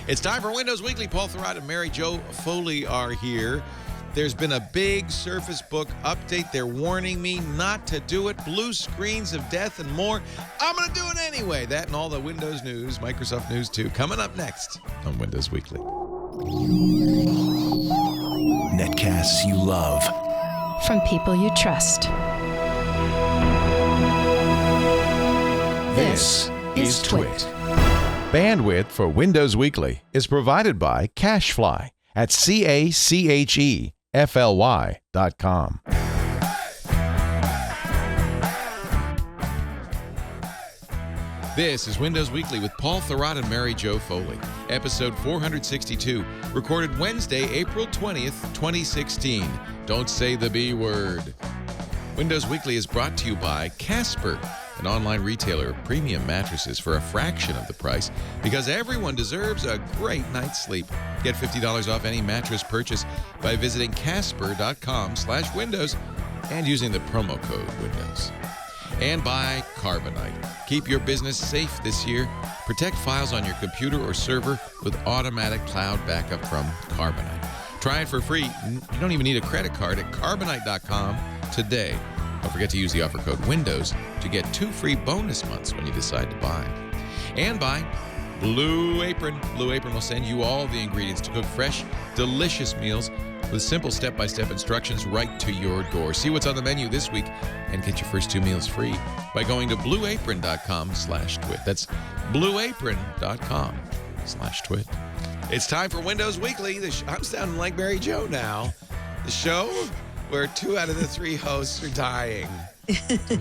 It's time for Windows Weekly. Paul Thurrott and Mary Jo Foley are here. There's been a big Surface Book update. They're warning me not to do it. Blue screens of death and more. I'm going to do it anyway. That and all the Windows news, Microsoft news too, coming up next on Windows Weekly. Netcasts you love. From people you trust. This is Twit. Bandwidth for Windows Weekly is provided by Cachefly at CACHEFLY.com. This is Windows Weekly with Paul Thurrott and Mary Jo Foley, episode 462, recorded Wednesday, April 20th, 2016. Don't say the B word. Windows Weekly is brought to you by Casper, an online retailer of premium mattresses for a fraction of the price, because everyone deserves a great night's sleep. Get $50 off any mattress purchase by visiting casper.com/windows and using the promo code Windows. And by Carbonite. Keep your business safe this year. Protect files on your computer or server with automatic cloud backup from Carbonite. Try it for free. You don't even need a credit card at carbonite.com today. Don't forget to use the offer code Windows to get 2 free bonus months when you decide to buy. And by Blue Apron. Blue Apron will send you all the ingredients to cook fresh, delicious meals with simple step-by-step instructions right to your door. See what's on the menu this week and get your first 2 meals free by going to blueapron.com/twit. That's blueapron.com/twit. It's time for Windows Weekly. I'm sounding like Mary Jo now. The show where 2 out of the 3 hosts are dying.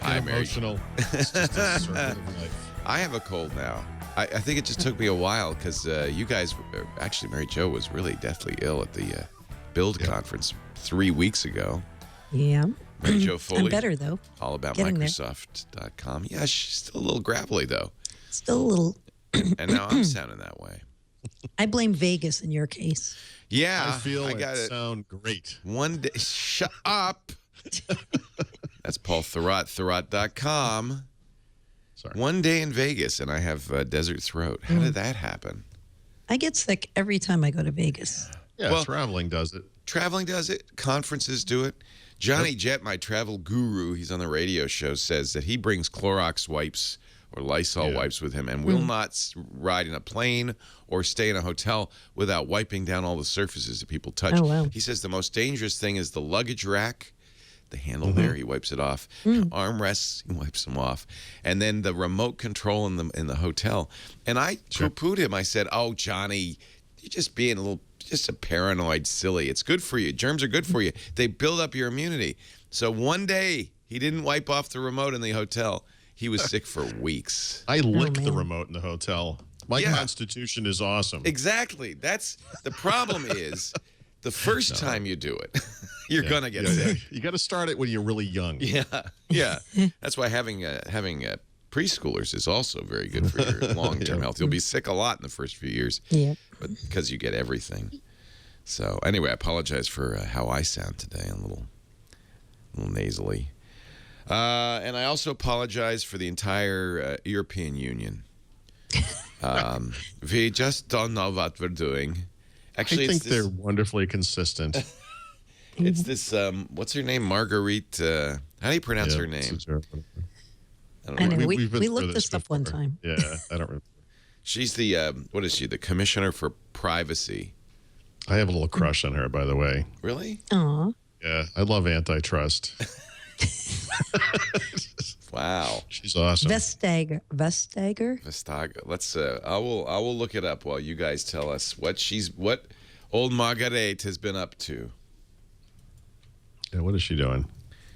Hi, Mary. Emotional. It's just a circle of life. I have a cold now. I think it just took me a while because you guys, actually, Mary Jo was really deathly ill at the Build conference 3 weeks ago. Yeah. Mary Jo Foley. I'm better, though. All about Getting Microsoft.com. Yeah, she's still a little gravelly, though. Still a little. And now I'm sounding that way. I blame Vegas in your case. Yeah. I feel I it got it. sound great. One day. Shut up. That's Paul Thurrott, Thurrott.com. Sorry. One day in Vegas, and I have desert throat. How did that happen? I get sick every time I go to Vegas. Yeah, Well- traveling does it. Traveling does it. Conferences do it. Johnny Jett, my travel guru, he's on the radio show, says that he brings Clorox wipes or Lysol wipes with him and will not ride in a plane or stay in a hotel without wiping down all the surfaces that people touch. Oh, wow. He says the most dangerous thing is the luggage rack. The handle there, he wipes it off. Armrests, he wipes them off. And then the remote control in the hotel. And I poo-pooed him. I said, "Oh, Johnny, you're just being just a paranoid silly. It's good for you. Germs are good for you. They build up your immunity." So one day, he didn't wipe off the remote in the hotel. He was sick for weeks. I lick the man. remote in the hotel. My constitution is awesome. Exactly. That's the problem is the first time you do it, you're going to get sick. You got to start it when you're really young. Yeah. That's why having preschoolers is also very good for your long-term health. You'll be sick a lot in the first few years, but because you get everything. So anyway, I apologize for how I sound today. I'm a little nasally. And I also apologize for the entire European Union. We just don't know what we're doing. Actually, I think they're wonderfully consistent. It's this, what's her name? Marguerite. How do you pronounce her name? I know. We we've been looked through this up one before. time. Yeah, I don't remember. She's the, what is she? The Commissioner for Privacy. I have a little crush on her, by the way. Really? Aw. Yeah, I love antitrust. Wow. She's awesome. Vestager. Vestager. Let's, I will look it up while you guys tell us what old Marguerite has been up to. Yeah, what is she doing?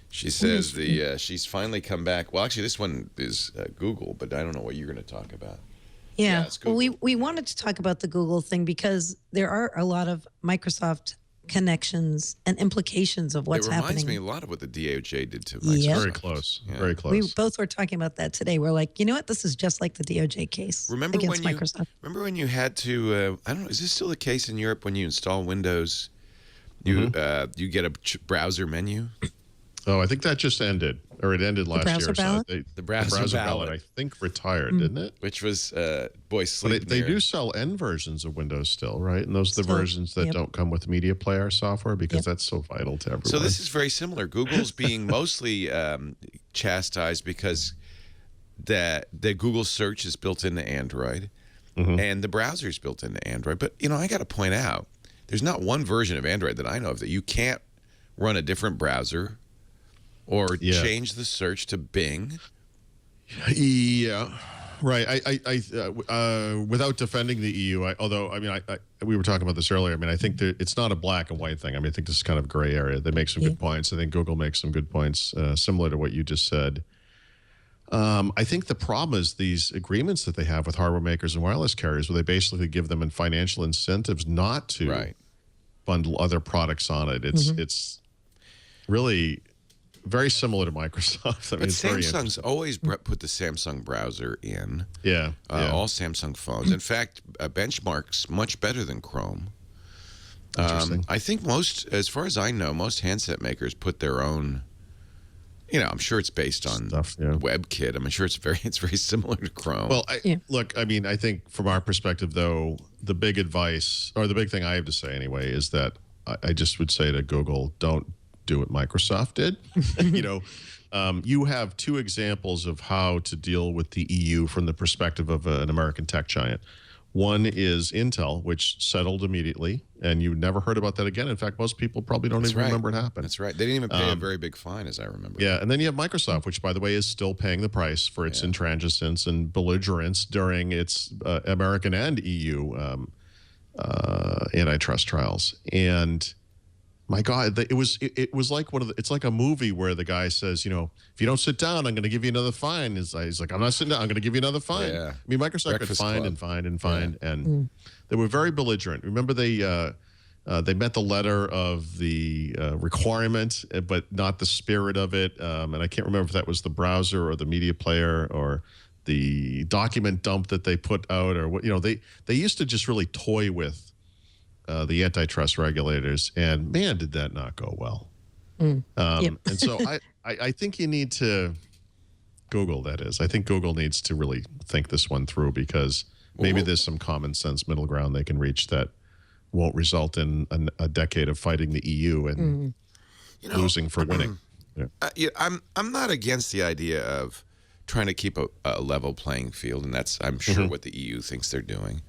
She says she's finally come back. Well, actually, this one is Google, but I don't know what you're going to talk about. Yeah. it's Well, Google. we wanted to talk about the Google thing because there are a lot of Microsoft connections and implications of what's It reminds happening. me a lot of what the DOJ did to Microsoft. Yep. Very close. Yeah. Very close. We both were talking about that today. We're like, you know what? This is just like the DOJ case against Microsoft. Remember when you had to? I don't know. Is this still the case in Europe when you install Windows? You get a browser menu. Oh, I think that just ended. or it ended last browser year. ballot? So The browser ballot. I think, retired, didn't it? Which was, sleep But they near. do sell N versions of Windows still, right? And those are the Still, versions that yep. don't come with media player software because Yep. that's so vital to everyone. So this is very similar. Google's being mostly chastised because the Google search is built into Android and the browser is built into Android. But, I got to point out, there's not one version of Android that I know of that you can't run a different browser or change the search to Bing. Yeah. Right. Without defending the EU, we were talking about this earlier. I mean, I think that it's not a black and white thing. I mean, I think this is kind of a gray area. They make some good points. I think Google makes some good points, similar to what you just said. I think the problem is these agreements that they have with hardware makers and wireless carriers, where they basically give them financial incentives not to bundle other products on it. It's really very similar to Microsoft. I mean, But it's very Samsung's always put the Samsung browser in. Yeah. All Samsung phones. In fact, benchmarks much better than Chrome. Interesting. I think as far as I know, most handset makers put their own. I'm sure it's based on Stuff, yeah. WebKit. I'm sure it's very similar to Chrome. Well, look, I mean, I think from our perspective, though, the big advice, or the big thing I have to say anyway, is that I just would say to Google, don't do what Microsoft did. You have two examples of how to deal with the EU from the perspective of an American tech giant. One is Intel, which settled immediately, and you never heard about that again. In fact, most people probably don't even remember it happened. That's right. They didn't even pay a very big fine, as I remember. Yeah, and then you have Microsoft, which, by the way, is still paying the price for its intransigence and belligerence during its American and EU antitrust trials. And my God, it was like it's like a movie where the guy says, if you don't sit down, I'm going to give you another fine. He's like, I'm not sitting down. I'm going to give you another fine. Yeah. I mean, Microsoft got fined and fined and fined, and they were very belligerent. Remember, they met the letter of the requirement, but not the spirit of it. And I can't remember if that was the browser or the media player or the document dump that they put out, or what. They used to just really toy with the antitrust regulators, and man, did that not go well. And so I think you need to Google, that is. I think Google needs to really think this one through, because maybe there's some common sense middle ground they can reach that won't result in a decade of fighting the EU and losing for winning. I'm not against the idea of trying to keep a level playing field, and that's, I'm sure, what the EU thinks they're doing.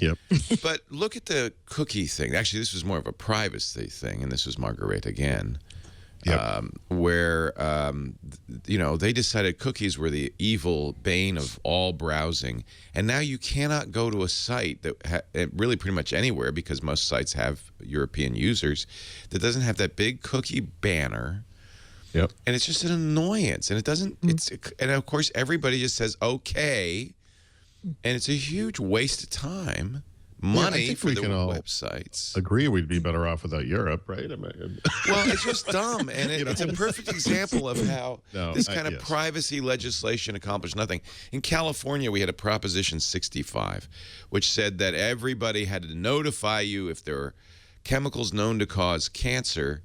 Yep. But look at the cookie thing. Actually, this was more of a privacy thing, and this was Margaret again. Yep. Where, they decided cookies were the evil bane of all browsing. And now you cannot go to a site that really pretty much anywhere, because most sites have European users, that doesn't have that big cookie banner. Yep. And it's just an annoyance. And it doesn't, and of course, everybody just says, okay. And it's a huge waste of time. Money for the websites. Agree we'd be better off without Europe, right? Well, it's just dumb, and it's a perfect example of how this kind of privacy legislation accomplished nothing. In California, we had a Proposition 65, which said that everybody had to notify you if there were chemicals known to cause cancer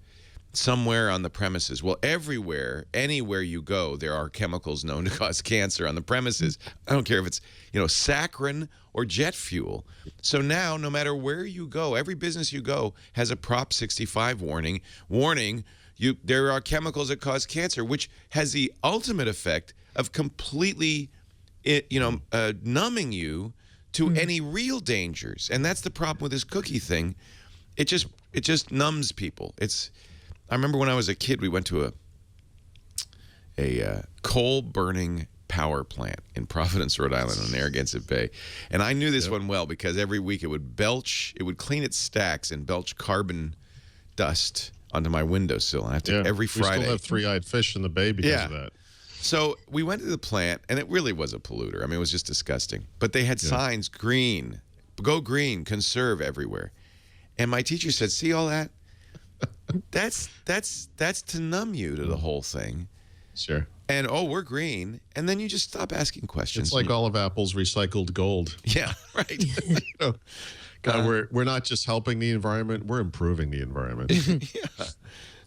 somewhere on the premises. Well, everywhere, anywhere you go, there are chemicals known to cause cancer on the premises. I don't care if it's, saccharin or jet fuel. So now, no matter where you go, every business you go has a Prop 65 warning. There are chemicals that cause cancer, which has the ultimate effect of completely, numbing you to any real dangers. And that's the problem with this cookie thing. It just numbs people. I remember when I was a kid, we went to a coal-burning power plant in Providence, Rhode Island on Narragansett Bay. And I knew this one well, because every week it would clean its stacks and belch carbon dust onto my windowsill. And I have to every Friday. We still have three-eyed fish in the bay because of that. So we went to the plant, and it really was a polluter. I mean, it was just disgusting. But they had signs, green, go green, conserve everywhere. And my teacher said, see all that? That's to numb you to the whole thing. Sure. And, we're green. And then you just stop asking questions. It's like all of Apple's recycled gold. Yeah, right. God, we're not just helping the environment, we're improving the environment. Yeah.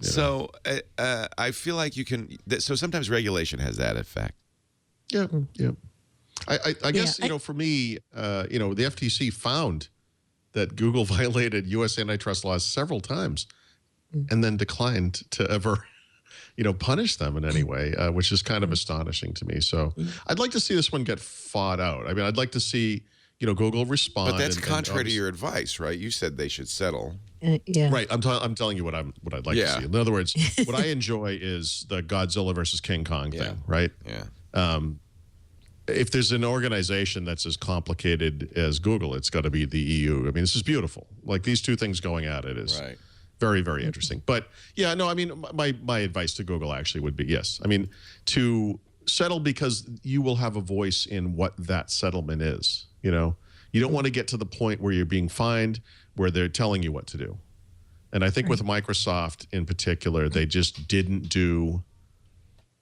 So I feel like you can. So sometimes regulation has that effect. Yeah, yeah. I guess for me, the FTC found that Google violated U.S. antitrust laws several times, and then declined to ever, punish them in any way, which is kind of astonishing to me. So I'd like to see this one get fought out. I mean, I'd like to see Google respond. But that's contrary to your advice, right? You said they should settle. Yeah. Right. I'm telling you what I'd like to see. In other words, what I enjoy is the Godzilla versus King Kong thing, right? Yeah. If there's an organization that's as complicated as Google, it's got to be the EU. I mean, this is beautiful. Like these two things going at it is very, very interesting. But yeah, no, I mean, my advice to Google actually would be yes. I mean, to settle because you will have a voice in what that settlement is. You don't want to get to the point where you're being fined, where they're telling you what to do. And I think with Microsoft in particular, they just didn't do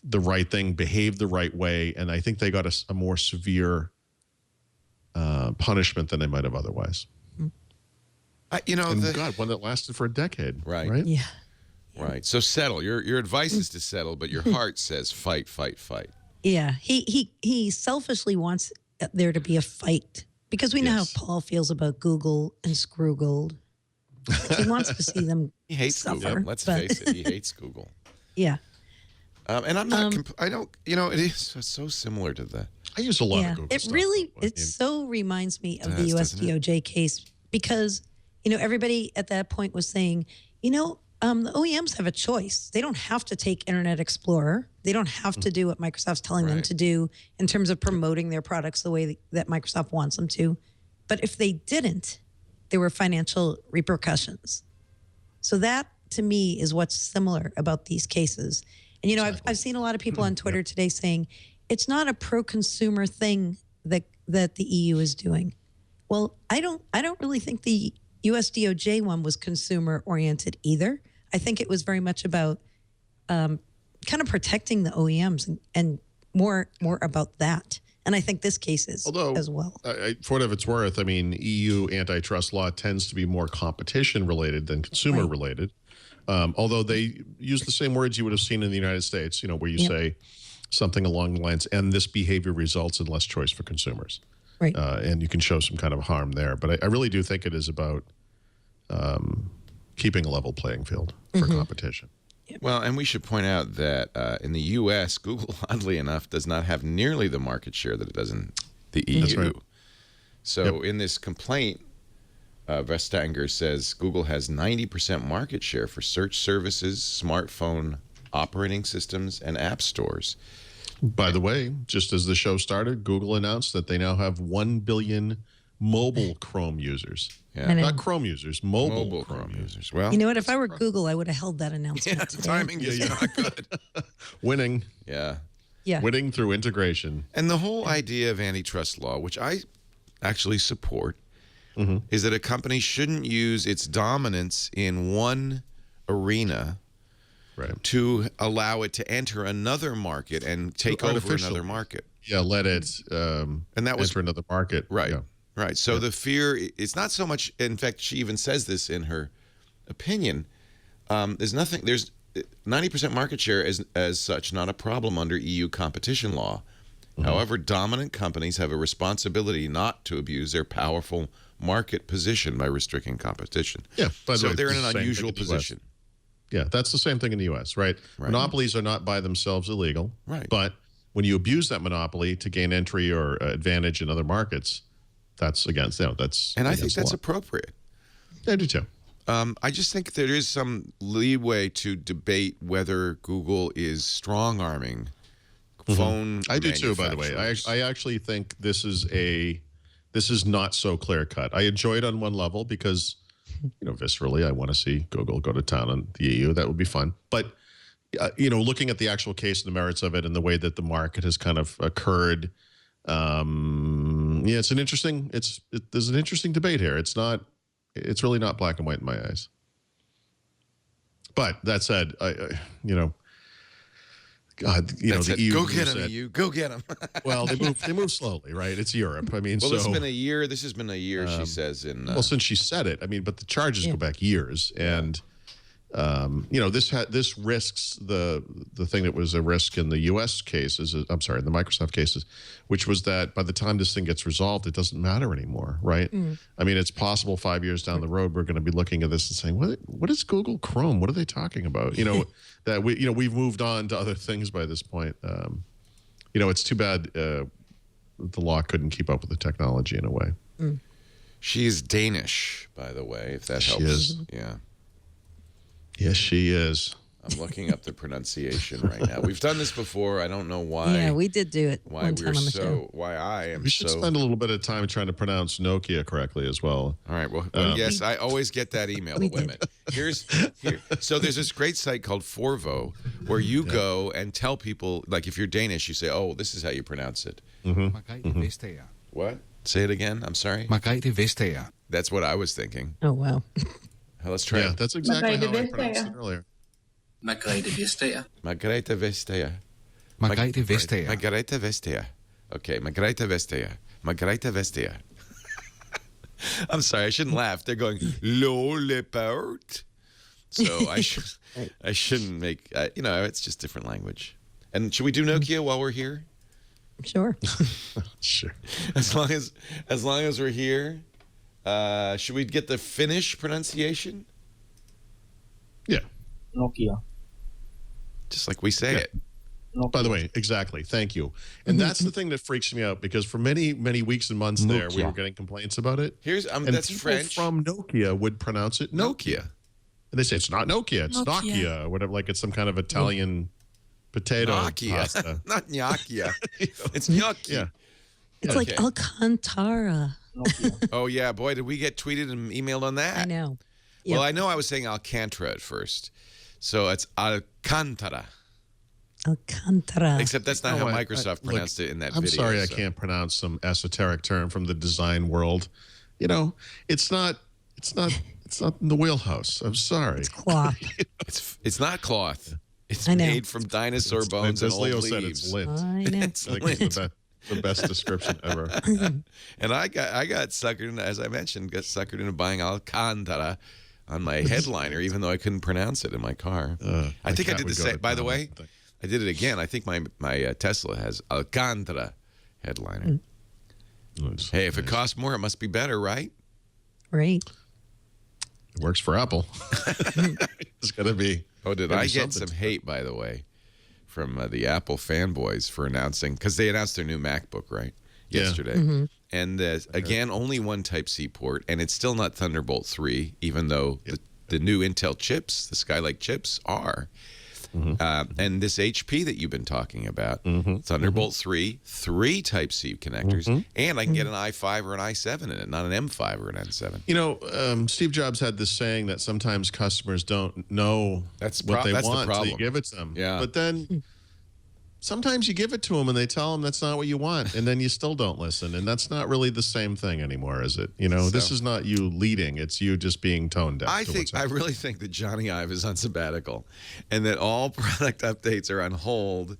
the right thing, behaved the right way, and I think they got a more severe punishment than they might have otherwise. God, one that lasted for a decade. Right? Yeah. Right. So settle. Your advice is to settle, but your heart says fight, fight, fight. Yeah. He selfishly wants there to be a fight because we know how Paul feels about Google and Scroogled. He wants to see them He hates suffer. Google. Let's face it. He hates Google. Yeah. And I'm not. I don't. It is so similar to that. I use a lot of Google It stuff. really, so reminds me of the US DOJ case because, everybody at that point was saying, the OEMs have a choice. They don't have to take Internet Explorer. They don't have to do what Microsoft's telling them to do in terms of promoting their products the way that Microsoft wants them to. But if they didn't, there were financial repercussions. So that, to me, is what's similar about these cases. And, I've seen a lot of people on Twitter today saying it's not a pro-consumer thing that the EU is doing. Well, I don't really think the US DOJ one was consumer-oriented either. I think it was very much about kind of protecting the OEMs and more about that. And I think this case is as well. For whatever it's worth, I mean, EU antitrust law tends to be more competition-related than consumer-related. Although they use the same words you would have seen in the United States, where you say something along the lines, and this behavior results in less choice for consumers. Right. And you can show some kind of harm there. But I really do think it is about keeping a level playing field for competition. Well, and we should point out that in the U.S., Google, oddly enough, does not have nearly the market share that it does in the EU. That's right. So in this complaint, Vestager says Google has 90% market share for search services, smartphone operating systems, and app stores. By the way, just as the show started, Google announced that they now have 1 billion mobile Chrome users. Yeah. Not Chrome users, mobile Chrome users. Well, You know what? If I were Google, I would have held that announcement yeah, today. timing is not good. Winning. Yeah. Yeah. Winning through integration. And the whole idea of antitrust law, which I actually support, is that a company shouldn't use its dominance in one arena to allow it to enter another market and take over another market. Yeah, let it and that was enter another market. Right. Yeah. Right. So the fear, it's not so much, in fact, she even says this in her opinion, there's 90% market share as such, not a problem under EU competition law. However, dominant companies have a responsibility not to abuse their powerful market position by restricting competition. Yeah. So they're in an unusual position. Yeah, that's the same thing in the U.S., right? Monopolies are not by themselves illegal. Right. But when you abuse that monopoly to gain entry or advantage in other markets, that's against, that's And I think that's law. appropriate. I do too. I just think there is some leeway to debate whether Google is strong-arming phone I do too, by the way. manufacturers. I actually think this is not so clear-cut. I enjoy it on one level because, viscerally, I want to see Google go to town on the EU. That would be fun. But, looking at the actual case and the merits of it and the way that the market has kind of occurred, there's an interesting debate here. It's really not black and white in my eyes. But that said, God, the EU. Go get them, EU. Go get them. Well, they move slowly, right? It's Europe. I mean, Well, it's been a year. This has been a year, she says. Well, since she said it, I mean, but the charges go back years, and this risks the thing that was a risk in the U.S. cases. I'm sorry, in the Microsoft cases, which was that by the time this thing gets resolved, it doesn't matter anymore, right? I mean, it's possible 5 years down the road we're going to be looking at this and saying, what is Google Chrome? What are they talking about? That we've moved on to other things by this point. It's too bad the law couldn't keep up with the technology in a way. She's Danish, by the way, if that helps. She is. Yeah. Yes, she is. I'm looking up the pronunciation right now. We've done this before. I don't know why. Yeah, we did do it Why one time on the show. Why I am We should so. spend a little bit of time trying to pronounce Nokia correctly as well. All right. Well, yes, I always get that email. Wait a minute. So there's this great site called Forvo where you go and tell people, like if you're Danish, you say, "Oh, this is how you pronounce it." What? Say it again. I'm sorry. That's what I was thinking. Oh, wow. Let's try Yeah, it. that's exactly how I pronounced it earlier. Margrethe Vestager. Margrethe Vestager. Okay, Margrethe Vestager. Margrethe Vestager. I'm sorry, I shouldn't laugh. They're going, Lollipart. So I shouldn't make, it's just different language. And should we do Nokia while we're here? Sure. Sure. As long as we're here, should we get the Finnish pronunciation? Yeah. Nokia. Just like we say it. Nokia. By the way, exactly. Thank you. And that's the thing that freaks me out because for many, many weeks and months there, we were getting complaints about it. And that's people French. from Nokia would pronounce it Nokia. And they say, it's not Nokia, it's Nokia, or whatever, like it's some kind of Italian potato pasta. Not gnocchia. It's gnocchi. Yeah. It's like Alcantara. Nokia. Oh, yeah. Boy, did we get tweeted and emailed on that. I know. Well, I know I was saying Alcantara at first. So it's Alcantara. Alcantara. Except that's not how I- Microsoft look, pronounced it in that I'm video. sorry I so. can't pronounce some esoteric term from the design world. It's not in the wheelhouse. I'm sorry. It's cloth. It's not cloth. It's I know. made from dinosaur bones and As old Leo leaves. said, it's lint. I know. It's I think lint. it's the best description ever. And I got suckered in, as I mentioned, suckered into buying Alcantara on my headliner, even though I couldn't pronounce it in my car. I think I did the same. By the way, I did it again. I think my Tesla has Alcantara headliner. Hey, if it costs more, it must be better, right? Right. It works for Apple. It's got to be. Oh, did gotta I be get something. some hate, by the way, from the Apple fanboys for announcing, because they announced their new MacBook, right? Yeah. Yesterday. And again, only one Type-C port, and it's still not Thunderbolt 3, even though the new Intel chips, the Skylake chips, are. And this HP that you've been talking about, Thunderbolt 3, 3 Type-C connectors, and I can get an i5 or an i7 in it, not an M5 or an N7. Steve Jobs had this saying that sometimes customers don't know That's what they the want until problem. you give it to them. Yeah. But then sometimes you give it to them and they tell them that's not what you want, and then you still don't listen. And that's not really the same thing anymore, is it? This is not you leading; it's you just being tone deaf. I really think that Johnny Ive is on sabbatical, and that all product updates are on hold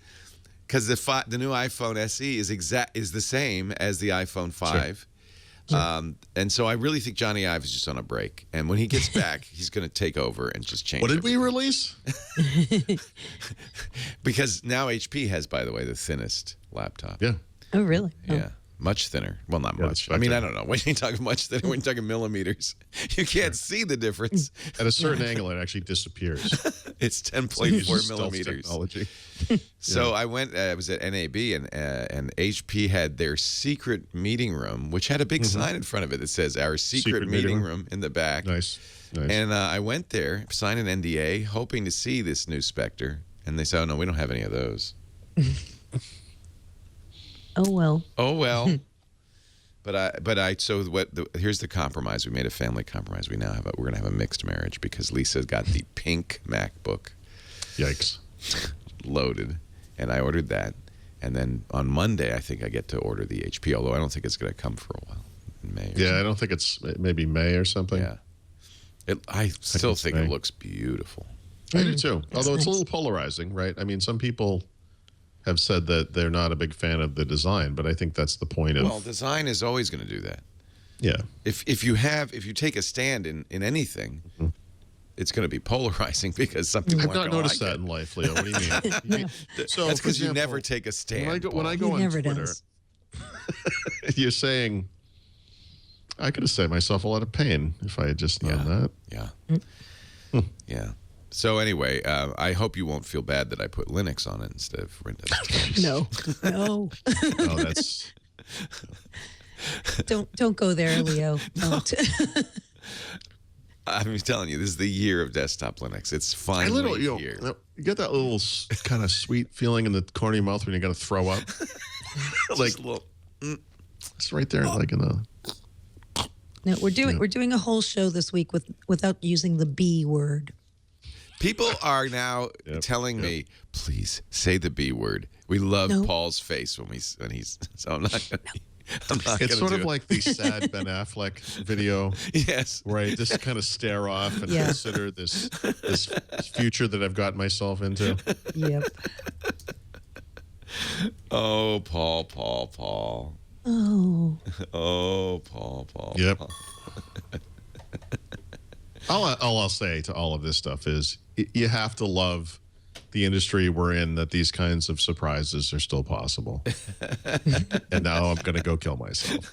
because the new iPhone SE is the same as the iPhone 5. And so I really think Johnny Ive is just on a break, and when he gets back, he's going to take over and just change. What did everything. we release? Because now HP has, by the way, the thinnest laptop. Yeah. Oh, really? Yeah. Much thinner. Well, not much. that's I mean, right. I don't know. When you talk much thinner, when you're talking millimeters, you can't see the difference. At a certain angle, it actually disappears. It's It's 10.4 stealth millimeters. technology. So I went. I was at NAB, and HP had their secret meeting room, which had a big sign in front of it that says "Our secret meeting room" in the back. Nice. And I went there, signed an NDA, hoping to see this new Spectre, and they said, "Oh no, we don't have any of those." Oh, well. Oh well. Here's the compromise. We made a family compromise. We're gonna have a mixed marriage because Lisa's got the pink MacBook Yikes. loaded, and I ordered that. And then on Monday, I think I get to order the HP, although I don't think it's going to come for a while in May. Yeah, I don't think it's maybe May or something. Yeah. I still it's think May. it looks beautiful. I do too. Although it's a nice. little polarizing, right? I mean, some people have said that they're not a big fan of the design, but I think that's the point of. Well, design is always going to do that. Yeah. If you take a stand in anything, it's going to be polarizing because some people I've aren't not gonna noticed like that it. in life, Leo. What do you mean? So, That's for because you example, never take a stand. when I He go on never Twitter, does. you're saying I could have saved myself a lot of pain if I had just known that. Yeah. Yeah. So anyway, I hope you won't feel bad that I put Linux on it instead of Windows. No. Oh, that's Don't go there, Leo. Don't. I'm telling you, this is the year of desktop Linux. It's finally here. You get that little kind of sweet feeling in the corner of your mouth when you got to throw up. Like, it's right there, like in the. No, we're doing a whole show this week without using the B word. People are now telling me, please say the B word. We love Paul's face when he's. So I'm not going to. It's sort of like the sad Ben Affleck video. Yes. Where I just kind of stare off and consider this future that I've gotten myself into. Yep. Oh, Paul. Oh. Oh, Paul. Yep. Paul. All I'll say to all of this stuff is you have to love the industry we're in, that these kinds of surprises are still possible. And now I'm going to go kill myself.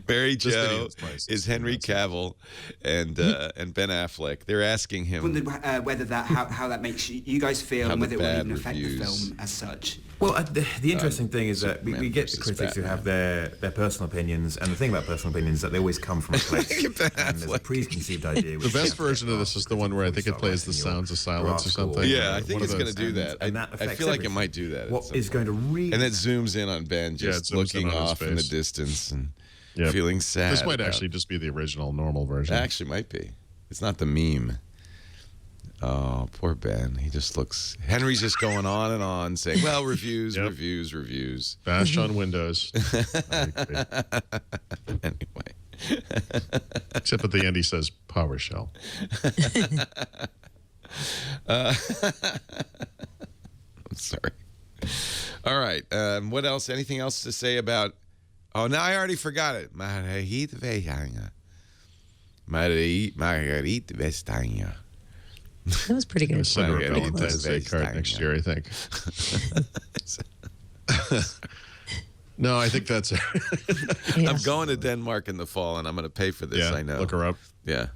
Mary Jo is Henry Cavill and Ben Affleck. They're asking him whether how that makes you guys feel and whether it will even affect the film as such. Well, the interesting thing is that we get the critics who have their personal opinions, and the thing about personal opinions is that they always come from a place and there's a preconceived idea. The best version of this is the one where I think it plays the sounds of silence or something. Yeah, I think it's going to do that. I feel like it might do that. What is going to really... And it zooms in on Ben just looking off in the distance and feeling sad. This might actually just be the original normal version. It actually might be. It's not the meme. Oh, poor Ben. He just looks... Henry's just going on and on saying, well, reviews. Bash on Windows. Anyway. Except at the end he says PowerShell. I'm sorry. All right. What else? Anything else to say about... Oh, no, I already forgot it. Margarita Vestager. That was pretty good. Send her a Valentine's Day card next year, I think. No, I think that's it. Yeah. I'm going to Denmark in the fall, and I'm going to pay for this. I know. Look her up. Yeah.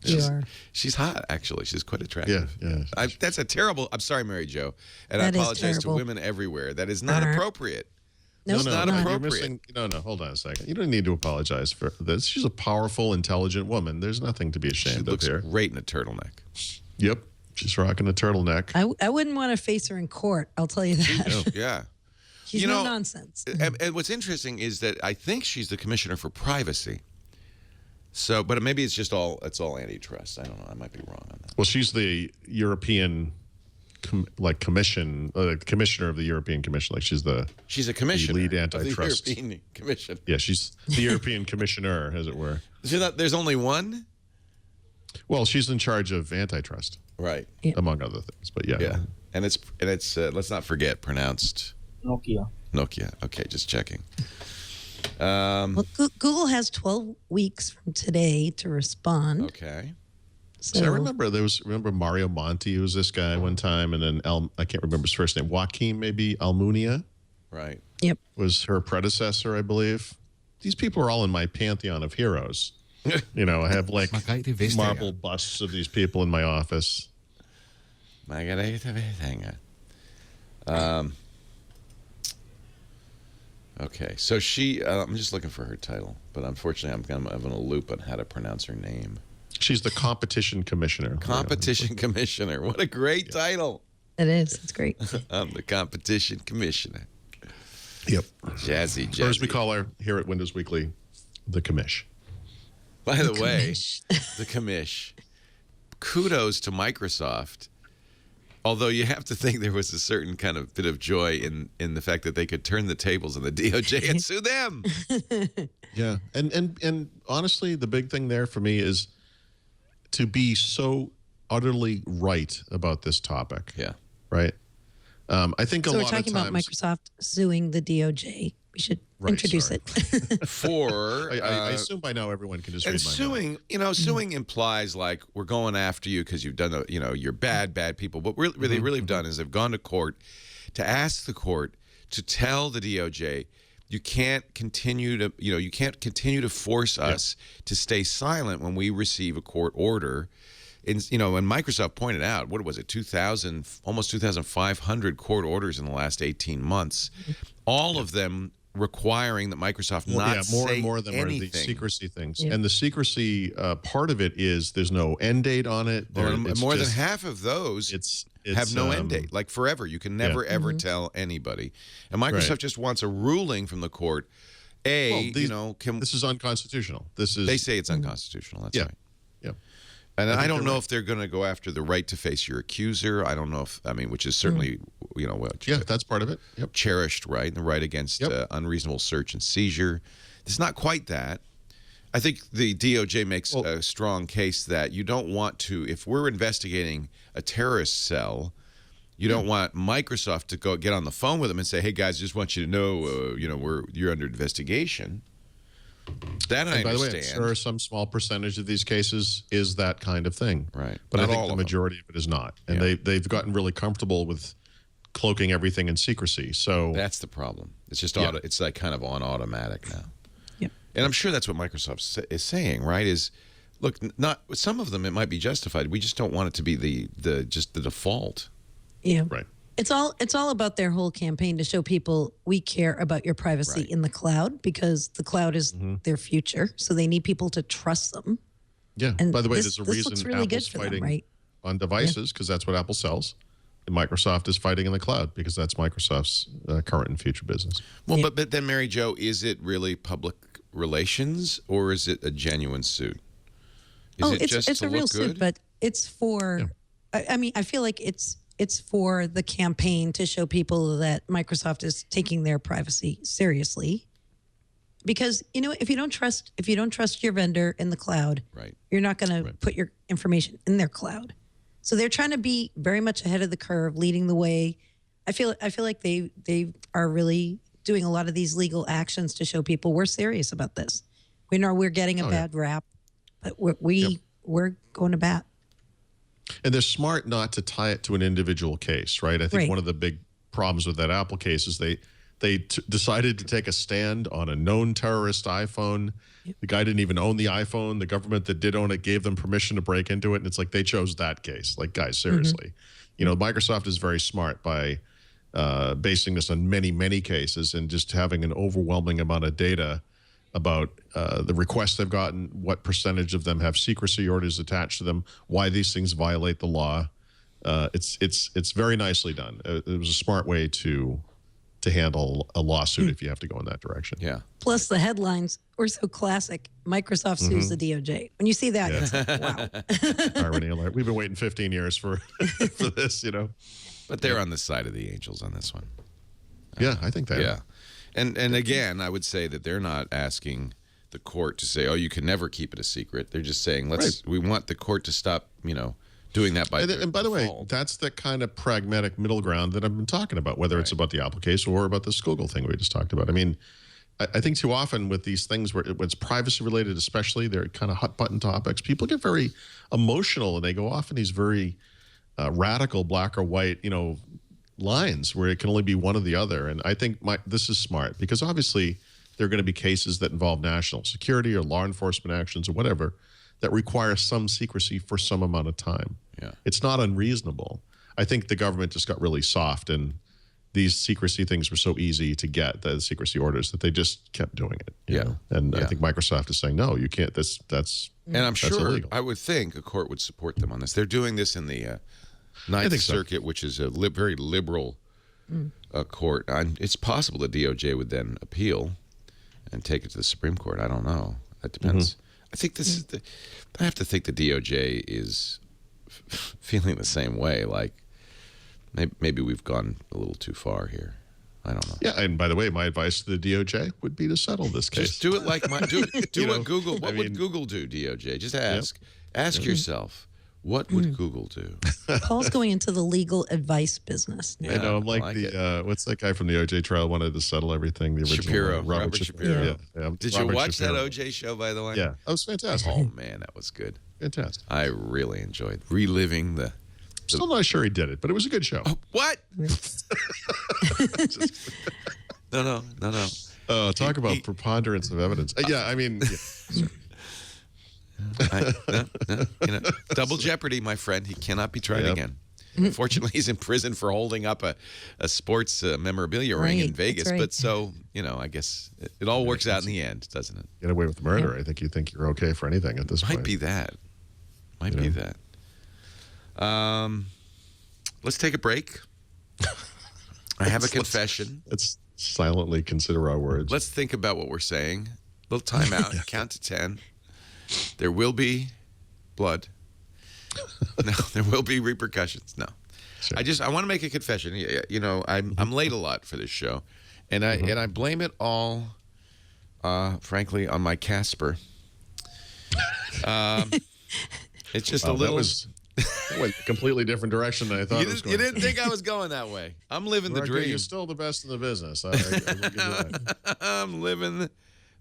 You are. She's hot, actually. She's quite attractive. Yeah. That's a terrible... I'm sorry, Mary Jo. And That I is apologize to terrible. women everywhere. That is not appropriate. Nope, It's not not. appropriate. You're missing, no, hold on a second. You don't need to apologize for this. She's a powerful, intelligent woman. There's nothing to be She ashamed of looks here. great in a turtleneck. Yep. She's rocking a turtleneck. I wouldn't want to face her in court. I'll tell you that. Yeah. She's no nonsense. And what's interesting is that I think she's the commissioner for privacy. So, but maybe it's just it's all antitrust. I don't know. I might be wrong on that. Well, she's the European commissioner of the European Commission. Like she's a commissioner. the lead antitrust. Of the European Commission. Yeah, she's the European commissioner, as it were. There's only one? Well, she's in charge of antitrust, Right. among other things. But yeah. And it's let's not forget, pronounced Nokia. Okay, just checking. Well, Google has 12 weeks from today to respond. Okay. So I remember Mario Monti, who was this guy one time, and then I can't remember his first name. Joaquin, maybe Almunia. Right. Yep. Was her predecessor, I believe. These people are all in my pantheon of heroes. You know, I have like marble busts of these people in my office. Margarita Vestager. Okay, so I'm just looking for her title, but unfortunately I'm having a loop on how to pronounce her name. She's the competition commissioner. Competition commissioner. What a great title. It is. It's great. I'm the competition commissioner. Yep. Jazzy. Or as we call her here at Windows Weekly, the commish. By the way, the commish. Kudos to Microsoft. Although you have to think there was a certain kind of bit of joy in the fact that they could turn the tables on the DOJ and sue them. Yeah. And honestly, the big thing there for me is to be so utterly right about this topic. Yeah. Right? I think a lot of times... So we're talking about Microsoft suing the DOJ We should introduce it. I assume by now everyone can just read my suing, suing implies like we're going after you because you've done, you're bad people. What they really have done is they've gone to court to ask the court to tell the DOJ you can't continue to force us to stay silent when we receive a court order. And Microsoft pointed out, what was it, almost 2,500 court orders in the last 18 months, all of them requiring that Microsoft not say and more than anything. Are the secrecy things. And the secrecy part of it is there's no end date on it. More than half of those have no end date, like forever. You can never, ever tell anybody. And Microsoft just wants a ruling from the court. This is unconstitutional. They say it's unconstitutional. That's right. Yeah. And I don't know if they're going to go after the right to face your accuser. I don't know which is certainly, that's part of it. Yep. Cherished right, and the right against unreasonable search and seizure. It's not quite that. I think the DOJ makes a strong case that you don't want to, if we're investigating a terrorist cell, you don't want Microsoft to go get on the phone with them and say, "Hey guys, just want you to know, you're under investigation." That I understand. By the way, I'm sure some small percentage of these cases is that kind of thing. Right. But I think the majority of it is not. And they've gotten really comfortable with cloaking everything in secrecy. So that's the problem. It's just it's like kind of on automatic now. Yep. And I'm sure that's what Microsoft is saying, right? Is look, not some of them it might be justified. We just don't want it to be the default. Yeah. Right. It's all about their whole campaign to show people we care about your privacy in the cloud, because the cloud is their future. So they need people to trust them. Yeah. And by the way, there's a reason really Apple's fighting on devices, because that's what Apple sells. And Microsoft is fighting in the cloud because that's Microsoft's current and future business. Well, but then, Mary Jo, is it really public relations or is it a genuine suit? It's a real suit, but it's for. I mean, I feel like it's for the campaign to show people that Microsoft is taking their privacy seriously. Because if you don't trust your vendor in the cloud, you're not going to put your information in their cloud. So they're trying to be very much ahead of the curve, leading the way. I feel like they are really doing a lot of these legal actions to show people we're serious about this. We know we're getting a bad rap, but we're going to bat. And they're smart not to tie it to an individual case, right? I think one of the big problems with that Apple case is they decided to take a stand on a known terrorist iPhone. The guy didn't even own the iPhone. The government that did own it gave them permission to break into it. And it's like they chose that case. Like, guys, seriously. Microsoft is very smart by basing this on many, many cases and just having an overwhelming amount of data about the requests they've gotten, what percentage of them have secrecy orders attached to them, why these things violate the law. It's very nicely done. It was a smart way to handle a lawsuit if you have to go in that direction. Yeah. Plus the headlines were so classic. Microsoft sues the DOJ. When you see that, it's like, wow. Irony alert. We've been waiting 15 years for this, But they're on the side of the angels on this one. Yeah, I think they are. And again, I would say that they're not asking the court to say, "Oh, you can never keep it a secret." They're just saying, we want the court to stop, doing that by and by the way, that's the kind of pragmatic middle ground that I've been talking about, whether it's about the Apple case or about this Google thing we just talked about. I mean, I think too often with these things where it's privacy related, especially, they're kind of hot button topics. People get very emotional and they go off in these very radical black or white, lines where it can only be one or the other. And I think this is smart because obviously there are going to be cases that involve national security or law enforcement actions or whatever that require some secrecy for some amount of time. Yeah. It's not unreasonable. I think the government just got really soft and these secrecy things were so easy to get, the secrecy orders, that they just kept doing it. You know? And I think Microsoft is saying, no, you can't. That's and I'm sure illegal. I would think a court would support them on this. They're doing this in the Ninth Circuit, which is a very liberal court. It's possible the DOJ would then appeal and take it to the Supreme Court. I don't know. That depends. I think this is I have to think the DOJ is feeling the same way. Like maybe we've gone a little too far here. I don't know. Yeah, and by the way, my advice to the DOJ would be to settle this case. Just do it like do what Google. What would Google do, DOJ? Just ask yourself, What would Google do? Paul's going into the legal advice business now. I know. I'm like what's that guy from the OJ trial wanted to settle everything? The original Shapiro. Robert Shapiro. Yeah. Did Robert you watch Shapiro. that OJ show, by the way? Yeah, that was fantastic. Oh, man, that was good. Fantastic. I really enjoyed reliving the... Still not sure he did it, but it was a good show. Oh, what? No. Talk about preponderance of evidence. Yeah, I mean... No. Double jeopardy, my friend. He cannot be tried again. Fortunately, he's in prison for holding up a sports memorabilia ring in Vegas. Right. But so, I guess it all works out in the end, doesn't it? Get away with murder. I think you think you're okay for anything at this point. Might be that. Might be that. Let's take a break. I have a confession. Let's silently consider our words. Let's think about what we're saying. A little time out. Count to 10. There will be blood. No, there will be repercussions. No. Sure. I want to make a confession. I'm late a lot for this show. And I blame it all, frankly, on my Casper. It's just a little... That went a completely different direction than I thought it was going. You didn't think I was going that way. I'm living the dream. You're still the best in the business. I will give you that. I'm living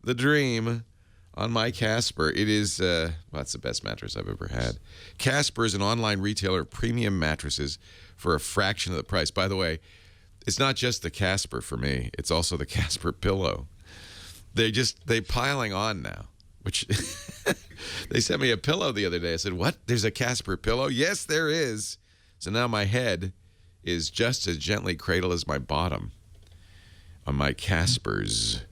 the dream on my Casper. It is, that's the best mattress I've ever had. Casper is an online retailer of premium mattresses for a fraction of the price. By the way, it's not just the Casper for me. It's also the Casper pillow. They piling on now. Which they sent me a pillow the other day. I said, what? There's a Casper pillow? Yes, there is. So now my head is just as gently cradled as my bottom on my Caspers.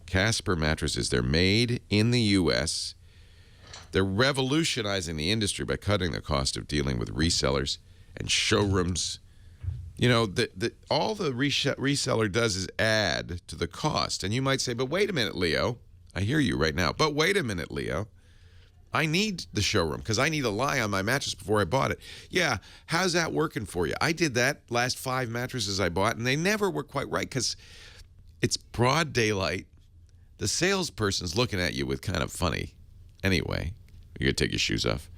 Casper mattresses. They're made in the U.S. They're revolutionizing the industry by cutting the cost of dealing with resellers and showrooms. All the reseller does is add to the cost. And you might say, but wait a minute, Leo. I hear you right now. But wait a minute, Leo. I need the showroom because I need to lie on my mattress before I bought it. Yeah, how's that working for you? I did that last 5 mattresses I bought, and they never were quite right because it's broad daylight. The salesperson's looking at you with kind of funny. Anyway, you're going to take your shoes off.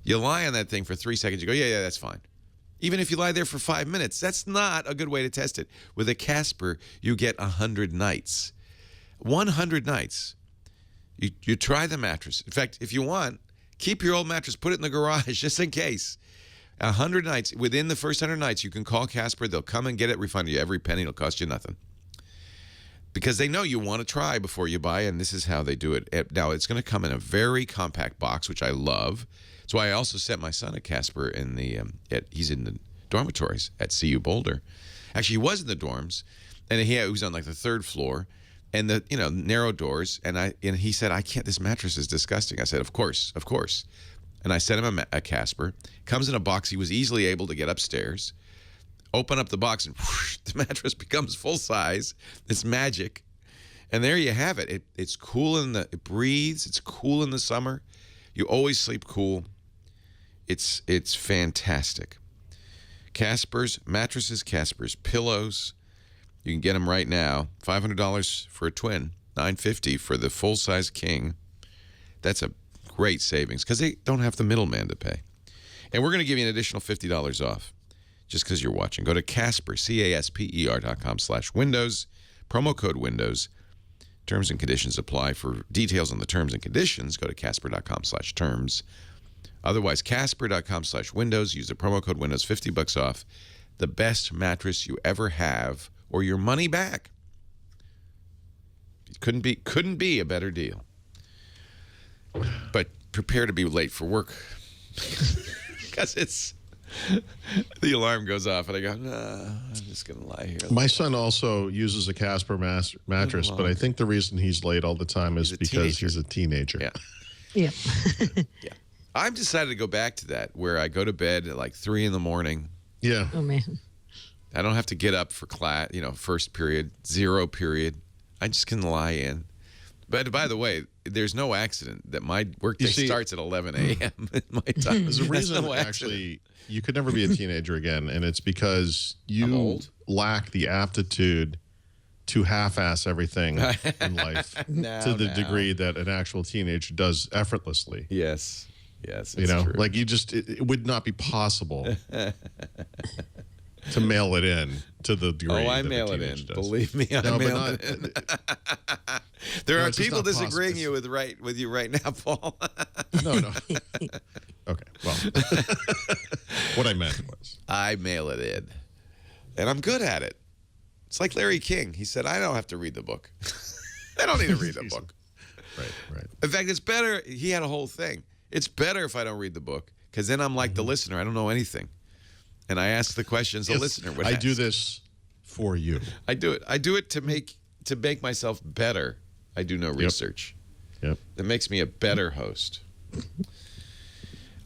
You lie on that thing for 3 seconds. You go, yeah, that's fine. Even if you lie there for 5 minutes, that's not a good way to test it. With a Casper, you get 100 nights. 100 nights. You try the mattress. In fact, if you want, keep your old mattress, put it in the garage just in case. 100 nights. Within the first 100 nights, you can call Casper. They'll come and get it, refund you every penny. It'll cost you nothing. Because they know you want to try before you buy, and this is how they do it. Now, it's going to come in a very compact box, which I love. That's why I also sent my son a Casper in the he's in the dormitories at CU Boulder. Actually, he was in the dorms, and he was on like the 3rd floor. And the narrow doors, and he said, I can't. This mattress is disgusting. I said, of course. And I sent him a Casper. Comes in a box. He was easily able to get upstairs. Open up the box, and whoosh, the mattress becomes full size. It's magic, and there you have it. It's cool it breathes. It's cool in the summer. You always sleep cool. It's fantastic. Caspers mattresses, Caspers pillows. You can get them right now. $500 for a twin, $950 for the full-size king. That's a great savings because they don't have the middleman to pay. And we're going to give you an additional $50 off just because you're watching. Go to Casper, casper.com/windows, promo code Windows. Terms and conditions apply. For details on the terms and conditions, go to casper.com/terms. Otherwise, casper.com/windows. Use the promo code Windows, $50 off. The best mattress you ever have, or your money back. It couldn't be a better deal. But prepare to be late for work because the alarm goes off and I go, nah, I'm just gonna lie here. My son also uses a Casper mattress, but I think the reason he's late all the time is because he's a teenager. Yeah. I've decided to go back to that where I go to bed at like 3 in the morning. Yeah. Oh man. I don't have to get up for class, first period, 0 period. I just can lie in. But by the way, there's no accident that my workday starts at 11 a.m. at my time. There's a reason, actually, you could never be a teenager again, and it's because you lack the aptitude to half-ass everything in life to the degree that an actual teenager does effortlessly. Yes. Yes, you know, true. like it would not be possible to mail it in to the degree. Oh, I that mail a it in. teenager does. Believe me, I mail it in. There are people disagreeing with you right now, Paul. No. Okay, well, what I meant was I mail it in, and I'm good at it. It's like Larry King. He said, I don't have to read the book. I don't need to read the book. Right. In fact, it's better. He had a whole thing. It's better if I don't read the book, because then I'm like the listener. I don't know anything. And I ask the questions the listener would ask. I do this for you. I do it. I do it to make myself better. I do no research. Yep. That makes me a better host.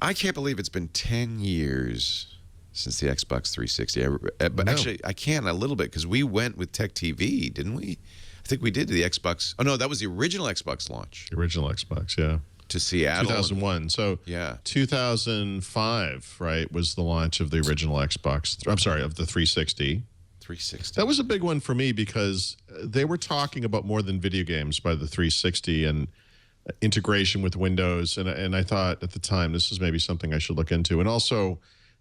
I can't believe it's been 10 years since the Xbox 360. But actually, I can a little bit, because we went with Tech TV, didn't we? I think we did to the Xbox. Oh, no, that was the original Xbox launch. The original Xbox, yeah. To Seattle. 2001. So 2005, right, was the launch of the original Xbox. I'm sorry, of the 360. 360. That was a big one for me, because they were talking about more than video games by the 360 and integration with Windows. And I thought at the time, this is maybe something I should look into. And also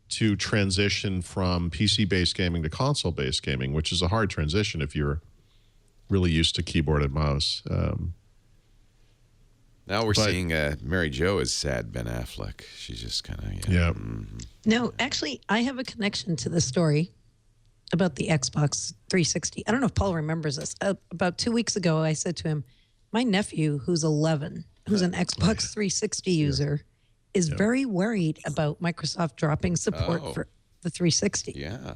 to transition from PC-based gaming to console-based gaming, which is a hard transition if you're really used to keyboard and mouse. Now we're seeing Mary Jo as sad Ben Affleck. She's just kind of, yeah. No, actually, I have a connection to the story about the Xbox 360. I don't know if Paul remembers this. About 2 weeks ago, I said to him, my nephew, who's 11, who's an Xbox 360 user, is very worried about Microsoft dropping support for the 360. Yeah.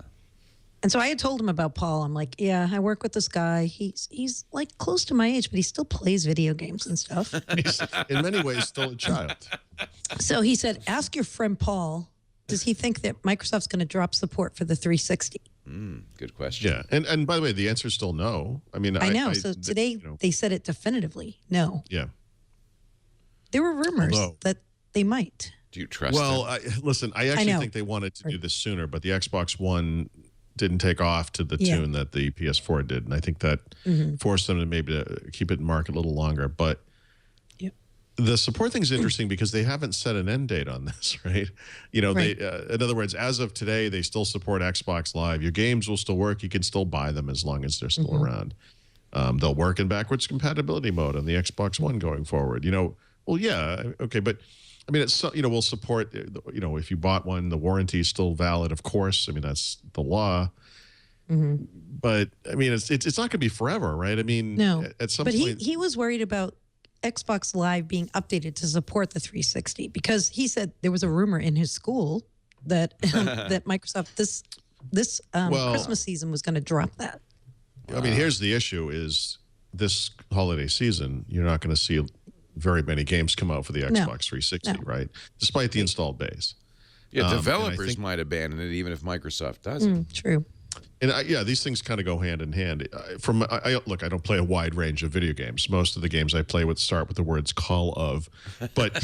And so I had told him about Paul. I'm like, yeah, I work with this guy. He's like close to my age, but he still plays video games and stuff. He's in many ways still a child. So he said, ask your friend Paul, does he think that Microsoft's going to drop support for the 360? Good question. Yeah. And by the way, the answer is still no. I mean, I know. So today they said it definitively. No. Yeah. There were rumors that they might. Do you trust them? Listen, I actually think they wanted to do this sooner, but the Xbox One didn't take off to the tune that the PS4 did. And I think that forced them to maybe keep it in market a little longer. But the support thing is interesting because they haven't set an end date on this, right? You know, they, in other words, as of today, they still support Xbox Live. Your games will still work. You can still buy them as long as they're still around. They'll work in backwards compatibility mode on the Xbox One going forward. You know, well, yeah, okay, but I mean, it's, you know, we'll support, you know, if you bought one, the warranty is still valid, of course. I mean, that's the law. But I mean, it's not going to be forever, right? I mean, at some point. But he was worried about Xbox Live being updated to support the 360 because he said there was a rumor in his school that that Microsoft this Christmas season was going to drop that. I mean, here's the issue: is this holiday season you're not going to see very many games come out for the Xbox 360, right? Despite the installed base. Yeah, developers might abandon it even if Microsoft doesn't. True. And these things kind of go hand in hand. Look, I don't play a wide range of video games. Most of the games I play start with the words "call of," but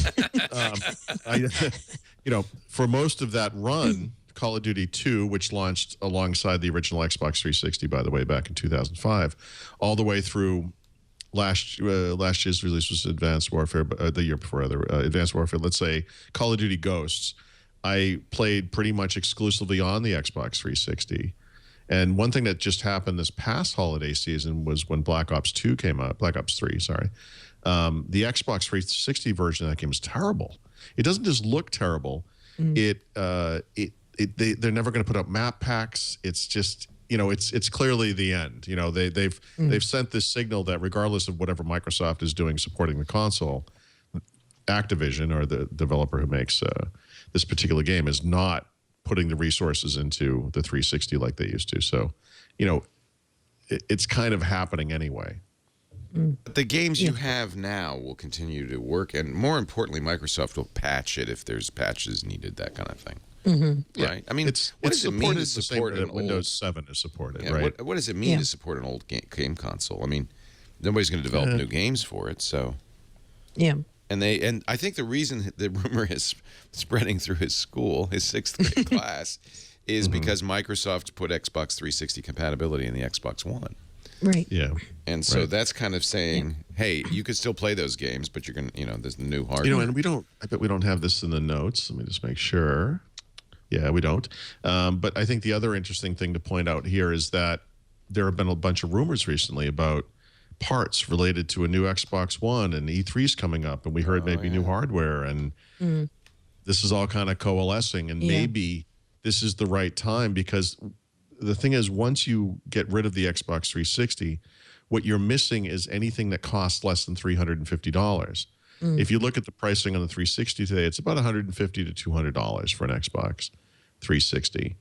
you know, for most of that run, Call of Duty 2, which launched alongside the original Xbox 360, by the way, back in 2005, all the way through last year's release was Advanced Warfare, the year before Advanced Warfare. Let's say Call of Duty Ghosts. I played pretty much exclusively on the Xbox 360. And one thing that just happened this past holiday season was when Black Ops 2 came out, Black Ops 3, sorry. The Xbox 360 version of that game is terrible. It doesn't just look terrible. They're never going to put out map packs. It's just, you know, it's clearly the end. You know, they've sent this signal that regardless of whatever Microsoft is doing supporting the console, Activision, or the developer who makes this particular game, is not putting the resources into the 360 like they used to. So, you know, it's kind of happening anyway. But the games you have now will continue to work, and more importantly, Microsoft will patch it if there's patches needed, that kind of thing. Right? I mean, what does it mean to support an Windows 7 is supported, yeah, right? What does it mean to support an old game console? I mean, nobody's going to develop new games for it, so. Yeah. And I think the reason the rumor is spreading through his school, his 6th grade class, is because Microsoft put Xbox 360 compatibility in the Xbox One. Right. Yeah. And so that's kind of saying, hey, you could still play those games, but you're going to, there's new hardware. And I bet we don't have this in the notes. Let me just make sure. Yeah, we don't. But I think the other interesting thing to point out here is that there have been a bunch of rumors recently about parts related to a new Xbox One, and E3's coming up, and we heard maybe new hardware, and this is all kind of coalescing, and maybe this is the right time, because the thing is, once you get rid of the Xbox 360, what you're missing is anything that costs less than $350. If you look at the pricing on the 360 today, it's about $150 to $200 for an Xbox 360.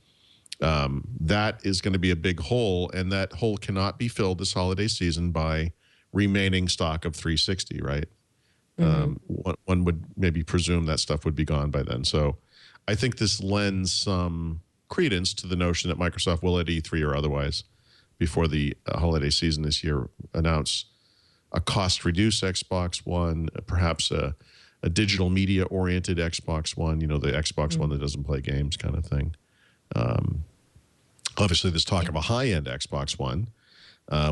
That is going to be a big hole, and that hole cannot be filled this holiday season by remaining stock of 360, right? One would maybe presume that stuff would be gone by then. So I think this lends some credence to the notion that Microsoft will at E3 or otherwise before the holiday season this year announce a cost-reduced Xbox One, perhaps a digital media-oriented Xbox One, the Xbox One that doesn't play games kind of thing. Obviously, there's talk of a high-end Xbox One,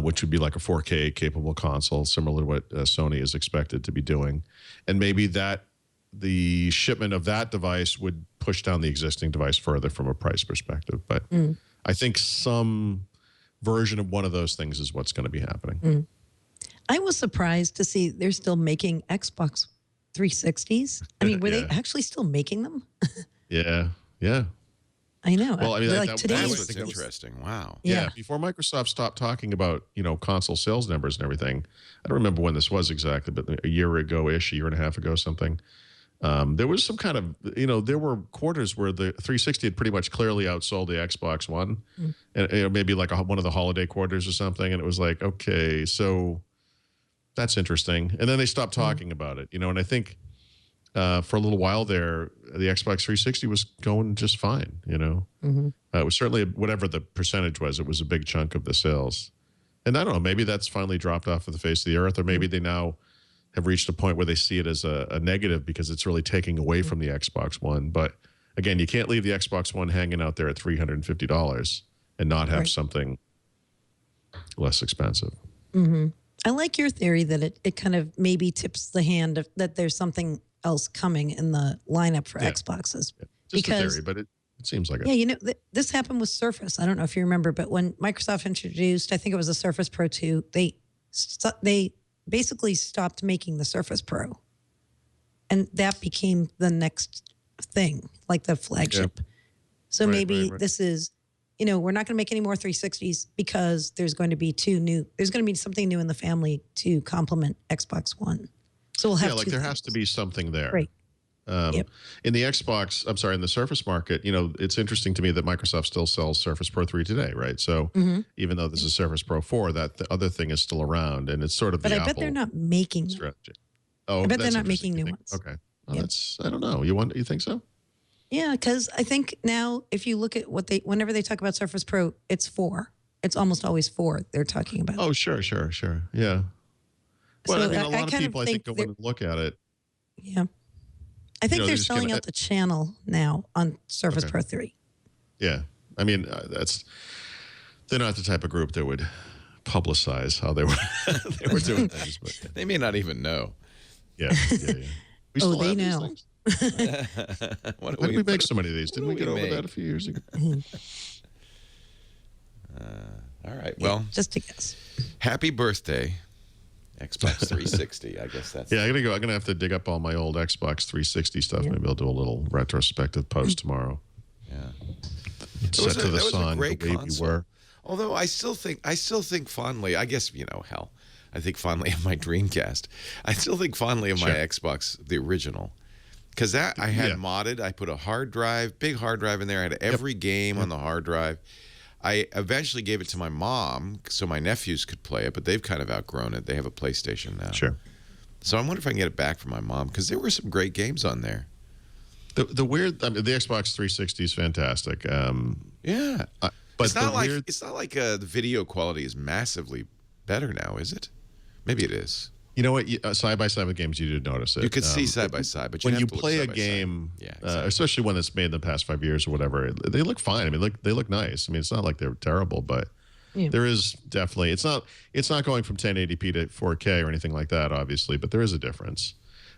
which would be like a 4K capable console, similar to what Sony is expected to be doing. And maybe the shipment of that device would push down the existing device further from a price perspective. But I think some version of one of those things is what's going to be happening. I was surprised to see they're still making Xbox 360s. I mean, were they actually still making them? Yeah. I know. Well, I mean, like that was interesting. Wow. Yeah. Before Microsoft stopped talking about, console sales numbers and everything, I don't remember when this was exactly, but a year ago-ish, a year and a half ago, something. There was some kind of, there were quarters where the 360 had pretty much clearly outsold the Xbox One, and maybe like one of the holiday quarters or something. And it was like, okay, so that's interesting. And then they stopped talking about it, and I think for a little while there, the Xbox 360 was going just fine, It was certainly, whatever the percentage was, it was a big chunk of the sales. And I don't know, maybe that's finally dropped off of the face of the earth, or maybe they now have reached a point where they see it as a negative because it's really taking away from the Xbox One. But again, you can't leave the Xbox One hanging out there at $350 and not have something less expensive. I like your theory that it kind of maybe tips the hand that there's something else coming in the lineup for Xboxes. Yeah. Just a theory, but it seems like it. Yeah, this happened with Surface. I don't know if you remember, but when Microsoft introduced, I think it was the Surface Pro 2, they basically stopped making the Surface Pro. And that became the next thing, like the flagship. So maybe this is, we're not going to make any more 360s because there's going to be something new in the family to complement Xbox One. So we'll have there has to be something there. Right. In the in the Surface market, it's interesting to me that Microsoft still sells Surface Pro 3 today, right? So even though this is Surface Pro 4, that the other thing is still around, and it's sort of the Apple bet they're not making strategy. I bet they're not making new ones. Okay. Well, I don't know. You think so? Yeah, because I think now if you look at whenever they talk about Surface Pro, it's 4. It's almost always 4 they're talking about. Oh, sure. Yeah. Well, So I mean, a lot of people, I think, go in and look at it. Yeah. I think they're selling out the channel now on Surface Pro 3. Yeah. I mean, they're not the type of group that would publicize how they were doing things. But they may not even know. Yeah. We still they have these know. things? Why did we make so many of these? Didn't we get over that a few years ago? All right. Well, just a guess. Happy birthday, Xbox 360. I guess that's. Yeah, I'm gonna have to dig up all my old Xbox 360 stuff. Maybe I'll do a little retrospective post tomorrow. Yeah. Set to the sun, the way we were. Although I still think fondly. I guess hell. I think fondly of my Dreamcast. I still think fondly of my Xbox, the original. Because I had modded. I put a big hard drive in there. I had every game on the hard drive. I eventually gave it to my mom so my nephews could play it, but they've kind of outgrown it. They have a PlayStation now. Sure. So I wonder if I can get it back from my mom, because there were some great games on there. The Xbox 360 is fantastic. Yeah. But it's not like the video quality is massively better now, is it? Maybe it is. You know what? Side-by-side with games, you did notice it. You could see side-by-side, but when you have to play look a game, exactly. especially when it's made in the past 5 years or whatever, they look fine. I mean, they look nice. I mean, it's not like they're terrible, but there is definitely, it's not going from 1080p to 4K or anything like that, obviously, but there is a difference.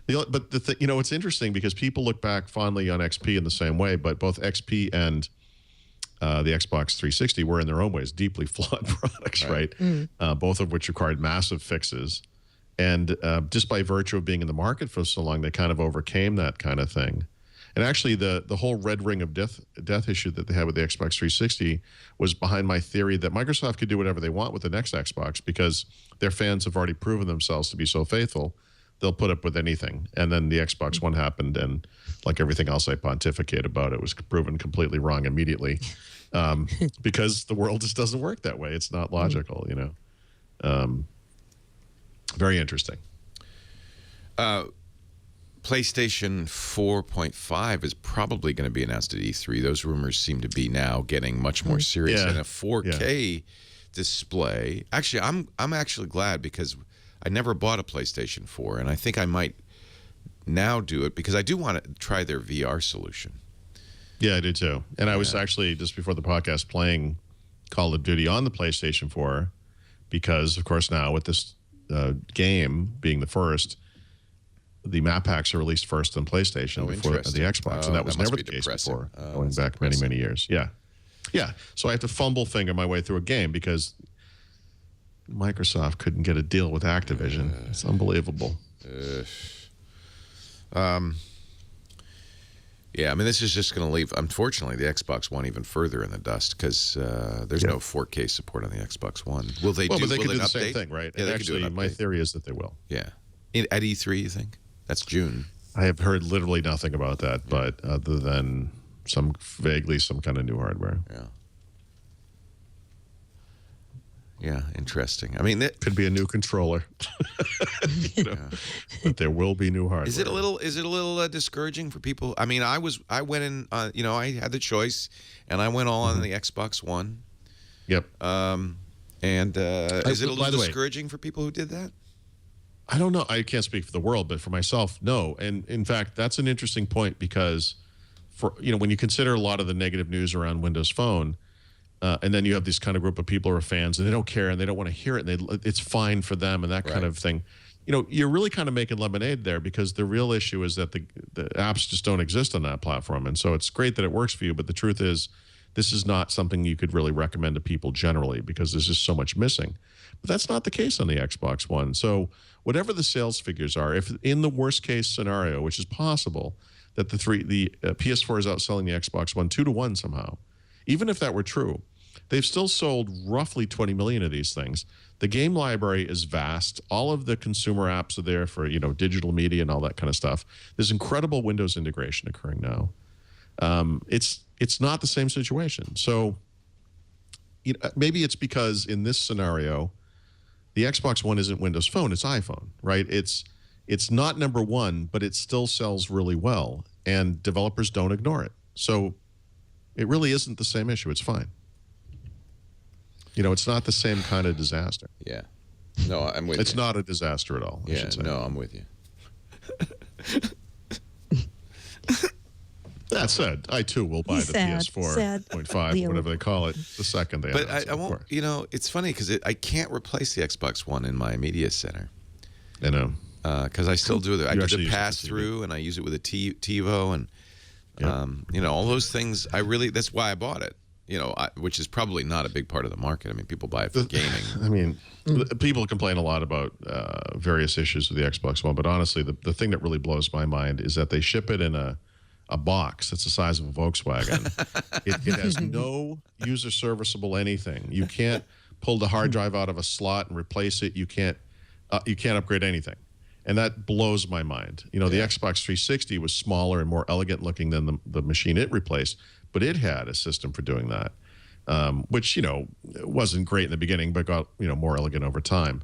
It's interesting because people look back fondly on XP in the same way, but both XP and the Xbox 360 were in their own ways deeply flawed products, right? Both of which required massive fixes. And just by virtue of being in the market for so long, they kind of overcame that kind of thing. And actually, the whole red ring of death issue that they had with the Xbox 360 was behind my theory that Microsoft could do whatever they want with the next Xbox because their fans have already proven themselves to be so faithful, they'll put up with anything. And then the Xbox One happened, and like everything else I pontificate about, it was proven completely wrong immediately because the world just doesn't work that way. It's not logical, Very interesting. PlayStation 4.5 is probably going to be announced at E3. Those rumors seem to be now getting much more serious. And a 4K display. Actually, I'm actually glad because I never bought a PlayStation 4, and I think I might now do it because I do want to try their VR solution. Yeah, I do too. And I was actually, just before the podcast, playing Call of Duty on the PlayStation 4 because, of course, now with this game being the first, the map packs are released first on PlayStation before the Xbox, and that was never the case before, going back many years. Yeah. So I have to fumble finger my way through a game because Microsoft couldn't get a deal with Activision. It's unbelievable. Yeah, I mean, this is just going to leave, unfortunately, the Xbox One even further in the dust because there's no 4K support on the Xbox One. Will they do? But they will could do the update? same thing, right? Yeah, and actually, my theory is that they will. Yeah. At E3, you think? That's June. I have heard literally nothing about that, but other than some kind of new hardware. Yeah, interesting. I mean, that could be a new controller, but there will be new hardware. Is it a little discouraging for people? I mean, I went in, I had the choice, and I went all on the Xbox One. Yep. Is it a little discouraging for people who did that? I don't know. I can't speak for the world, but for myself, no. And in fact, that's an interesting point because, when you consider a lot of the negative news around Windows Phone. And then you have this kind of group of people who are fans, and they don't care, and they don't want to hear it, and it's fine for them, and that kind of thing. You're really kind of making lemonade there because the real issue is that the apps just don't exist on that platform. And so it's great that it works for you, but the truth is this is not something you could really recommend to people generally because there's just so much missing. But that's not the case on the Xbox One. So whatever the sales figures are, if in the worst case scenario, which is possible, that the PS4 is outselling the Xbox One 2-1 somehow, even if that were true, they've still sold roughly 20 million of these things. The game library is vast. All of the consumer apps are there for, digital media and all that kind of stuff. There's incredible Windows integration occurring now. It's not the same situation. So maybe it's because in this scenario, the Xbox One isn't Windows Phone, it's iPhone, right? It's not number one, but it still sells really well, and developers don't ignore it. So it really isn't the same issue. It's fine. It's not the same kind of disaster. Yeah. No, I'm with you. It's not a disaster at all, I should say. No, I'm with you. That said, I too will buy the PS4.5, whatever they call it, the second they announce it. But I won't, it's funny because I can't replace the Xbox One in my media center. I know. Because I still do I do the pass-through, and I use it with a TiVo, and all those things. That's why I bought it. Which is probably not a big part of the market. I mean, people buy it for gaming. I mean, people complain a lot about various issues with the Xbox One, but honestly, the thing that really blows my mind is that they ship it in a box that's the size of a Volkswagen. It has no user serviceable anything. You can't pull the hard drive out of a slot and replace it. You can't upgrade anything. And that blows my mind. The Xbox 360 was smaller and more elegant looking than the machine it replaced, but it had a system for doing that, which, wasn't great in the beginning, but got, more elegant over time.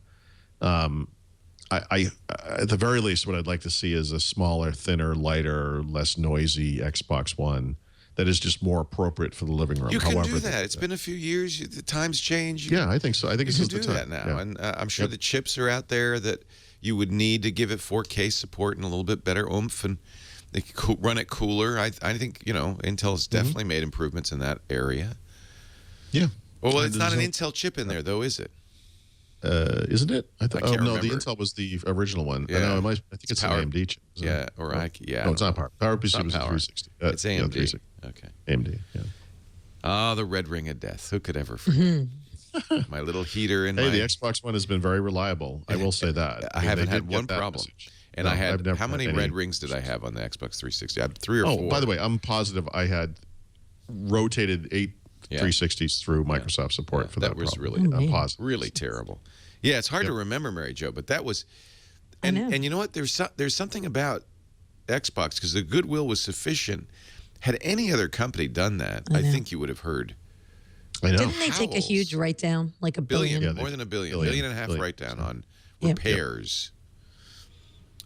I at the very least, what I'd like to see is a smaller, thinner, lighter, less noisy Xbox One that is just more appropriate for the living room. You can do that. It's been a few years. The times change. Yeah, I think so. I think it's the time. You can do that now. Yeah. And I'm sure the chips are out there that you would need to give it 4K support and a little bit better oomph, and they could run it cooler. I think, Intel's definitely made improvements in that area. Yeah. Well, it's not an Intel chip in there, though, is it? Isn't it? I can't no, remember. the Intel was the original one. Yeah. No, I think it's Power, an AMD chip. Yeah, or No, it's not Power. PowerPC was a 360. It's AMD. 360. Okay. AMD, yeah. Ah, the red ring of death. Who could ever forget? My little heater in the my... Xbox One has been very reliable. I will say that. I haven't had one problem. Message. And I had... How many red rings did I have on the Xbox 360? I had 3 or 4. Oh, by the way, I'm positive I had rotated 8 360s through Microsoft support for that. That was really positive. Really terrible. Yeah, it's hard to remember, Mary Jo, but that was... And you know what? There's something about Xbox, because the goodwill was sufficient. Had any other company done that, I think you would have heard. I know. Didn't they take a huge write-down, like $1 billion? Yeah, more than $1 billion. $1.5 billion write-down on repairs.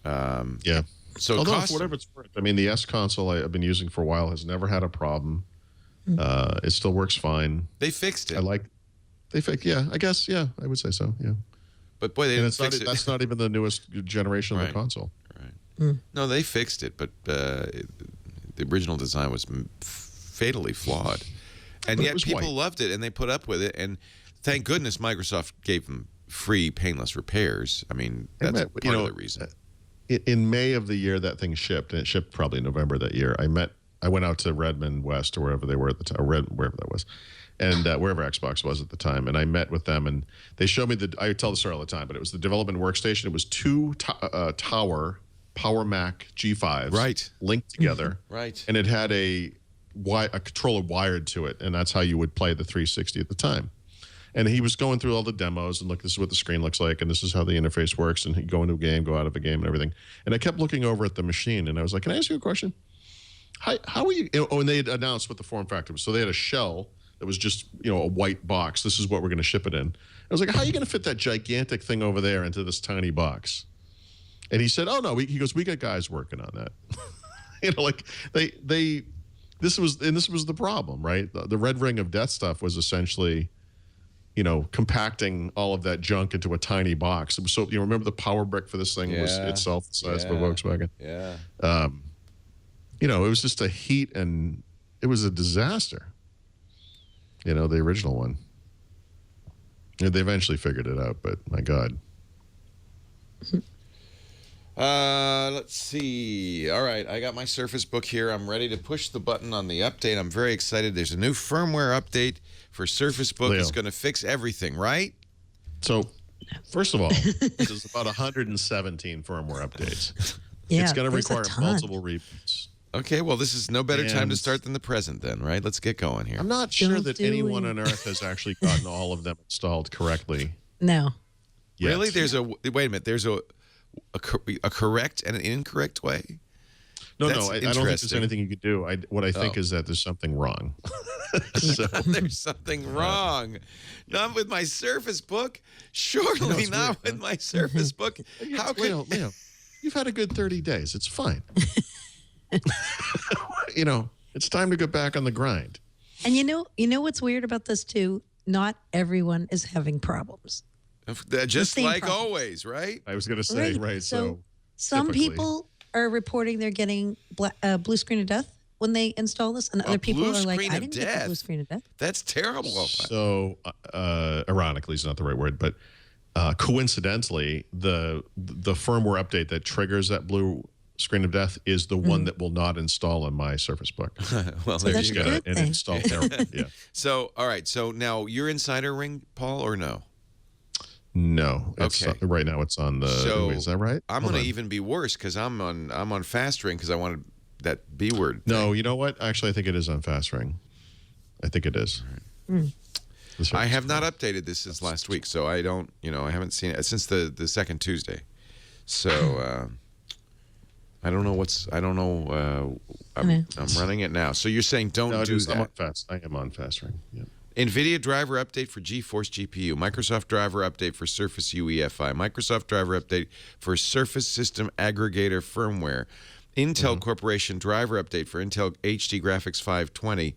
Yeah. So although, for whatever it's worth, I mean, the S console I've been using for a while has never had a problem. It still works fine. They fixed it. I guess, I would say so, yeah. But boy, they didn't fix it. That's not even the newest generation of the console. Right. No, they fixed it, but the original design was fatally flawed. And yet people loved it, and they put up with it. And thank goodness Microsoft gave them free, painless repairs. I mean, that's part of the reason. In May of the year that thing shipped, and it shipped probably in November that year, I went out to Redmond West or wherever they were at the time, or wherever that was, and wherever Xbox was at the time, and I met with them, and they showed me I tell the story all the time, but it was the development workstation. It was 2 Tower Power Mac G5s linked together, and it had a controller wired to it, and that's how you would play the 360 at the time. And he was going through all the demos and look, this is what the screen looks like, and this is how the interface works, and he'd go into a game, go out of a game, and everything. And I kept looking over at the machine, and I was like, can I ask you a question? How are you? Oh, and they had announced what the form factor was. So they had a shell that was just, a white box. This is what we're going to ship it in. I was like, how are you going to fit that gigantic thing over there into this tiny box? And he said, oh, no. He goes, we got guys working on that. This was the problem, right? The red ring of death stuff was essentially, compacting all of that junk into a tiny box. So you remember the power brick for this thing was itself the size of a Volkswagen. Yeah. It was just a heat, and it was a disaster. The original one. They eventually figured it out, but my God. Let's see. All right, I got my Surface Book here. I'm ready to push the button on the update. I'm very excited. There's a new firmware update for Surface Book. It's going to fix everything, right? So, first of all, there's about 117 firmware updates. Yeah, it's going to require multiple reboots. Okay, well, this is no better time to start than the present then, right? Let's get going here. I'm not sure that anyone on Earth has actually gotten all of them installed correctly. No. Yet. Really? Wait a minute. There's a correct and an incorrect way? No, I don't think there's anything you could do. What I think is that there's something wrong. There's something wrong. Not with my Surface Book. Surely not with my Surface Book. How could... Leo, you've had a good 30 days. It's fine. It's time to get back on the grind. And you know what's weird about this too? Not everyone is having problems. Just like problems. Always, right? I was going to say, right. So some people are reporting they're getting blue screen of death when they install this, and other people are like, I didn't get the blue screen of death. That's terrible. So, ironically is not the right word, but coincidentally, the firmware update that triggers that blue screen of death is the one that will not install in my Surface Book. Well, so there you go. And install there. Yeah. So, all right. So now your insider ring, Paul, or no? No. Right now it's on the. So is that right? I'm going to even be worse because I'm on fast ring because I wanted that B word. No, you know what? Actually, I think it is on fast ring. I think it is. Right. I have not updated this since last week, so I don't. I haven't seen it since the second Tuesday. So. I don't know I'm running it now. So you're saying don't do that. I am on fast ring. Yeah. NVIDIA driver update for GeForce GPU. Microsoft driver update for Surface UEFI. Microsoft driver update for Surface System Aggregator firmware. Intel Corporation driver update for Intel HD Graphics 520.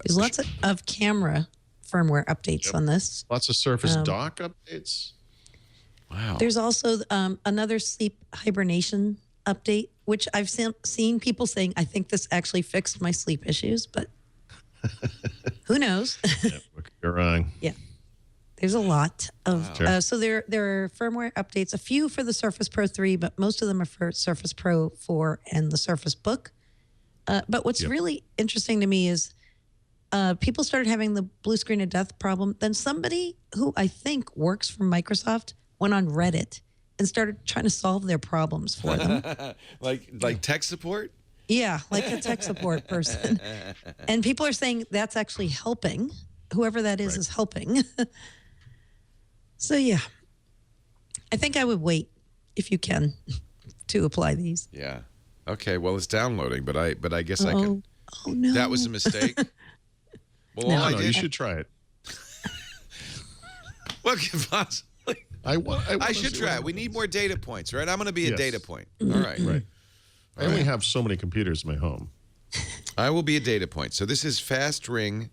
There's lots of camera firmware updates on this. Lots of Surface dock updates. Wow. There's also another sleep hibernation update, which I've seen people saying, I think this actually fixed my sleep issues, but Who knows? Yeah, you're wrong. Yeah. There's a lot of so there are firmware updates, a few for the Surface Pro 3, but most of them are for Surface Pro 4 and the Surface Book. But what's really interesting to me is people started having the blue screen of death problem. Then somebody who I think works for Microsoft went on Reddit and started trying to solve their problems for them. like tech support? Yeah, like a tech support person. And people are saying that's actually helping. Whoever that is helping. So, yeah, I think I would wait, if you can, to apply these. Yeah. Okay, well, it's downloading, but I guess I can. Oh, no. That was a mistake? Well, no, you should try it. What could possibly? I should try it. We need more data points, right? I'm going to be a data point. All right. Right. I only have so many computers in my home. I will be a data point. So this is Fast Ring.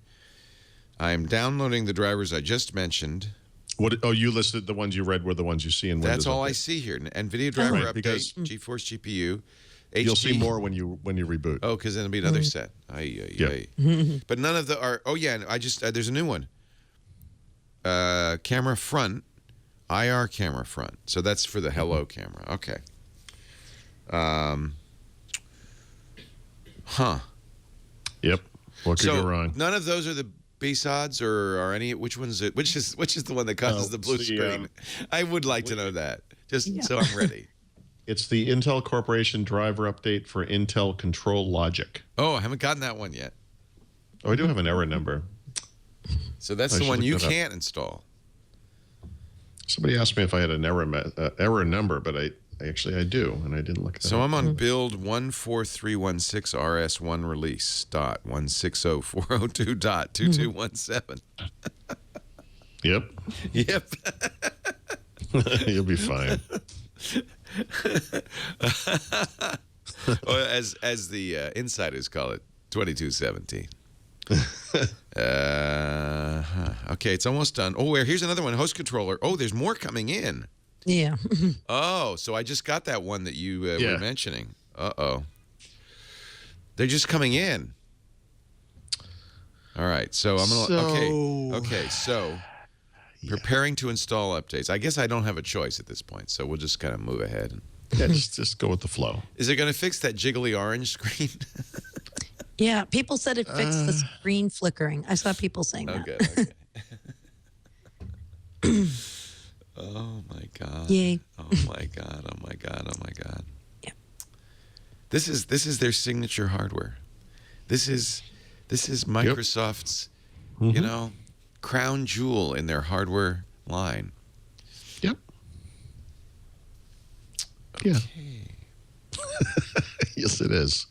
I'm downloading the drivers I just mentioned. What? Oh, you listed the ones you read were the ones you see in Windows. That's all update. I see here. NVIDIA driver update, because GeForce GPU. You'll see more when you reboot. Oh, because then it'll be another set. But none of the are. Oh yeah, I just there's a new one. Camera front, IR camera front. So that's for the Hello camera. Okay. Yep. What could go wrong? None of those are the B-SODs or any. Which one's it? Which is the one that causes the blue screen? I would like to know that, just so I'm ready. It's the Intel Corporation driver update for Intel Control Logic. Oh, I haven't gotten that one yet. Oh, I do have an error number. So that's the one you can't install. Somebody asked me if I had an error number, but I do, and I didn't look at that. So I'm on build 14316 RS1 release dot 160402 dot 2217. Yep. Yep. You'll be fine. Or as the insiders call it, 2217. Okay, it's almost done. Oh, here's another one. Host controller. Oh, there's more coming in. Yeah. Oh, so I just got that one that you were mentioning. Uh-oh. They're just coming in. All right, so I'm going to... Okay, so preparing to install updates. I guess I don't have a choice at this point, so we'll just kind of move ahead. Yeah, just go with the flow. Is it going to fix that jiggly orange screen? Yeah, people said it fixed the screen flickering. I saw people saying that. Okay. Oh my God. Yay. Oh my God. Oh my God. Oh my God. Yeah. This is their signature hardware. This is Microsoft's, crown jewel in their hardware line. Yep. Okay. Yeah. Yes, it is.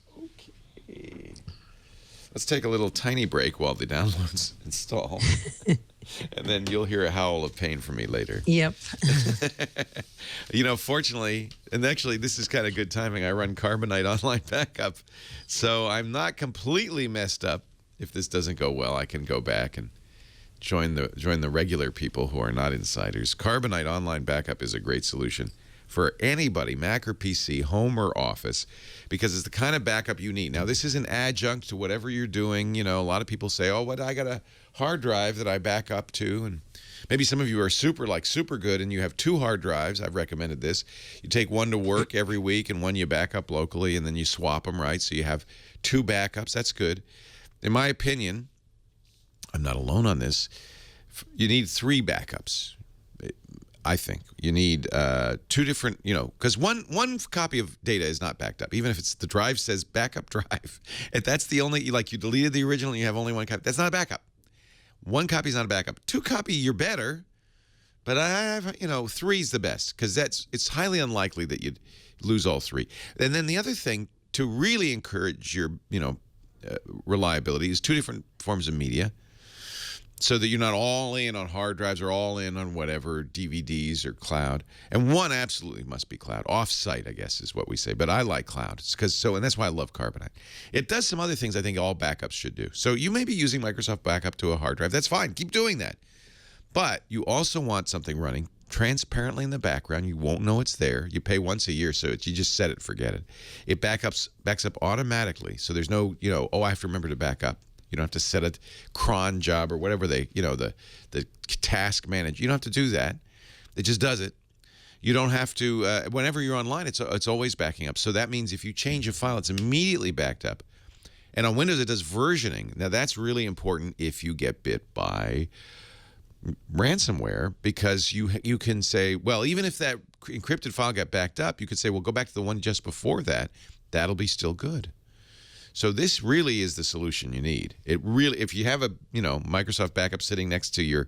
Okay. Let's take a little tiny break while the downloads install. And then you'll hear a howl of pain from me later. Yep. Fortunately, and actually this is kind of good timing, I run Carbonite Online Backup. So I'm not completely messed up. If this doesn't go well, I can go back and join the regular people who are not insiders. Carbonite Online Backup is a great solution for anybody, Mac or PC, home or office, because it's the kind of backup you need. Now, this is an adjunct to whatever you're doing. A lot of people say, oh, I got a hard drive that I back up to, and maybe some of you are super good and you have 2 hard drives. I've recommended this. You take one to work every week and one you back up locally, and then you swap them, right? So you have 2 backups. That's good. In my opinion, I'm not alone on this, you need 3 backups. I think you need 2 different, because one copy of data is not backed up, even if it's the drive says backup drive. If that's the only, you deleted the original and you have only 1 copy, that's not a backup. 1 copy is not a backup. 2 copy, you're better, but I have, 3 is the best, because it's highly unlikely that you'd lose all 3. And then the other thing to really encourage your, reliability is 2 different forms of media, so that you're not all in on hard drives or all in on whatever, DVDs or cloud. And one absolutely must be cloud. Off-site, I guess, is what we say. But I like cloud. And that's why I love Carbonite. It does some other things I think all backups should do. So you may be using Microsoft Backup to a hard drive. That's fine. Keep doing that. But you also want something running transparently in the background. You won't know it's there. You pay once a year, so you just set it, forget it. It backs up automatically. So there's no, I have to remember to back up. You don't have to set a cron job or whatever the task manager. You don't have to do that. It just does it. You don't have to, whenever you're online, it's always backing up. So that means if you change a file, it's immediately backed up. And on Windows, it does versioning. Now, that's really important if you get bit by ransomware, because you can say, well, even if that encrypted file got backed up, you could say, well, go back to the one just before that. That'll be still good. So this really is the solution you need. It really, if you have a Microsoft backup sitting next to your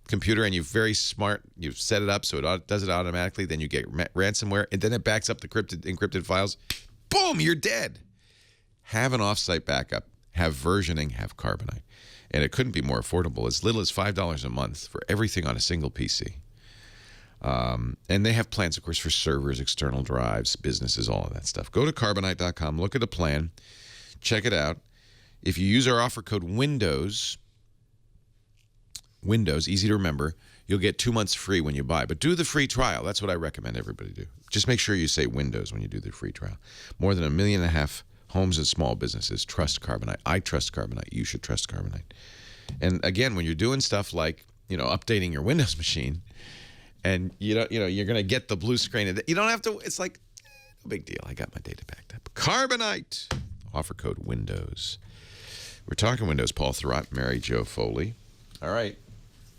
computer and you're very smart, you've set it up so it does it automatically, then you get ransomware, and then it backs up the encrypted files. Boom, you're dead. Have an offsite backup, have versioning, have Carbonite. And it couldn't be more affordable, as little as $5 a month for everything on a single PC. And they have plans, of course, for servers, external drives, businesses, all of that stuff. Go to Carbonite.com, look at a plan, check it out. If you use our offer code Windows, easy to remember, you'll get 2 months free when you buy. But do the free trial. That's what I recommend everybody do. Just make sure you say Windows when you do the free trial. More than 1.5 million homes and small businesses trust Carbonite. I trust Carbonite. You should trust Carbonite. And again, when you're doing stuff like, updating your Windows machine, and you're going to get the blue screen, you don't have to. It's like, no big deal. I got my data backed up. Carbonite. Offer code Windows. We're talking Windows. Paul Thurrott, Mary Jo Foley. All right.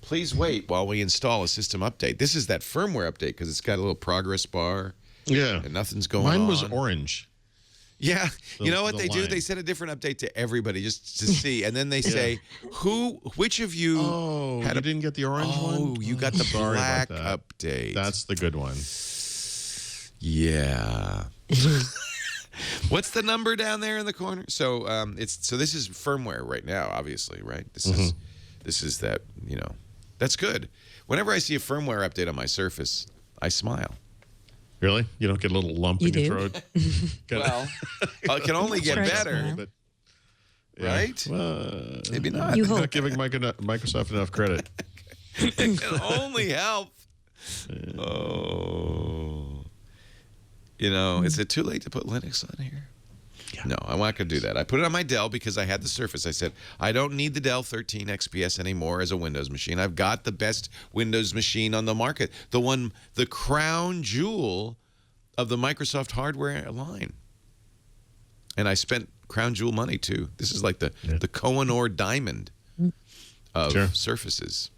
Please wait while we install a system update. This is that firmware update because it's got a little progress bar. Yeah. And nothing's going on. Mine was orange. Yeah. You know what they do? They send a different update to everybody just to see. And then they say, which of you you didn't get the orange one? Oh, you got the black update. That's the good one. Yeah. What's the number down there in the corner? So this is firmware right now, obviously, right? This is that, that's good. Whenever I see a firmware update on my Surface, I smile. Really? You don't get a little lump in your throat? Well, it can only get better. But, right? Well, maybe not. You're not giving Microsoft enough credit. It can only help. Oh. Is it too late to put Linux on here? Yeah. No, I'm not going to do that. I put it on my Dell because I had the Surface. I said, I don't need the Dell 13 XPS anymore as a Windows machine. I've got the best Windows machine on the market. The crown jewel of the Microsoft hardware line. And I spent crown jewel money, too. This is like the Kohinoor diamond of Surfaces.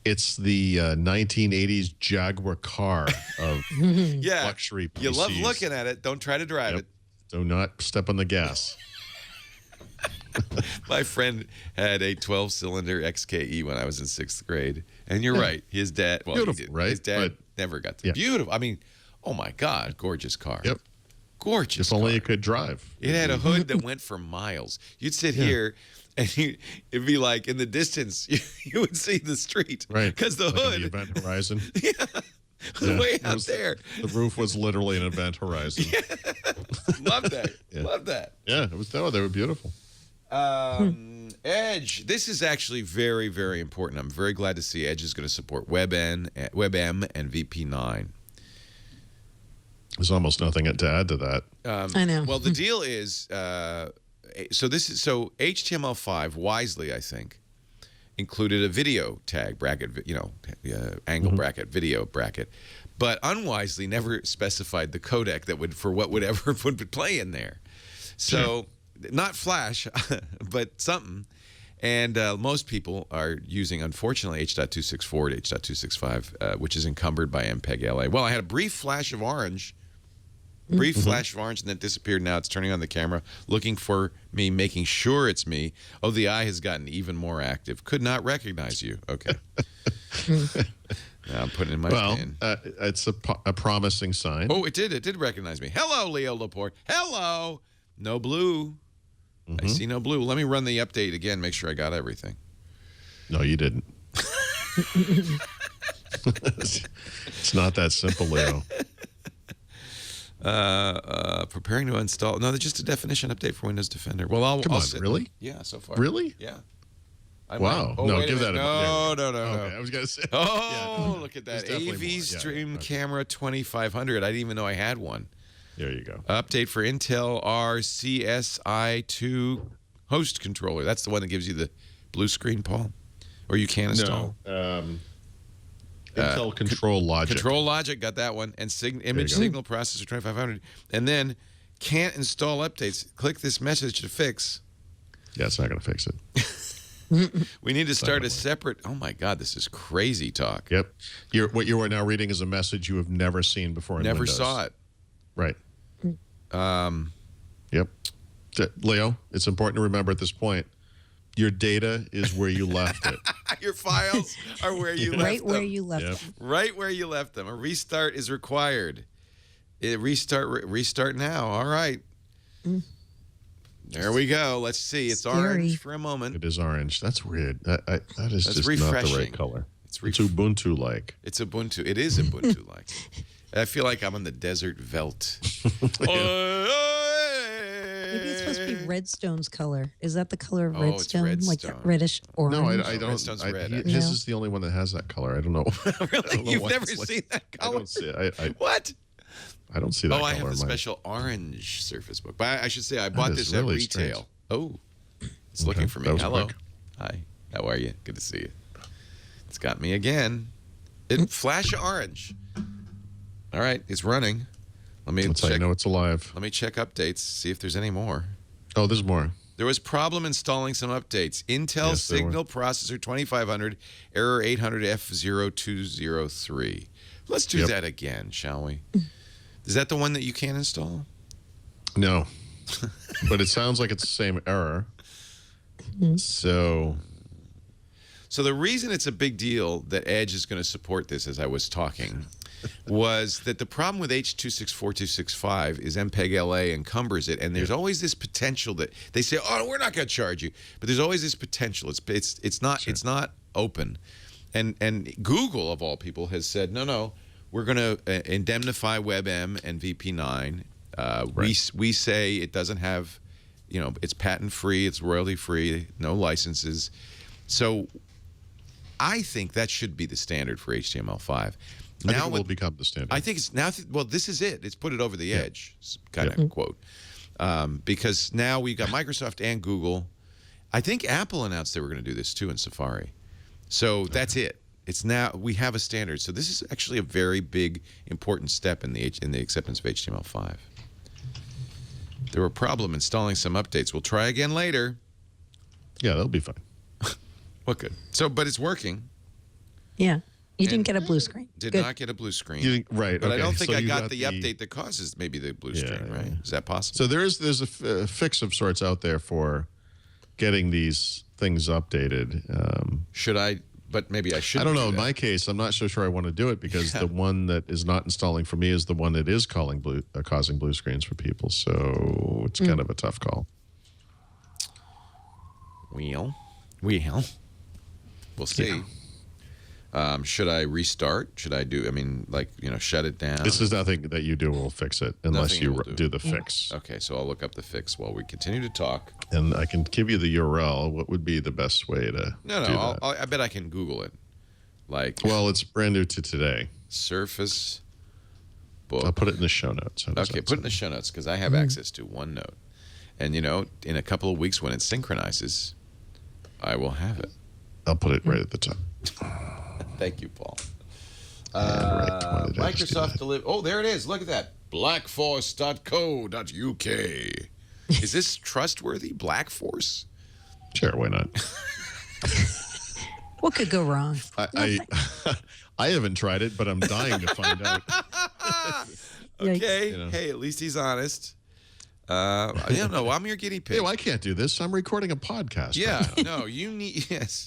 It's the 1980s Jaguar car of luxury PCs. You love looking at it. Don't try to drive it. Do not step on the gas. My friend had a 12-cylinder XKE when I was in 6th grade. And you're right. His dad, right? His dad never got to. Beautiful. I mean, oh my God, gorgeous car. Yep. Gorgeous If only it could drive. It had a hood that went for miles. You'd sit here and it'd be like in the distance, you would see the street. Right. Because the hood. The event horizon. Way out there. The roof was literally an event horizon. Love that. Love that. Yeah, they were beautiful. Edge. This is actually very, very important. I'm very glad to see Edge is going to support WebM and VP9. There's almost nothing to add to that. I know. Well, the deal is, so HTML5 wisely, I think, included a video tag bracket, angle bracket, video bracket, but unwisely never specified the codec that would play in there. So not Flash, but something. And most people are using, unfortunately, H.264 to H.265, which is encumbered by MPEG-LA. Well, I had a brief flash of orange. Flash of orange, and then it disappeared. Now it's turning on the camera, looking for me, making sure it's me. Oh, the eye has gotten even more active. Could not recognize you. Okay. Now I'm putting in my pin. It's a promising sign. Oh, it did. It did recognize me. Hello, Leo Laporte. Hello. No blue. I see no blue. Let me run the update again, make sure I got everything. No, you didn't. It's not that simple, Leo. Preparing to install. No, just a definition update for Windows Defender. Well, I'll really? Yeah, so far. Really? Yeah. Wow. No, give that a No. Okay, I was going to say. Look at that. AV Stream Camera 2500. I didn't even know I had one. There you go. Update for Intel RCSI2 Host controller. That's the one that gives you the blue screen, Paul? Or you can install? No. Intel Control Logic. Control Logic, got that one. And image signal processor 2500. And then can't install updates. Click this message to fix. Yeah, it's not going to fix it. We need to start a separate. Oh my God, this is crazy talk. Yep. What you are now reading is a message you have never seen before in Never Windows. saw it. Right. Yep. Leo, it's important to remember at this point, your data is where you left it. Your files are where you left them. Right where you left them. Right where you left them. A restart is required. Restart now. All right. There we go. Let's see. It's orange for a moment. It is orange. That's weird. That is That's just refreshing. not the right color. It's Ubuntu-like. It's Ubuntu. It is Ubuntu-like. I feel like I'm on the desert veldt. Maybe it's supposed to be Redstone's color. Is that the color of Redstone? Redstone? Like reddish orange? No, I don't. Redstone's red. His is the only one that has that color. I don't know. Really? You've never seen that color? I don't see it. What? I don't see that color. I have the special orange Surface Book. But I should say I bought this really at retail. strange. It's looking for me. That was Hello. quick. Hi. How are you? Good to see you. It's got me again. Flash orange. All right, it's running. That's how you know it's alive. Let me check updates, see if there's any more. Oh, there's more. There was problem installing some updates. Intel Signal Processor 2500, error 800F0203. Let's do that again, shall we? Is that the one that you can't install? No. But it sounds like it's the same error. So the reason it's a big deal that Edge is going to support this, as I was talking, was that the problem with H.264.265 is MPEG-LA encumbers it, and there's always this potential that they say, "Oh, we're not going to charge you," but there's always this potential. It's not open, and Google of all people has said, no, we're going to indemnify WebM and VP9. We say it doesn't have, it's patent free, it's royalty free, no licenses, so I think that should be the standard for HTML5. I think it will become the standard. I think it's now. Well, this is it. It's put it over the edge, kind of quote. Because now we've got Microsoft and Google. I think Apple announced they were going to do this too in Safari. So that's it. It's now we have a standard. So this is actually a very big, important step in the acceptance of HTML5. There were a problem installing some updates. We'll try again later. Yeah, that'll be fine. Well, good. So, but it's working. Yeah. You didn't get a blue screen. Did not get a blue screen. Right. But okay. I don't think so I got the update that causes maybe the blue screen, right? Is that possible? So there's a fix of sorts out there for getting these things updated. Should I? But maybe I should. I don't know. In my case, I'm not so sure I want to do it because the one that is not installing for me is the one that is causing blue screens for people. So it's kind of a tough call. We'll see. Should I restart? Should I do? I mean, shut it down. This is nothing that you do will fix it unless you do the fix. Okay, so I'll look up the fix while we continue to talk. And I can give you the URL. What would be the best way to do that? I bet I can Google it. Well, it's brand new to today. Surface Book. I'll put it in the show notes. Okay, put it in the show notes because I have access to OneNote. And, in a couple of weeks when it synchronizes, I will have it. I'll put it right at the top. Thank you, Paul. Right, Microsoft deliver. Oh, there it is. Look at that. Blackforce.co.uk. Is this trustworthy? Blackforce? Sure, why not? What could go wrong? I haven't tried it, but I'm dying to find out. Okay. Hey, at least he's honest. No, I'm your guinea pig. Hey, well, I can't do this. I'm recording a podcast. Yeah, right no, you need, yes.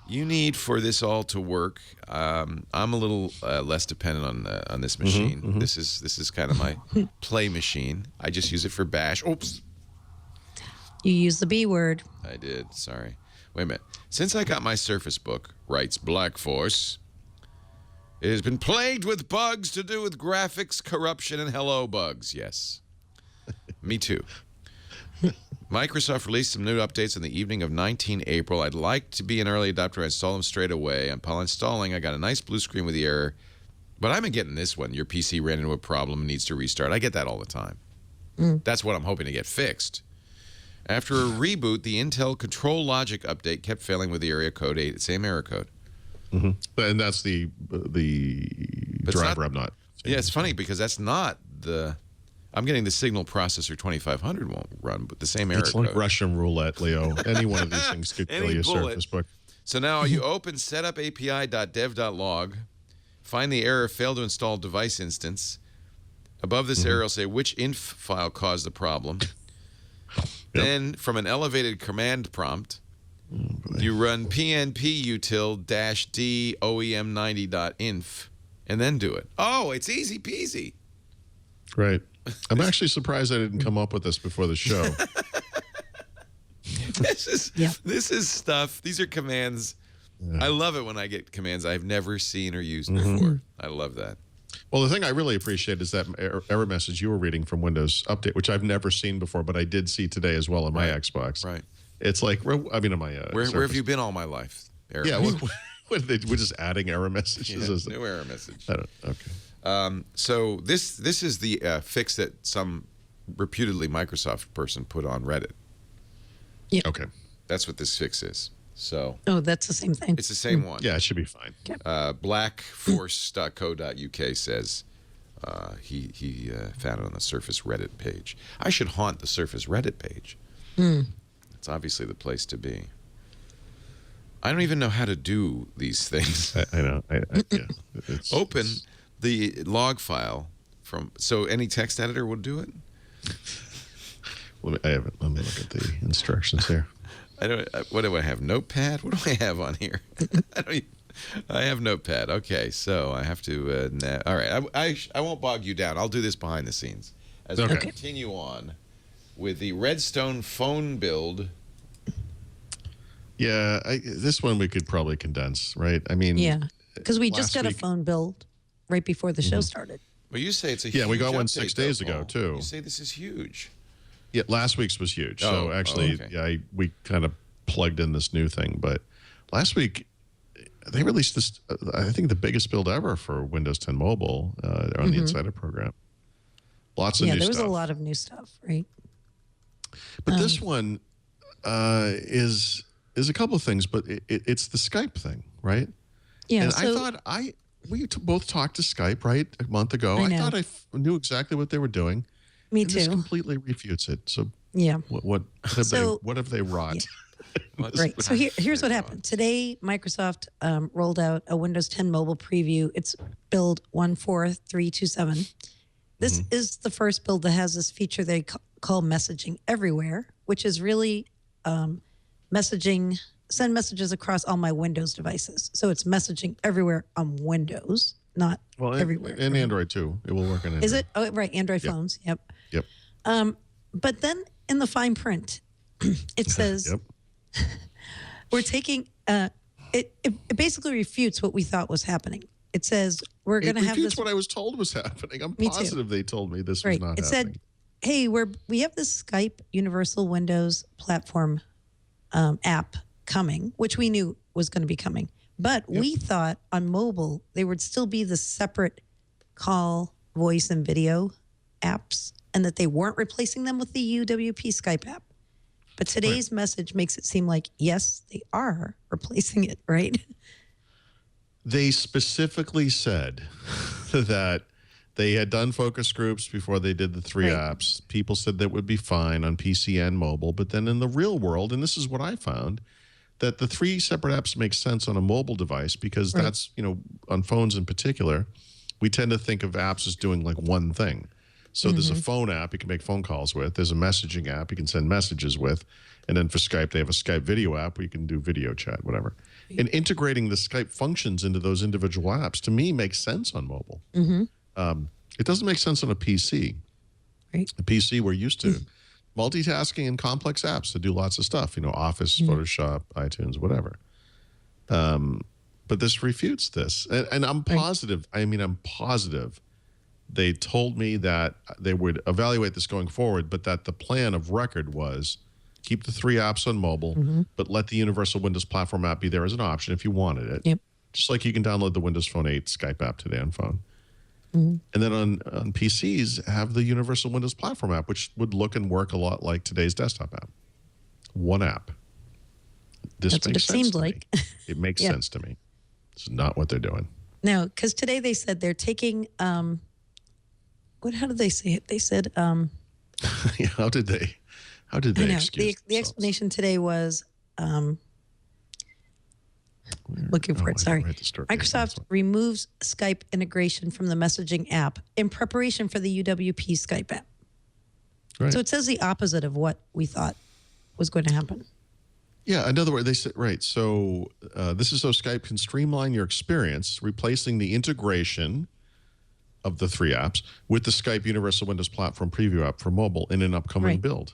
you need for this all to work. I'm a little less dependent on this machine. This is kind of my play machine. I just use it for bash. Oops. You use the B word. I did. Sorry. Wait a minute. Since I got my Surface Book, writes Blackforce, it has been plagued with bugs to do with graphics, corruption, and hello bugs. Yes. Me too. Microsoft released some new updates on the evening of 19 April. I'd like to be an early adopter. I install them straight away. Upon installing, I got a nice blue screen with the error. But I've been getting this one. Your PC ran into a problem and needs to restart. I get that all the time. That's what I'm hoping to get fixed. After a reboot, the Intel control logic update kept failing with the area code 8, same error code. And that's the driver I'm not. Yeah, it's funny because that's not the. I'm getting the signal processor 2500 won't run, but the same error code. It's like Russian roulette, Leo. Any one of these things could kill your Surface Book. So now you open setup.api.dev.log, find the error failed to install device instance. Above this error, it'll say which inf file caused the problem. Then from an elevated command prompt, you run pnp-util-d oem90.inf and then do it. Oh, it's easy peasy. Right. I'm actually surprised I didn't come up with this before the show. This is stuff. These are commands. I love it when I get commands I've never seen or used before. I love that. Well, the thing I really appreciate is that error message you were reading from Windows Update, which I've never seen before, but I did see today as well on my Xbox. Right. It's like, I mean, on my where have you been all my life? Error we're just adding error messages. New error message. I don't. Okay. So this is the fix that some reputedly Microsoft person put on Reddit. Yeah. Okay. That's what this fix is. So. Oh, that's the same thing. It's the same one. Yeah, it should be fine. Okay. Blackforce.co.uk says he found it on the Surface Reddit page. I should haunt the Surface Reddit page. It's obviously the place to be. I don't even know how to do these things. I know. Open the log file from. So any text editor will do it. Let me look at the instructions here. What do I have? Notepad? What do I have on here? I have Notepad. Okay, so I have to. All right, I won't bog you down. I'll do this behind the scenes as we continue on with the Redstone phone build. Yeah, this one we could probably condense, right? I mean, yeah, because we just got a phone build right before the show started. Well, you say it's a huge we got one update, 6 days ago too. You say this is huge. Yeah, last week's was huge. So actually, we kind of plugged in this new thing. But last week, they released this, I think the biggest build ever for Windows 10 Mobile on the Insider program. Lots of new stuff. Yeah, there was a lot of new stuff, right? But this one is a couple of things, but it's the Skype thing, right? Yeah. And I thought we both talked to Skype, right, a month ago. I thought I knew exactly what they were doing. Me too. This completely refutes it. So yeah, what have they wrought? Yeah. Right. So here's what happened today. Microsoft rolled out a Windows 10 mobile preview. It's build 14327. This is the first build that has this feature they call messaging everywhere, which is really send messages across all my Windows devices. So it's messaging everywhere on Windows, not everywhere. And Android too. It will work on Android. Is it? Oh, right. Android phones. Yep. But then in the fine print, it says we're taking. It basically refutes what we thought was happening. It says we're going to have this. Refutes what I was told was happening. I'm positive they told me this was not happening. It said, "Hey, we have this Skype Universal Windows Platform app coming, which we knew was going to be coming, but we thought on mobile they would still be the separate call, voice, and video apps, and that they weren't replacing them with the UWP Skype app. But today's message makes it seem like, yes, they are replacing it, right? They specifically said that they had done focus groups before they did the 3 apps. People said that would be fine on PC and mobile. But then in the real world, and this is what I found, that the 3 separate apps make sense on a mobile device because that's, on phones in particular, we tend to think of apps as doing like one thing. So there's a phone app you can make phone calls with. There's a messaging app you can send messages with. And then for Skype, they have a Skype video app where you can do video chat, whatever. And integrating the Skype functions into those individual apps, to me, makes sense on mobile. It doesn't make sense on a PC. Right. A PC, we're used to multitasking and complex apps to do lots of stuff, Office, Photoshop, iTunes, whatever. But this refutes this. And I'm positive, I'm positive they told me that they would evaluate this going forward, but that the plan of record was keep the 3 apps on mobile, but let the Universal Windows Platform app be there as an option if you wanted it. Just like you can download the Windows Phone 8 Skype app today on phone. And then on PCs, have the Universal Windows Platform app, which would look and work a lot like today's desktop app. One app. This That's what it makes sense seemed to like. me. It makes sense to me. It's not what they're doing. No, because today they said they're taking, how did they say it? They said, How did they excuse the explanation today was, looking for it, sorry. Microsoft removes Skype integration from the messaging app in preparation for the UWP Skype app. Right. So it says the opposite of what we thought was going to happen. Yeah, in other words, they said, right, so this is so Skype can streamline your experience, replacing the integration of the 3 apps with the Skype Universal Windows Platform Preview app for mobile in an upcoming build.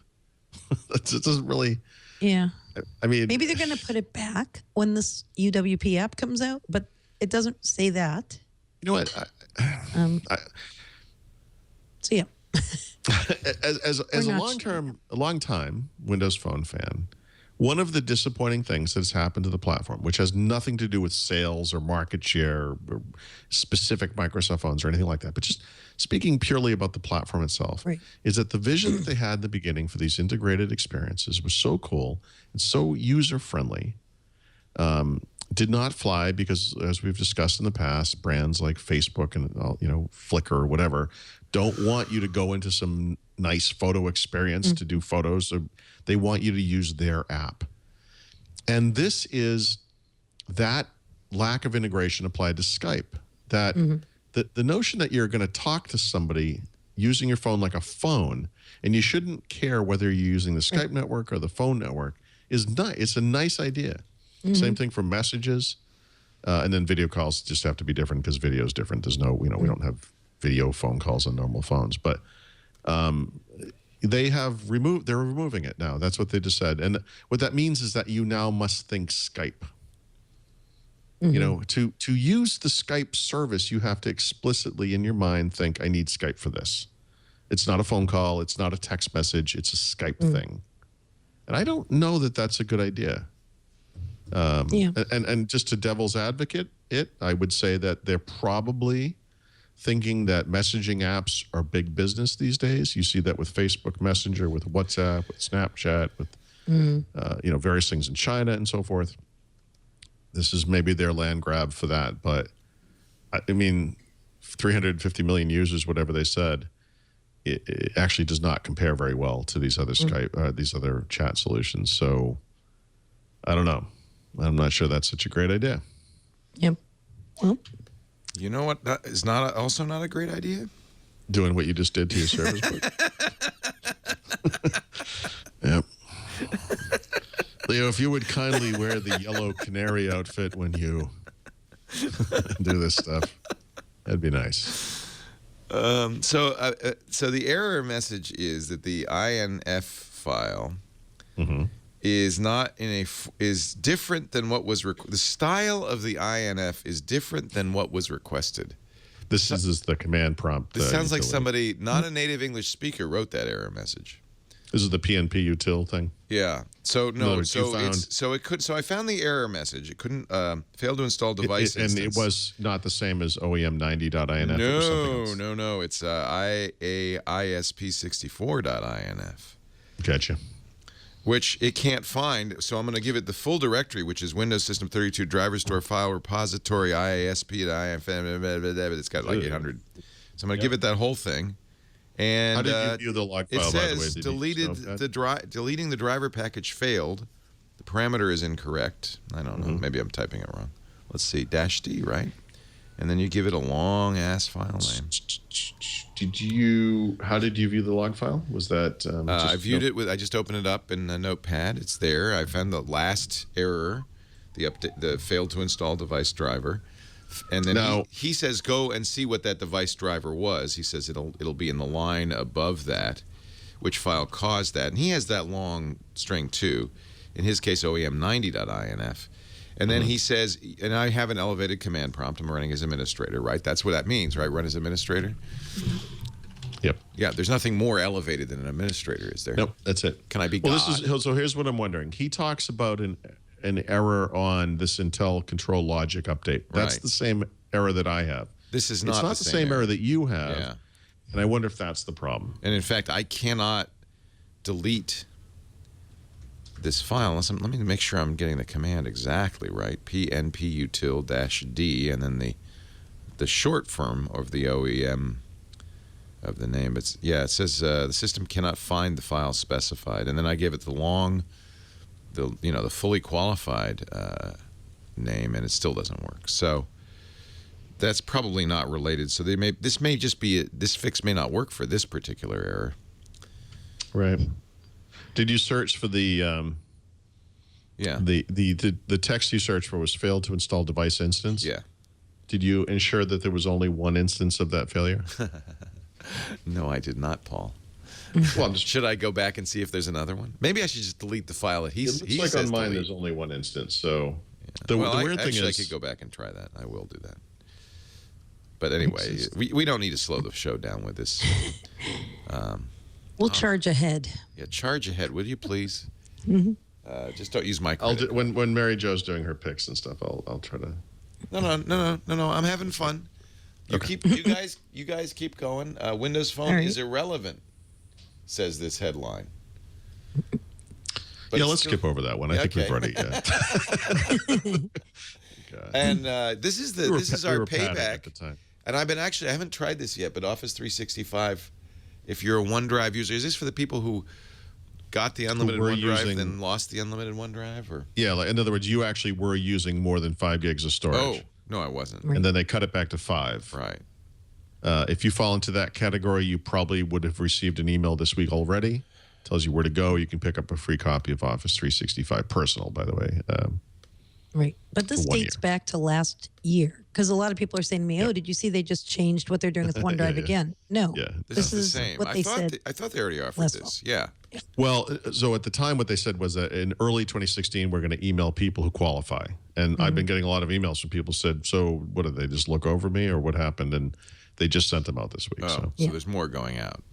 It doesn't really... Yeah. I mean... Maybe they're going to put it back when this UWP app comes out, but it doesn't say that. You know what? So, yeah. as a long time Windows Phone fan, one of the disappointing things that has happened to the platform, which has nothing to do with sales or market share or specific Microsoft phones or anything like that, but just speaking purely about the platform itself, is that the vision that they had in the beginning for these integrated experiences was so cool and so user-friendly, did not fly because, as we've discussed in the past, brands like Facebook and Flickr or whatever don't want you to go into some nice photo experience to do photos. They want you to use their app. And this is that lack of integration applied to Skype. That the notion that you're going to talk to somebody using your phone like a phone, and you shouldn't care whether you're using the Skype network or the phone network, is nice. It's a nice idea. Same thing for messages. And then video calls just have to be different because video is different. There's no, we don't have video phone calls on normal phones. But they're removing it now. That's what they just said. And what that means is that you now must think Skype. You know, to use the Skype service, you have to explicitly in your mind think, I need Skype for this. It's not a phone call. It's not a text message. It's a Skype thing. And I don't know that that's a good idea. And just to devil's advocate I would say that they're probably thinking that messaging apps are big business these days. You see that with Facebook Messenger, with WhatsApp, with Snapchat, with various things in China and so forth. This is maybe their land grab for that. But I mean, 350 million users, whatever they said, it actually does not compare very well to these other Skype, these other chat solutions. So I don't know. I'm not sure that's such a great idea. Yep. Well, you know what? That is also not a great idea. Doing what you just did to your service book. Yep. Leo, if you would kindly wear the yellow canary outfit when you do this stuff, that'd be nice. So the error message is that the INF file is not is different than what was the style of the INF is different than what was requested. This is the command prompt. This sounds like somebody, not a native English speaker, wrote that error message. This is the PNP util thing. Yeah. So no. So I found the error message. It couldn't fail to install device and instance. it was not the same as OEM90.inf. No. It's IAISP64.inf. Gotcha. Which it can't find. So I'm going to give it the full directory, which is Windows System 32 driver store file repository IASP at INF. It's got like 800. So I'm going to give it that whole thing. And how did you view the log file, it says by the way? deleting the driver package failed. The parameter is incorrect. I don't know. Maybe I'm typing it wrong. Let's see. -D, right? And then you give it a long ass file name. How did you view the log file? Was that I viewed it with, I just opened it up in a notepad. It's there. I found the last error, the failed to install device driver. And then he says go and see what that device driver was. He says it'll be in the line above that, which file caused that. And he has that long string too. In his case, OEM90.inf. And then he says, and I have an elevated command prompt. I'm running as administrator, right? That's what that means, right? Run as administrator? Yep. Yeah, there's nothing more elevated than an administrator, is there? Nope, that's it. Can I be God? So here's what I'm wondering. He talks about an error on this Intel control logic update. That's the same error that I have. This is not it's not the same error that you have. Yeah. And I wonder if that's the problem. And in fact, I cannot delete this file unless let me make sure I'm getting the command exactly right. pnputil-d, and then the short form of the OEM of the name. It says the system cannot find the file specified, and then I give it the fully qualified name, and it still doesn't work. So that's probably not related. So this may just be this fix may not work for this particular error. Right. Did you search for the the text you searched for was failed to install device instance? Yeah. Did you ensure that there was only one instance of that failure? No, I did not, Paul. Well, should I go back and see if there's another one? Maybe I should just delete the file that he says. It looks like on mine there's only one instance. So the weird thing is, I could go back and try that. I will do that. But anyway, we don't need to slow the show down with this. We'll charge ahead. Yeah, charge ahead, would you please? Just don't use my I'll credit. when Mary Jo's doing her picks and stuff, I'll try to. No. I'm having fun. You guys keep going. Windows Phone is irrelevant, says this headline. But let's skip over that one. I think we've already. And this is our payback. At the time. And I haven't tried this yet, but Office 365, if you're a OneDrive user, is this for the people who got the unlimited OneDrive then lost the unlimited OneDrive? Or? Yeah, like, in other words, you actually were using more than 5 gigs of storage. Oh, no, I wasn't. And then they cut it back to 5. Right. If you fall into that category, you probably would have received an email this week already. Tells you where to go. You can pick up a free copy of Office 365 Personal, by the way. Right. But this dates back to last year, because a lot of people are saying to me, did you see they just changed what they're doing with OneDrive again? No. Yeah. This is the same. What they said. I thought they already offered this. Yeah. Well, so at the time, what they said was that in early 2016, we're going to email people who qualify. And I've been getting a lot of emails from people who said, so what, did they just look over me or what happened? And they just sent them out this week. So there's more going out.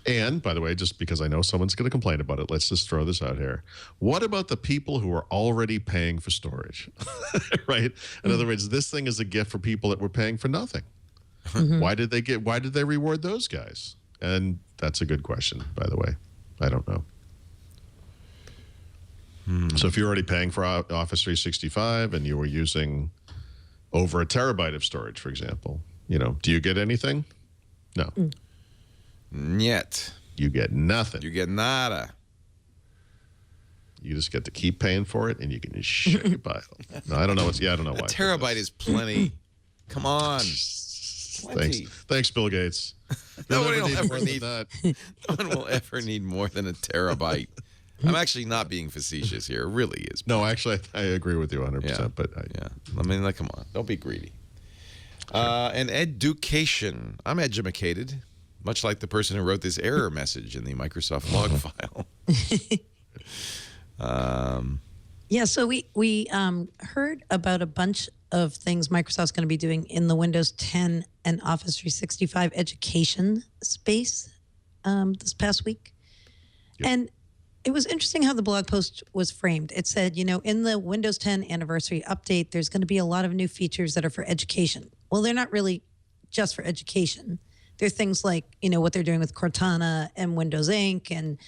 And, by the way, just because I know someone's going to complain about it, let's just throw this out here. What about the people who are already paying for storage? Right? In other words, this thing is a gift for people that were paying for nothing. Why did they reward those guys? And that's a good question, by the way. I don't know. So if you're already paying for Office 365 and you were using over 1 terabyte of storage, for example, do you get anything? No. Yet. You get nothing. You get nada. You just get to keep paying for it, and you can just shut your pile. No, I don't know. I don't know why. 1 terabyte is plenty. Come on. Thanks, Bill Gates. No one will ever need that. No one will ever need more than 1 terabyte. I'm actually not being facetious here. It really is. No, actually, I agree with you 100%. Yeah. But I mean, come on. Don't be greedy. And education. I'm edumacated. Much like the person who wrote this error message in the Microsoft log file. So we heard about a bunch of things Microsoft's going to be doing in the Windows 10 and Office 365 education space this past week. Yep. And it was interesting how the blog post was framed. It said, in the Windows 10 anniversary update, there's going to be a lot of new features that are for education. Well, they're not really just for education. They're things like, what they're doing with Cortana and Windows Ink and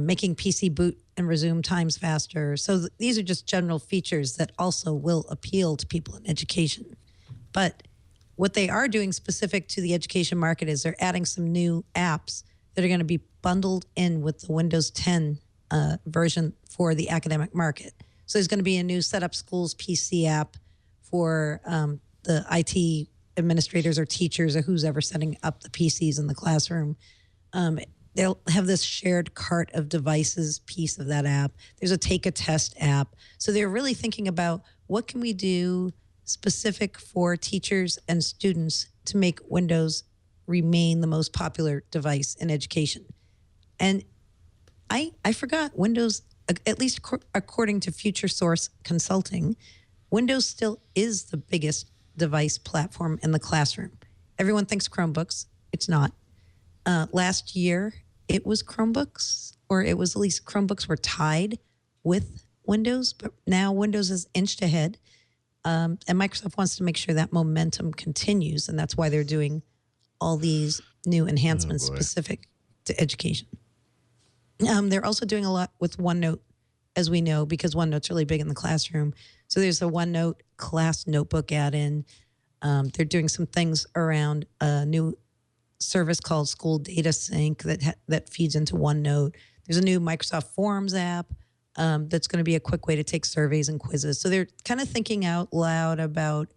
making PC boot and resume times faster. So these are just general features that also will appeal to people in education. But what they are doing specific to the education market is they're adding some new apps that are going to be bundled in with the Windows 10 version for the academic market. So there's going to be a new Set Up Schools PC app for the IT administrators or teachers or who's ever setting up the PCs in the classroom. They'll have this shared cart of devices piece of that app. There's a take a test app. So they're really thinking about what can we do specific for teachers and students to make Windows remain the most popular device in education. And I forgot Windows, at least according to Future Source Consulting, Windows still is the biggest device platform in the classroom. Everyone thinks Chromebooks. It's not. Last year, it was Chromebooks, or it was at least Chromebooks were tied with Windows, but now Windows is inched ahead. And Microsoft wants to make sure that momentum continues, and that's why they're doing all these new enhancements specific to education. They're also doing a lot with OneNote, as we know, because OneNote's really big in the classroom. So there's a OneNote class notebook add-in. They're doing some things around a new service called School Data Sync that feeds into OneNote. There's a new Microsoft Forms app that's going to be a quick way to take surveys and quizzes. So they're kind of thinking out loud about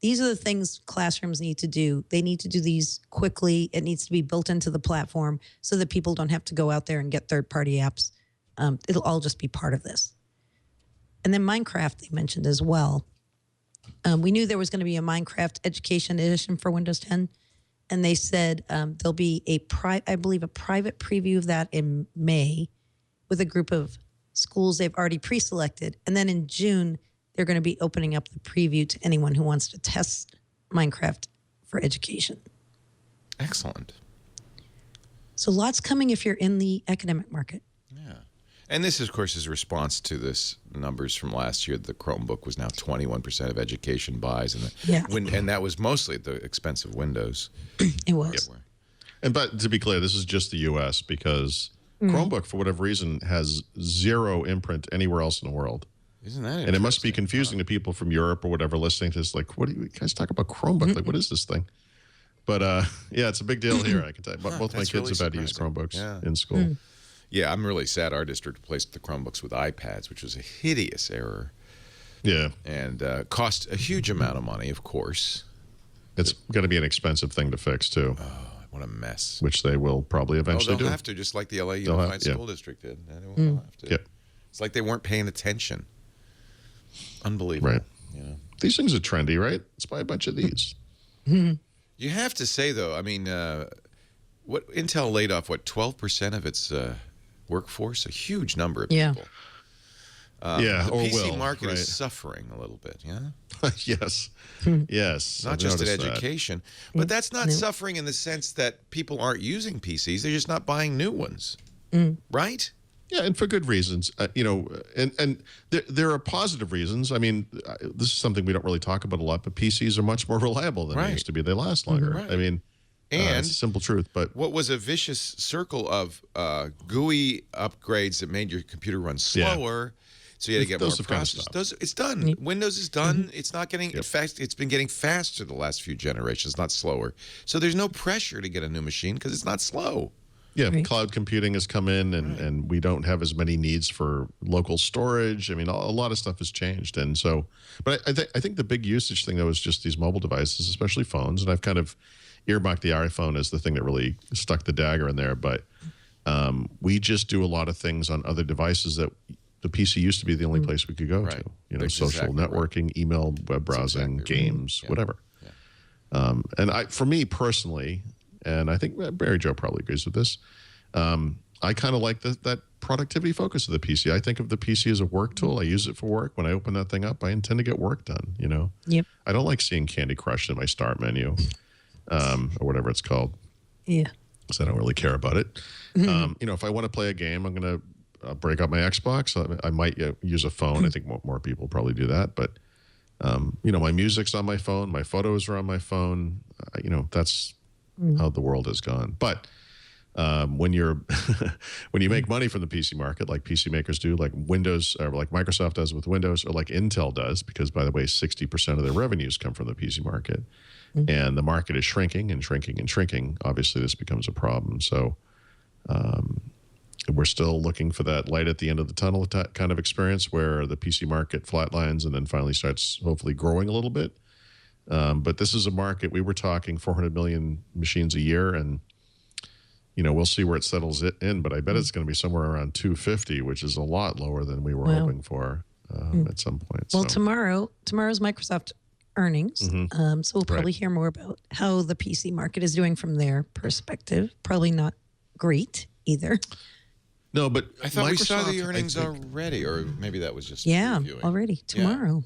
these are the things classrooms need to do. They need to do these quickly. It needs to be built into the platform so that people don't have to go out there and get third-party apps. It'll all just be part of this. And then Minecraft they mentioned as well. We knew there was going to be a Minecraft Education Edition for Windows 10. And they said there'll be I believe a private preview of that in May with a group of schools they've already pre-selected. And then in June, they're going to be opening up the preview to anyone who wants to test Minecraft for education. Excellent. So lots coming if you're in the academic market. Yeah. And this, of course, is a response to this numbers from last year. The Chromebook was now 21% of education buys. And that was mostly at the expense of Windows. It was. But to be clear, this is just the U.S. because Chromebook, for whatever reason, has zero imprint anywhere else in the world. Isn't that interesting? And it must be confusing to people from Europe or whatever listening to this. Like, what do you guys talk about Chromebook? Like, what is this thing? But yeah, it's a big deal here. I can tell you. Both my kids have had to use Chromebooks in school. Yeah, I'm really sad our district replaced the Chromebooks with iPads, which was a hideous error. Yeah. And cost a huge amount of money, of course. It's going to be an expensive thing to fix, too. Oh, what a mess. Which they will probably eventually do. They'll have to, just like the LA Unified School District did. They'll have to. Yep. It's like they weren't paying attention. Unbelievable. Right. You know? These things are trendy, right? Let's buy a bunch of these. You have to say, though, I mean, what Intel laid off, 12% of its workforce? A huge number of people. Yeah, the or PC market is suffering a little bit, yeah? Yes. Yes. Not just in education, but that's not suffering in the sense that people aren't using PCs. They're just not buying new ones, right? Yeah, and for good reasons. And there are positive reasons. I mean, this is something we don't really talk about a lot, but PCs are much more reliable than they used to be. They last longer. Right. I mean, and it's a simple truth. But what was a vicious circle of GUI upgrades that made your computer run slower, so you had to get more processors. It's done. Windows is done. It's not getting fast. It's been getting faster the last few generations, not slower. So there's no pressure to get a new machine because it's not slow. Yeah, cloud computing has come in, and we don't have as many needs for local storage. I mean, a lot of stuff has changed, and so. But I think the big usage thing though is just these mobile devices, especially phones, and I've kind of earmarked the iPhone as the thing that really stuck the dagger in there. But we just do a lot of things on other devices that the PC used to be the only place we could go to. You know, social networking, email, web browsing, games, whatever. Yeah. And for me personally. And I think Mary Jo probably agrees with this. I kind of like that productivity focus of the PC. I think of the PC as a work tool. I use it for work. When I open that thing up, I intend to get work done, you know? Yep. I don't like seeing Candy Crush in my start menu or whatever it's called. Yeah. Because I don't really care about it. You know, if I want to play a game, I'm going to break out my Xbox. I might use a phone. I think more people probably do that. But, you know, my music's on my phone. My photos are on my phone. You know, that's how the world has gone. But when you're when you make money from the PC market, like PC makers do, like Windows, or like Microsoft does with Windows, or like Intel does, because by the way, 60% of their revenues come from the PC market, and the market is shrinking and shrinking and shrinking. Obviously, this becomes a problem. So we're still looking for that light at the end of the tunnel kind of experience, where the PC market flatlines and then finally starts hopefully growing a little bit. But this is a market, we were talking 400 million machines a year, and, you know, we'll see where it settles in, but I bet it's going to be somewhere around 250, which is a lot lower than we were hoping for at some point. Well, tomorrow's Microsoft earnings, so we'll probably hear more about how the PC market is doing from their perspective. Probably not great either. No, but I thought Microsoft, we saw the earnings already, or maybe that was just already tomorrow.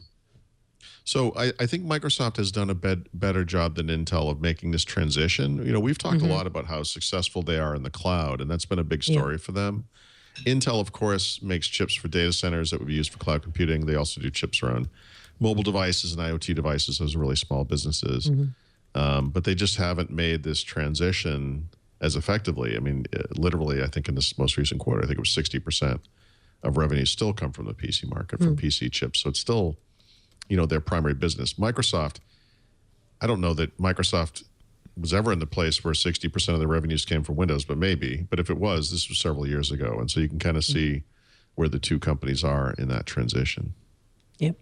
So I think Microsoft has done a better job than Intel of making this transition. You know, we've talked a lot about how successful they are in the cloud, and that's been a big story for them. Intel, of course, makes chips for data centers that would be used for cloud computing. They also do chips around mobile devices and IoT devices, those are really small businesses. But they just haven't made this transition as effectively. I mean, literally, I think in this most recent quarter, I think it was 60% of revenues still come from the PC market, from PC chips. So it's still, their primary business. Microsoft, I don't know that Microsoft was ever in the place where 60% of the revenues came from Windows, but maybe. But if it was, this was several years ago. And so you can kind of see where the two companies are in that transition. Yep.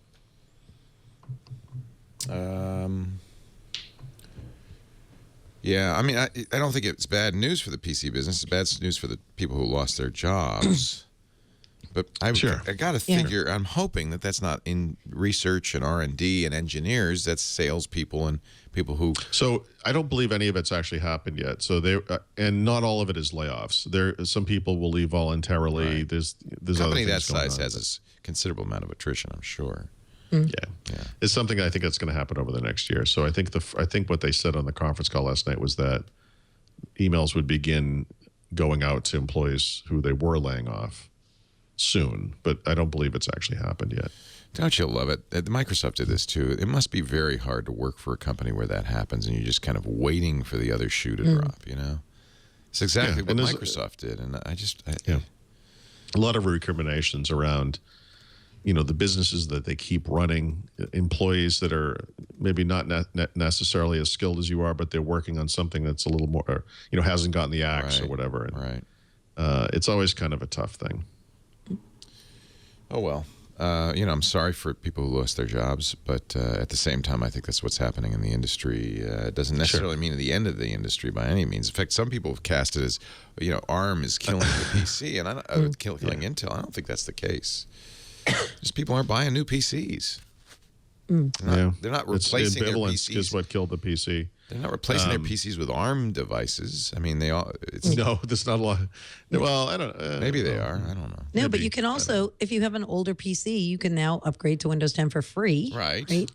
Yeah, I mean, I don't think it's bad news for the PC business. It's bad news for the people who lost their jobs. But I got to figure, I'm hoping that that's not in research and R&D and engineers. That's salespeople and people who... So I don't believe any of it's actually happened yet. So and not all of it is layoffs. Some people will leave voluntarily. Right. There's a company other that things going size on. has a considerable amount of attrition, I'm sure. Yeah. It's something I think that's going to happen over the next year. So I think what they said on the conference call last night was that emails would begin going out to employees who they were laying off soon, but I don't believe it's actually happened yet. Don't you love it? Microsoft did this too. It must be very hard to work for a company where that happens and you're just kind of waiting for the other shoe to drop, It's exactly what Microsoft did. And a lot of recriminations around the businesses that they keep running, employees that are maybe not necessarily as skilled as you are, but they're working on something that's a little more, hasn't gotten the axe or whatever. And, it's always kind of a tough thing. Oh, well. I'm sorry for people who lost their jobs, but at the same time, I think that's what's happening in the industry. It doesn't necessarily mean the end of the industry by any means. In fact, some people have cast it as, ARM is killing the PC and killing Intel. I don't think that's the case. Just people aren't buying new PCs. They're not replacing their PCs. Is what killed the PC. They're not replacing their PCs with ARM devices. I mean, no, there's not a lot. Well, I don't. Maybe they are. I don't know. No, Maybe. but you can also, if you have an older PC, you can now upgrade to Windows 10 for free. Right.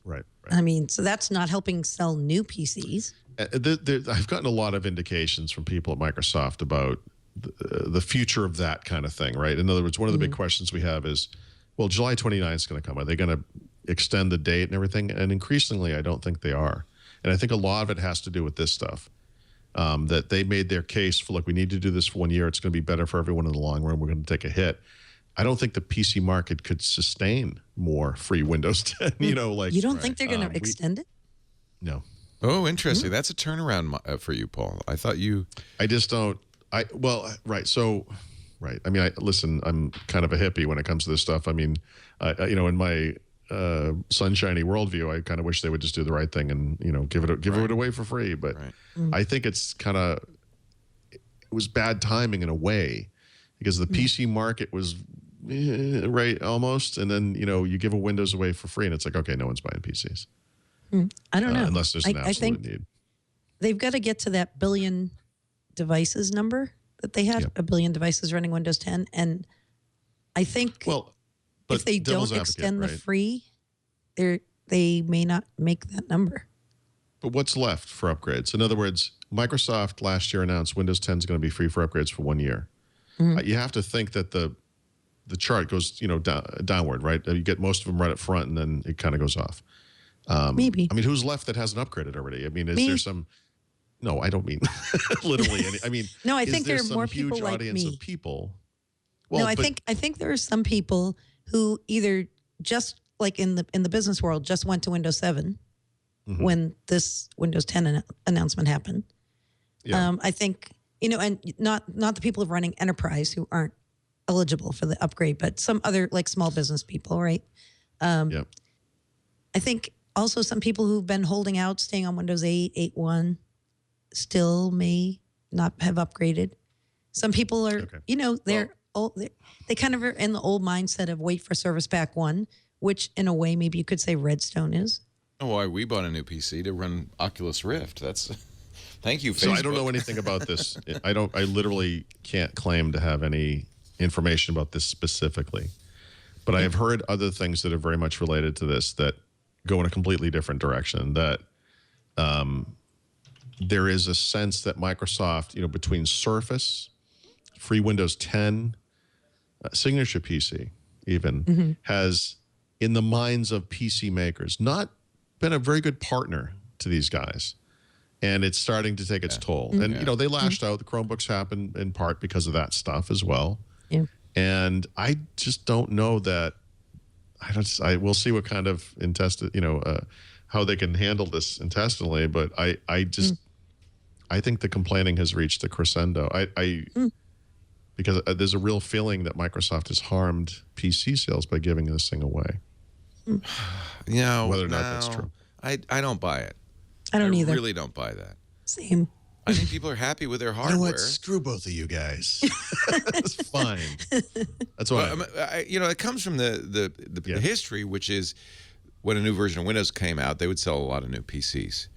I mean, so that's not helping sell new PCs. I've gotten a lot of indications from people at Microsoft about the future of that kind of thing, right? In other words, one of the big questions we have is, well, July 29th is going to come. Are they going to extend the date and everything? And increasingly, I don't think they are. And I think a lot of it has to do with this stuff, that they made their case for, look, we need to do this for 1 year. It's going to be better for everyone in the long run. We're going to take a hit. I don't think the PC market could sustain more free Windows 10. You don't think they're going to extend it? No. Oh, interesting. That's a turnaround for you, Paul. I thought you... I just don't... So... Right. I mean, listen, I'm kind of a hippie when it comes to this stuff. I mean, in my sunshiny worldview, I kind of wish they would just do the right thing and, give it away for free. But I think it was bad timing in a way because the PC market was almost. And then, you give a Windows away for free and it's like, okay, no one's buying PCs. I don't know. Unless there's an absolute I think need. They've got to get to that billion devices number that they had, a billion devices running Windows 10. And I think if they don't extend the free, they may not make that number. But what's left for upgrades? In other words, Microsoft last year announced Windows 10 is going to be free for upgrades for 1 year. You have to think that the chart goes downward, right? You get most of them right up front, and then it kind of goes off. Maybe. I mean, who's left that hasn't upgraded already? I mean, is there some... No, I don't mean literally. I mean, no, I think there are more people huge like audience me. of people. Well, no, I think there are some people who either just like in the business world just went to Windows 7 when this Windows 10 announcement happened. Yeah. I think and not the people running enterprise who aren't eligible for the upgrade, but some other like small business people, right? Yeah. I think also some people who've been holding out, staying on Windows 8, 8.1. Still may not have upgraded. Some people are, they kind of are in the old mindset of wait for Service Pack 1, which in a way maybe you could say Redstone is. Oh, why we bought a new PC to run Oculus Rift. Thank you, Facebook. So I don't know anything about this. I literally can't claim to have any information about this specifically. But I have heard other things that are very much related to this that go in a completely different direction. That there is a sense that Microsoft, between Surface, free Windows 10, Signature PC even, has in the minds of PC makers. Not been a very good partner to these guys. And it's starting to take its toll. And, you know, they lashed out. The Chromebooks happened in part because of that stuff as well. Yeah. And I just don't know that. We'll see what kind of how they can handle this intestinally. But I think the complaining has reached a crescendo. Because there's a real feeling that Microsoft has harmed PC sales by giving this thing away. You know, whether or not that's true. I don't buy it. I don't either. I really don't buy that. Same. I think people are happy with their hardware. You know what? Screw both of you guys. It's fine. That's why. It comes from the history, which is when a new version of Windows came out, they would sell a lot of new PCs.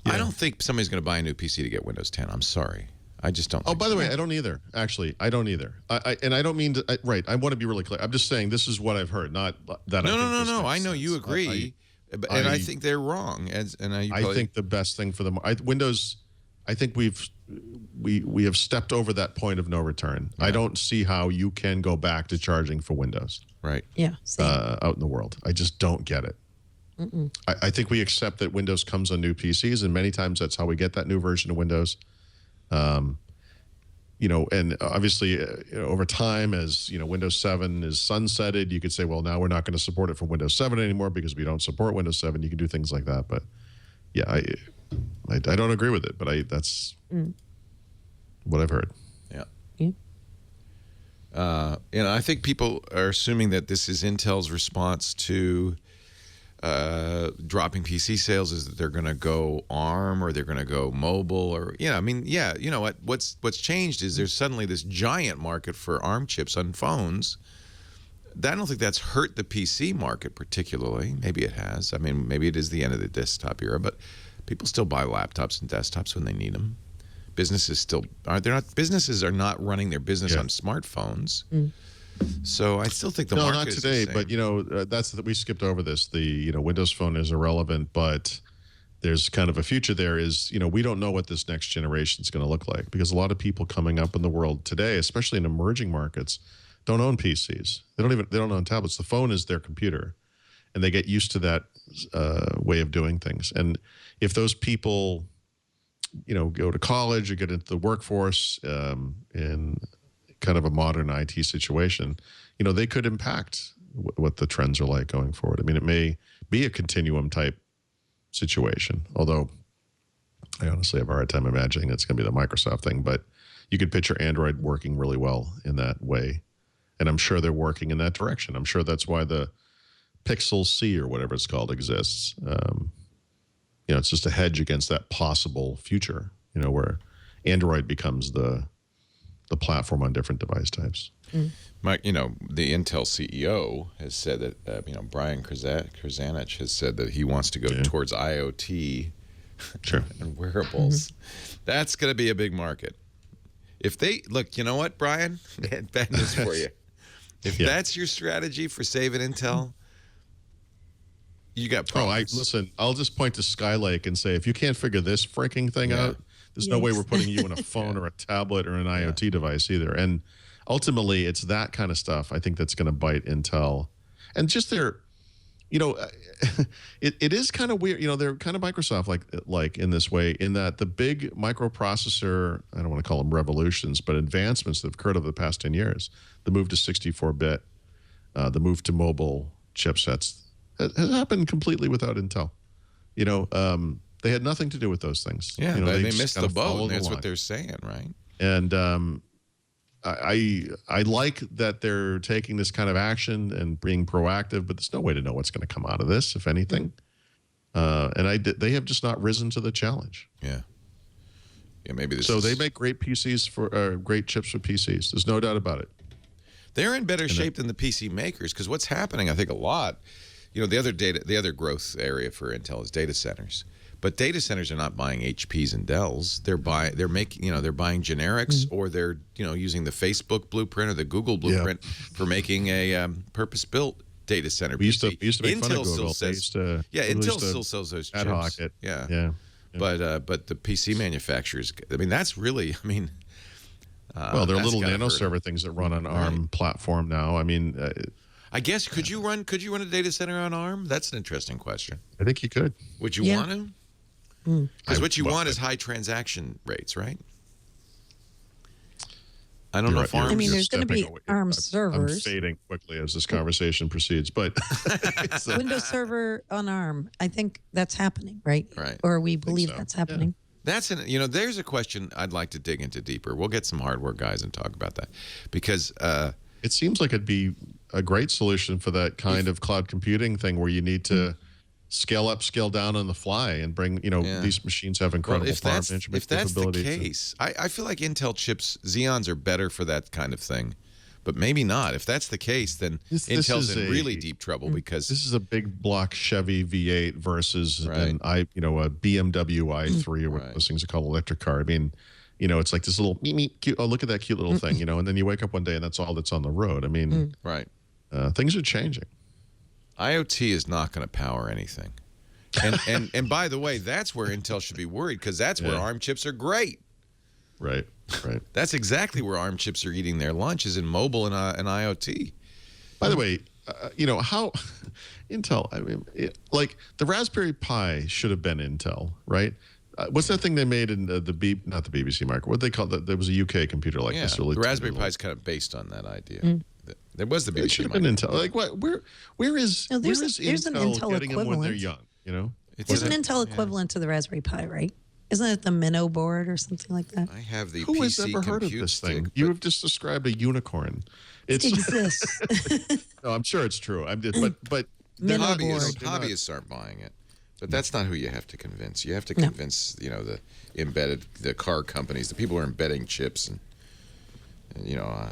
Yeah. I don't think somebody's going to buy a new PC to get Windows 10. I'm sorry. I just don't. Oh, by the way, I don't either. Actually, I don't either. And I don't mean to. Right. I want to be really clear. I'm just saying this is what I've heard. Not that. No. I know you agree. And I think they're wrong. I think the best thing for them, Windows, I think we have stepped over that point of no return. Yeah. I don't see how you can go back to charging for Windows. Right. Yeah. Out in the world. I just don't get it. I think we accept that Windows comes on new PCs, and many times that's how we get that new version of Windows. And obviously over time, as Windows 7 is sunsetted, you could say, well, now we're not going to support it for Windows 7 anymore because we don't support Windows 7. You can do things like that, but yeah, I don't agree with it, but that's what I've heard. Yeah. I think people are assuming that this is Intel's response to dropping PC sales, is that they're going to go ARM or they're going to go mobile, or you know what? What's changed is there's suddenly this giant market for ARM chips on phones. I don't think that's hurt the PC market particularly. Maybe it has. I mean, maybe it is the end of the desktop era, but people still buy laptops and desktops when they need them. Businesses are not running their business on smartphones. So I still think the market is the same. But we skipped over this. The Windows Phone is irrelevant, but there's kind of a future there. Is we don't know what this next generation is going to look like, because a lot of people coming up in the world today, especially in emerging markets, don't own PCs. They don't own tablets. The phone is their computer, and they get used to that way of doing things. And if those people go to college or get into the workforce in kind of a modern IT situation, they could impact what the trends are like going forward. I mean, it may be a continuum type situation, although I honestly have a hard time imagining it's going to be the Microsoft thing, but you could picture Android working really well in that way. And I'm sure they're working in that direction. I'm sure that's why the Pixel C or whatever it's called exists. It's just a hedge against that possible future, where Android becomes the platform on different device types. Mike, the Intel CEO has said that, Brian Krzanich has said that he wants to go towards IoT and wearables. That's going to be a big market. If they, look, you know what, Brian? Bad news for you. If that's your strategy for saving Intel, you got problems. Listen, I'll just point to Skylake and say, if you can't figure this freaking thing out, there's no way we're putting you in a phone or a tablet or an IoT device either. And ultimately, it's that kind of stuff, I think, that's going to bite Intel. And just their, it is kind of weird. They're kind of Microsoft like in this way, in that the big microprocessor, I don't want to call them revolutions, but advancements that have occurred over the past 10 years, the move to 64-bit, the move to mobile chipsets, has happened completely without Intel. They had nothing to do with those things. Yeah, they missed the boat. That's what they're saying, right? And I like that they're taking this kind of action and being proactive, but there's no way to know what's going to come out of this, if anything. They have just not risen to the challenge. Yeah, maybe this. So they make great PCs great chips for PCs. There's no doubt about it. They're in better shape than the PC makers, because what's happening, I think, a lot. The other growth area for Intel is data centers. But data centers are not buying HPs and Dells. They're buying generics, or they're using the Facebook blueprint or the Google blueprint for making a purpose-built data center. We used to make fun of Google. Intel still sells those chips. Ad hoc it. Yeah. But the PC manufacturers, that's really, well, they're little nano server things that run on ARM platform now. I guess could you run a data center on ARM? That's an interesting question. I think you could. Would you want to? Because what you want is high transaction rates, right? I don't know if ARM. I mean, there's going to be ARM servers. I'm fading quickly as this conversation proceeds, but Windows Server on ARM. I think that's happening, right? Right. Or we believe that's happening. That's there's a question I'd like to dig into deeper. We'll get some hardware guys and talk about that, because it seems like it'd be a great solution for that kind of cloud computing thing where you need to scale up, scale down on the fly, and bring, these machines have incredible power management capabilities. If that's the case, I feel like Intel chips, Xeons are better for that kind of thing, but maybe not. If that's the case, then Intel's in really deep trouble, because this is a big block Chevy V8 versus a BMW i3 or what those things are called, electric car. I mean, it's like this little cute. Oh, look at that cute little thing, and then you wake up one day and that's all that's on the road. I mean, things are changing. IoT is not going to power anything. And by the way, that's where Intel should be worried, because that's where ARM chips are great. Right. That's exactly where ARM chips are eating their lunch, is in mobile and IoT. By the way, how Intel, I mean, like the Raspberry Pi should have been Intel, right? What's that thing they made in not the BBC market? What they call that? There was a UK computer like this. Really, the Raspberry Pi is kind of based on that idea. There was the BBC. It should have been Intel. Like what? Where is there's Intel an Intel getting them when they're equivalent. young? There's an Intel equivalent to the Raspberry Pi, right? Isn't it the Minnow board or something like that? I have the Who PC has ever heard of this thing? You have just described a unicorn. It exists. No, I'm sure it's true. But Minnow board. Hobbyists aren't buying it. But that's not who you have to convince. You have to convince, the car companies, the people who are embedding chips, and all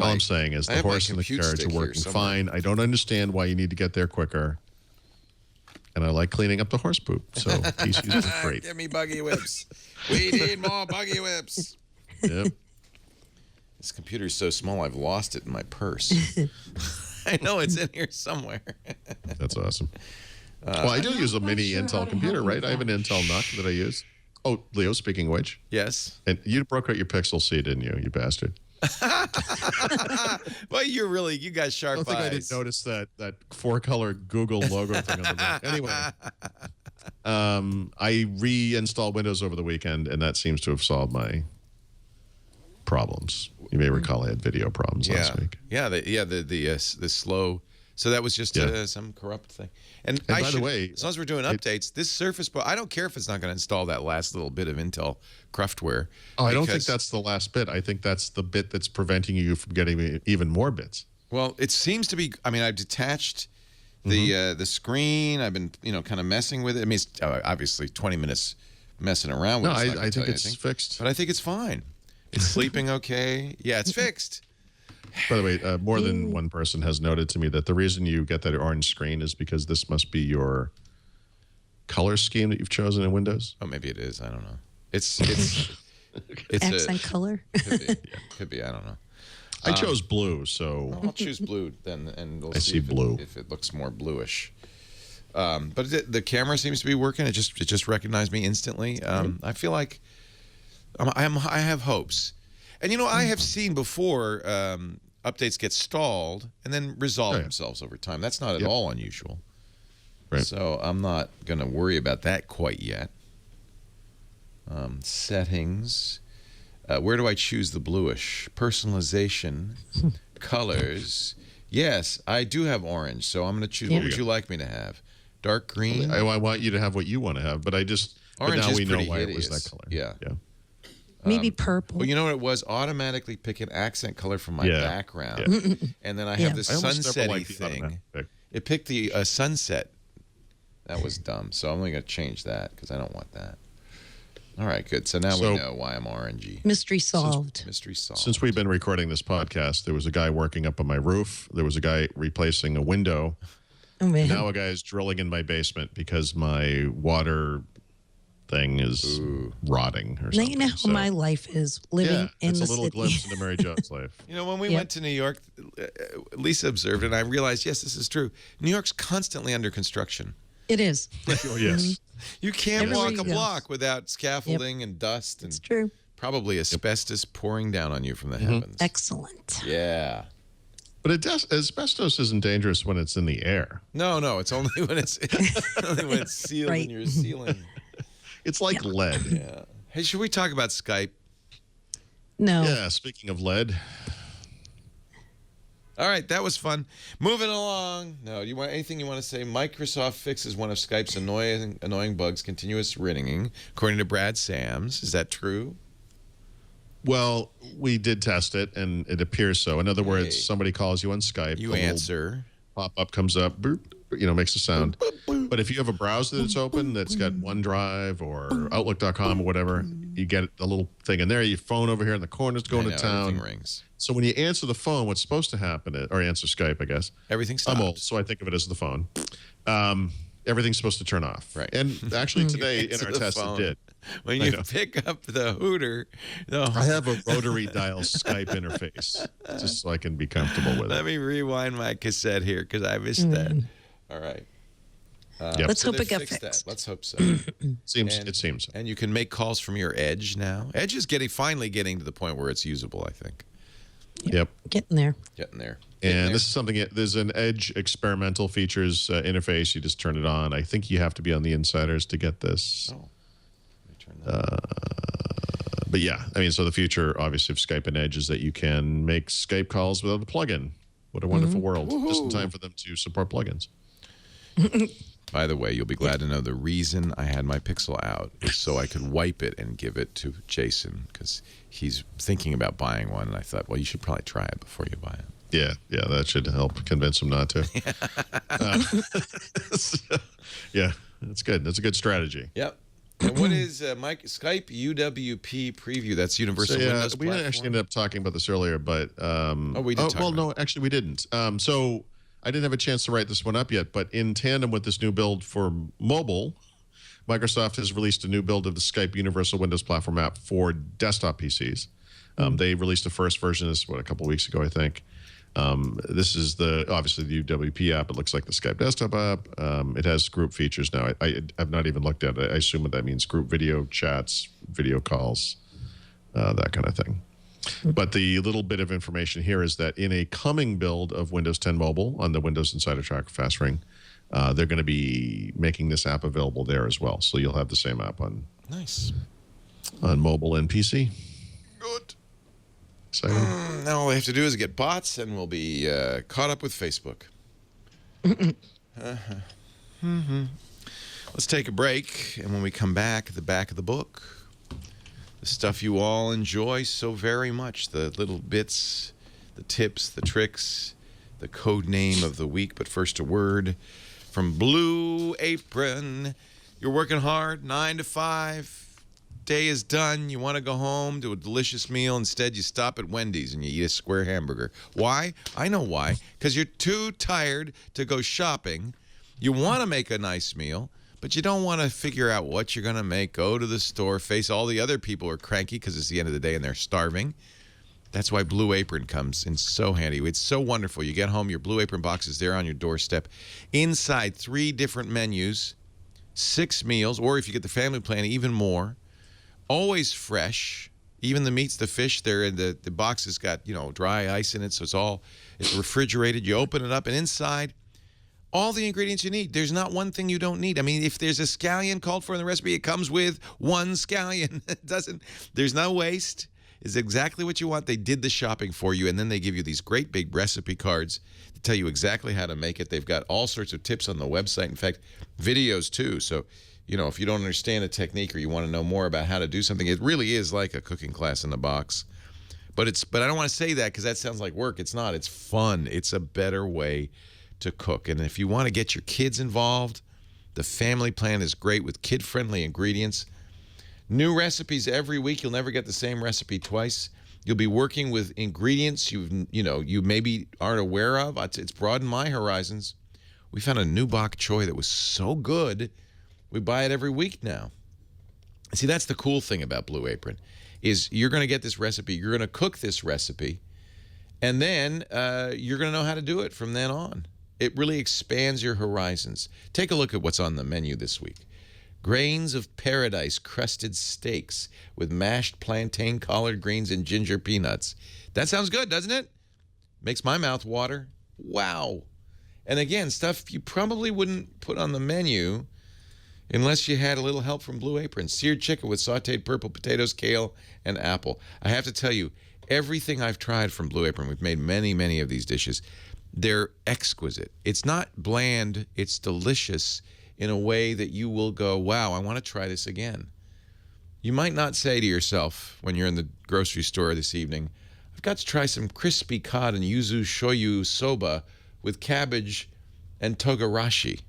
I'm saying is the horse and the carriage are working fine. I don't understand why you need to get there quicker. And I like cleaning up the horse poop. So PCs are great. Give me buggy whips. We need more buggy whips. Yep. This computer's so small, I've lost it in my purse. I know it's in here somewhere. That's awesome. Well, I do use a mini Intel computer, right? I have an Intel NUC that I use. Oh, Leo, speaking of which. Yes. And you broke out your Pixel C, didn't you, you bastard? Well, you got sharp eyes. I don't think I didn't notice that four-color Google logo thing on the back. Anyway, I reinstalled Windows over the weekend, and that seems to have solved my problems. You may recall I had video problems last week. Yeah, the slow. So that was just some corrupt thing. And by the way, as long as we're doing updates, this Surface Pro, I don't care if it's not going to install that last little bit of Intel cruftware. Oh, I don't think that's the last bit. I think that's the bit that's preventing you from getting even more bits. Well, it seems to be. I mean, I've detached the screen. I've been kind of messing with it. I mean, it's obviously 20 minutes messing around with it. No, I think it's fixed. But I think it's fine. It's sleeping okay. Yeah, it's fixed. By the way, more than one person has noted to me that the reason you get that orange screen is because this must be your color scheme that you've chosen in Windows. Oh, maybe it is. I don't know. It's accent color. Could be. I don't know. I chose blue, so I'll choose blue then, and we'll see blue if it looks more bluish. But the camera seems to be working. It just recognized me instantly. I feel like I have hopes. And, I have seen before updates get stalled and then resolve themselves over time. That's not at all unusual. Right. So I'm not going to worry about that quite yet. Settings. Where do I choose the bluish? Personalization. Colors. Yes, I do have orange, so I'm going to choose. What would you like me to have? Dark green? I want you to have what you want to have, but orange now we know why it was that color. Yeah. Maybe purple. Well, you know what it was? Automatically pick an accent color from my background. And then I have this sunset-y thing. It picked the sunset. That was dumb. So I'm only going to change that because I don't want that. All right, good. So now we know why I'm orangey. Mystery solved. Mystery solved. Since we've been recording this podcast, there was a guy working up on my roof. There was a guy replacing a window. Oh, man. Now a guy is drilling in my basement because my water thing is rotting or something. Now you know how my life is living in the city. It's a little glimpse into Mary Jo's life. When we went to New York, Lisa observed, and I realized, yes, this is true. New York's constantly under construction. It is. Oh, yes. You can't walk a block without scaffolding and dust. And it's true. Probably asbestos pouring down on you from the heavens. Excellent. Yeah. But asbestos isn't dangerous when it's in the air. No, it's only when it's sealed in your ceiling. It's like lead. Yeah. Hey, should we talk about Skype? No. Yeah, speaking of lead. All right, that was fun. Moving along. No, do you want anything you want to say? Microsoft fixes one of Skype's annoying bugs, continuous ringing, according to Brad Sams. Is that true? Well, we did test it, and it appears so. In other words, somebody calls you on Skype. You answer. Pop-up comes up, boop, makes a sound. But if you have a browser that's open, that's got OneDrive or Outlook.com or whatever, you get the little thing in there. Your phone over here in the corner is going to town. Everything rings. So when you answer the phone, what's supposed to happen, or answer Skype, I guess. Everything stops. I'm old, so I think of it as the phone. Everything's supposed to turn off. Right. And actually today in our test it did. When you pick up the hooter, I have a rotary dial Skype interface just so I can be comfortable with it. Let me rewind my cassette here because I missed that. All right. Let's hope it got fixed. That. Let's hope so. It seems so. And you can make calls from your Edge now. Edge is finally getting to the point where it's usable, I think. Yep. Getting there. And this is something, there's an Edge experimental features interface. You just turn it on. I think you have to be on the insiders to get this. Oh. But yeah, I mean, so the future, obviously, of Skype and Edge is that you can make Skype calls without a plugin. What a wonderful world. Just in time for them to support plugins. By the way, you'll be glad to know the reason I had my Pixel out is so I could wipe it and give it to Jason because he's thinking about buying one. And I thought, well, you should probably try it before you buy it. Yeah, that should help convince him not to. Yeah, that's good. That's a good strategy. Yep. And what is Skype UWP preview? That's Universal Windows we platform? actually ended up talking about this earlier, but we did. No, actually we didn't. So I didn't have a chance to write this one up yet, but in tandem with this new build for mobile, Microsoft has released a new build of the Skype Universal Windows Platform app for desktop PCs. They released the first version of this, a couple of weeks ago, I think. This is obviously the UWP app. It looks like the Skype desktop app. It has group features now. I have not even looked at it. I assume that means group video chats, video calls, that kind of thing. But the little bit of information here is that in a coming build of Windows 10 Mobile on the Windows Insider Tracker Fast Ring, they're going to be making this app available there as well. So you'll have the same app on mobile and PC. Good. Exciting. Now all we have to do is get bots, and we'll be caught up with Facebook. Let's take a break, and when we come back, at the back of the book, the stuff you all enjoy so very much, the little bits, the tips, the tricks, the code name of the week. But first, a word from Blue Apron. You're working hard, 9 to 5. Day is done. You want to go home to a delicious meal. Instead, you stop at Wendy's and you eat a square hamburger. Why? I know why. Because you're too tired to go shopping. You want to make a nice meal, but you don't want to figure out what you're going to make. Go to the store, face all the other people who are cranky because it's the end of the day and they're starving. That's why Blue Apron comes in so handy. It's so wonderful. You get home, your Blue Apron box is there on your doorstep. Inside, 3 different menus, 6 meals, or if you get the family plan, even more. Always fresh. Even the meats, the fish, the box has got, dry ice in it, so it's refrigerated. You open it up, and inside, all the ingredients you need. There's not one thing you don't need. I mean, if there's a scallion called for in the recipe, it comes with 1 scallion. There's no waste. It's exactly what you want. They did the shopping for you, and then they give you these great big recipe cards to tell you exactly how to make it. They've got all sorts of tips on the website. In fact, videos too. So, if you don't understand a technique or you want to know more about how to do something, it really is like a cooking class in the box. But I don't want to say that because that sounds like work. It's not. It's fun. It's a better way to cook. And if you want to get your kids involved, the family plan is great with kid-friendly ingredients. New recipes every week. You'll never get the same recipe twice. You'll be working with ingredients you maybe aren't aware of. It's broadened my horizons. We found a new bok choy that was so good. We buy it every week now. See, that's the cool thing about Blue Apron, is you're going to get this recipe, you're going to cook this recipe, and then you're going to know how to do it from then on. It really expands your horizons. Take a look at what's on the menu this week. Grains of Paradise crusted steaks with mashed plantain, collard greens, and ginger peanuts. That sounds good, doesn't it? Makes my mouth water. Wow. And again, stuff you probably wouldn't put on the menu unless you had a little help from Blue Apron. Seared chicken with sautéed purple potatoes, kale, and apple. I have to tell you, everything I've tried from Blue Apron, we've made many, many of these dishes, they're exquisite. It's not bland, it's delicious in a way that you will go, wow, I want to try this again. You might not say to yourself when you're in the grocery store this evening, I've got to try some crispy cod and yuzu shoyu soba with cabbage and togarashi.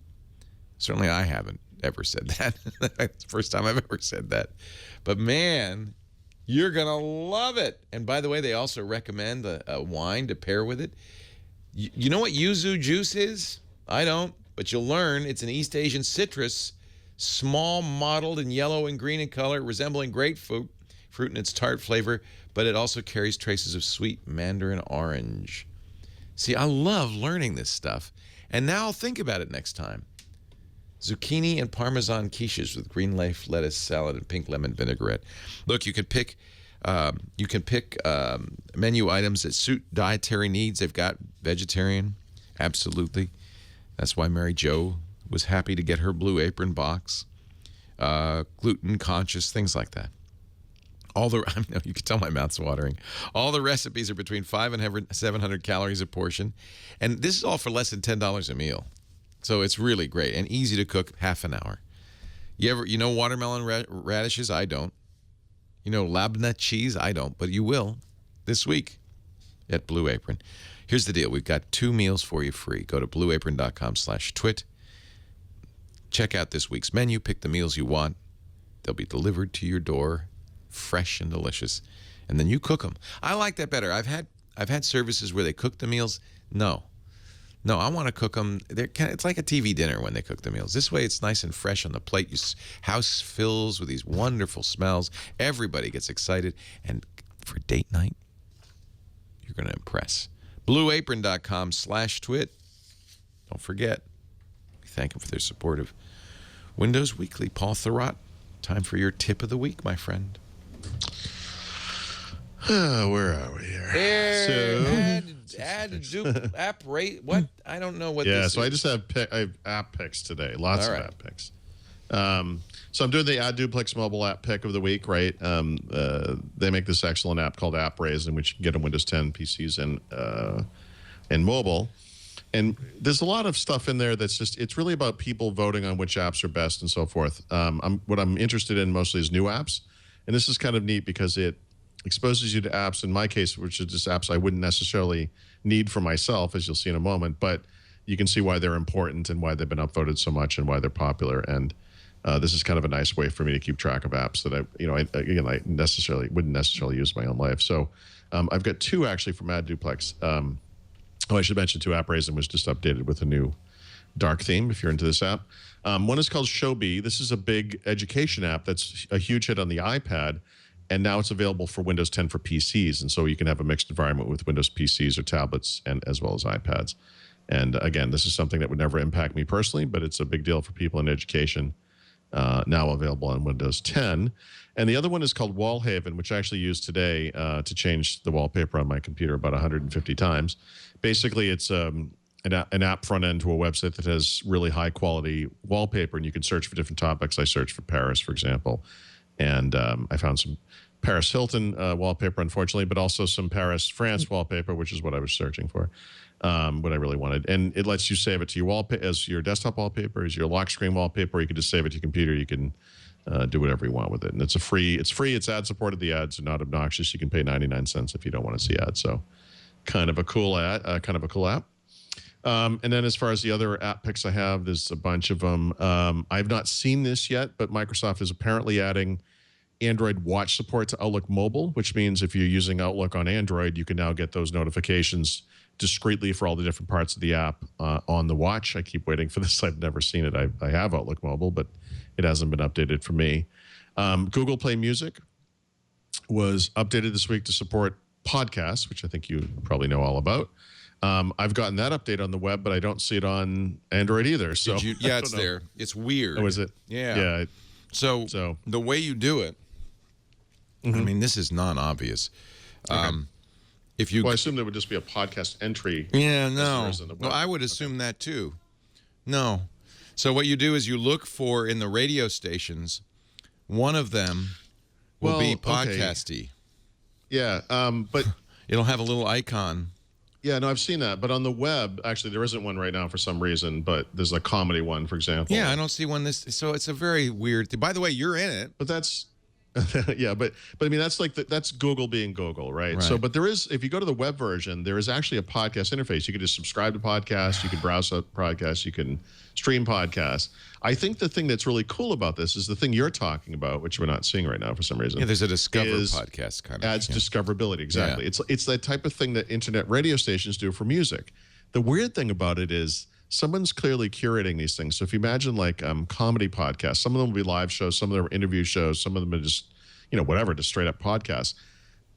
Certainly I haven't ever said that. It's the first time I've ever said that. But man, you're going to love it. And by the way, they also recommend a wine to pair with it. You know what yuzu juice is? I don't, but you'll learn. It's an East Asian citrus, small, mottled in yellow and green in color, resembling grapefruit in its tart flavor, but it also carries traces of sweet mandarin orange. See, I love learning this stuff. And now I'll think about it next time. Zucchini and Parmesan quiches with green leaf lettuce salad and pink lemon vinaigrette. Look, you can pick menu items that suit dietary needs. They've got vegetarian, absolutely. That's why Mary Jo was happy to get her Blue Apron box. Gluten conscious, things like that. I know you can tell my mouth's watering. All the recipes are between 500 and 700 calories a portion, and this is all for less than $10 a meal. So it's really great and easy to cook, half an hour. You know watermelon radishes? I don't. You know labneh cheese? I don't, but you will this week at Blue Apron. Here's the deal. We've got 2 meals for you free. Go to blueapron.com/twit. Check out this week's menu. Pick the meals you want. They'll be delivered to your door, fresh and delicious, and then you cook them. I like that better. I've had services where they cook the meals. No, I want to cook them. It's like a TV dinner when they cook the meals. This way, it's nice and fresh on the plate. Your house fills with these wonderful smells. Everybody gets excited, and for date night, you're going to impress. BlueApron.com/twit. Don't forget. We thank them for their support of Windows Weekly. Paul Thurrott, time for your tip of the week, my friend. Where are we here? App rate. What? I don't know what this is. Yeah, so I just have app picks today. Lots of app picks. So I'm doing the Ad Duplex mobile app pick of the week, right? They make this excellent app called AppRaise, in which you can get on Windows 10 PCs and mobile. And there's a lot of stuff in there that's just, it's really about people voting on which apps are best and so forth. What I'm interested in mostly is new apps. And this is kind of neat because it exposes you to apps, in my case, which is just apps I wouldn't necessarily need for myself, as you'll see in a moment, but you can see why they're important and why they've been upvoted so much and why they're popular. And this is kind of a nice way for me to keep track of apps that I wouldn't necessarily use in my own life. So I've got 2 actually from Ad Duplex. I should mention 2. AppRaise was just updated with a new dark theme, if you're into this app. One is called Showbee. This is a big education app that's a huge hit on the iPad, and now it's available for Windows 10 for PCs. And so you can have a mixed environment with Windows PCs or tablets, and as well as iPads. And again, this is something that would never impact me personally, but it's a big deal for people in education, now available on Windows 10. And the other one is called Wallhaven, which I actually used today to change the wallpaper on my computer about 150 times. Basically, it's an app front end to a website that has really high quality wallpaper, and you can search for different topics. I searched for Paris, for example, and I found some Paris Hilton wallpaper, unfortunately, but also some Paris, France wallpaper, which is what I was searching for, what I really wanted. And it lets you save it to your wallpaper as your desktop wallpaper, as your lock screen wallpaper. You can just save it to your computer. You can do whatever you want with it, and it's free. It's ad supported. The ads are not obnoxious. You can pay 99 cents if you don't want to see ads. So, kind of a cool app. And then as far as the other app picks I have, there's a bunch of them. I've not seen this yet, but Microsoft is apparently adding Android Watch support to Outlook Mobile, which means if you're using Outlook on Android, you can now get those notifications discreetly for all the different parts of the app on the watch. I keep waiting for this. I've never seen it. I have Outlook Mobile, but it hasn't been updated for me. Google Play Music was updated this week to support podcasts, which I think you probably know all about. I've gotten that update on the web, but I don't see it on Android either. So yeah, it's there. It's weird. Oh, is it? Yeah. Yeah. So the way you do it, I mean, this is non-obvious. Okay. If you, well, I assume there would just be a podcast entry. Yeah, no, I would assume that too. No, so what you do is you look for in the radio stations, one of them will be podcasty. Okay. Yeah, but it'll have a little icon. Yeah, no, I've seen that. But on the web, actually, there isn't one right now for some reason. But there's a comedy one, for example. Yeah, I don't see one. So it's a very weird thing. By the way, you're in it. But that's. Yeah, but I mean that's like that's Google being Google, right? So, but there is, if you go to the web version, there is actually a podcast interface. You can just subscribe to podcasts, you can browse podcasts, you can stream podcasts. I think the thing that's really cool about this is the thing you're talking about, which we're not seeing right now for some reason. Yeah, there's a Discover podcast kind of. Adds discoverability, exactly. Yeah. It's that type of thing that internet radio stations do for music. The weird thing about it is someone's clearly curating these things. So if you imagine like comedy podcasts, some of them will be live shows, some of them are interview shows, some of them are just, whatever, just straight up podcasts.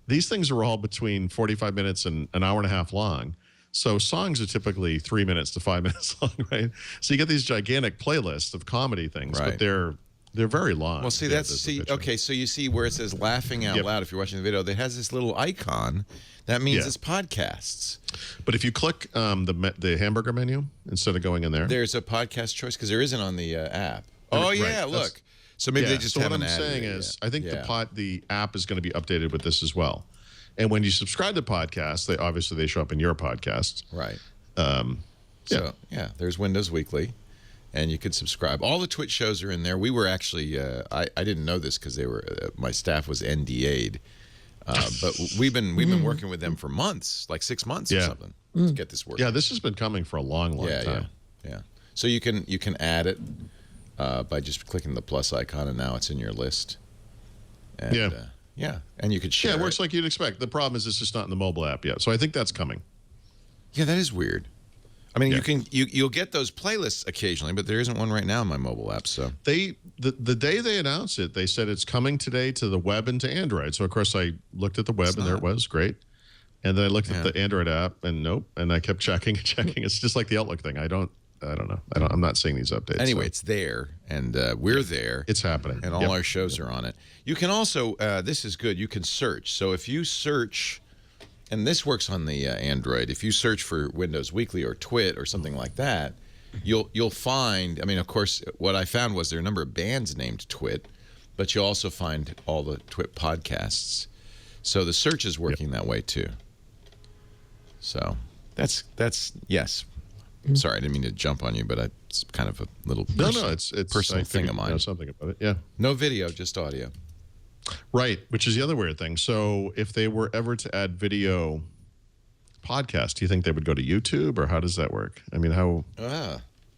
These things are all between 45 minutes and an hour and a half long. So songs are typically 3 minutes to 5 minutes long, right? So you get these gigantic playlists of comedy things, but they're very long. Well, see, okay, so you see where it says laughing out loud, if you're watching the video, that has this little icon. That means it's podcasts. But if you click the hamburger menu, instead of going in there. There's a podcast choice because there isn't on the app. Oh, yeah, look. So maybe they just haven't added it. So what I'm saying is I think the app is going to be updated with this as well. And when you subscribe to podcasts, they show up in your podcasts. Right. So, there's Windows Weekly. And you could subscribe. All the Twitch shows are in there. We were actually, I didn't know this because my staff was NDA'd. But we've been working with them for months, like 6 months or something, to get this working. Yeah, this has been coming for a long time. Yeah. So you can add it by just clicking the plus icon, and now it's in your list. And, and you could share. Yeah, it works like you'd expect. The problem is it's just not in the mobile app yet. So I think that's coming. Yeah, that is weird. I mean, you'll get those playlists occasionally, but there isn't one right now in my mobile app. So the day they announced it, they said it's coming today to the web and to Android. So of course I looked at the web and there it was, great. And then I looked at the Android app and nope. And I kept checking and checking. It's just like the Outlook thing. I don't know. I'm not seeing these updates. Anyway, it's there, and we're there. It's happening, and all our shows are on it. You can also this is good. You can search. So if you search. And this works on the Android. If you search for Windows Weekly or Twit or something like that, you'll find. I mean, of course, what I found was there are a number of bands named Twit, but you'll also find all the Twit podcasts. So the search is working that way too. So that's yes. Sorry, I didn't mean to jump on you, but it's kind of a little it's personal thing of mine. Know something about it, yeah. No video, just audio. Right, which is the other weird thing. So if they were ever to add video podcast, do you think they would go to YouTube, or how does that work? I mean, how...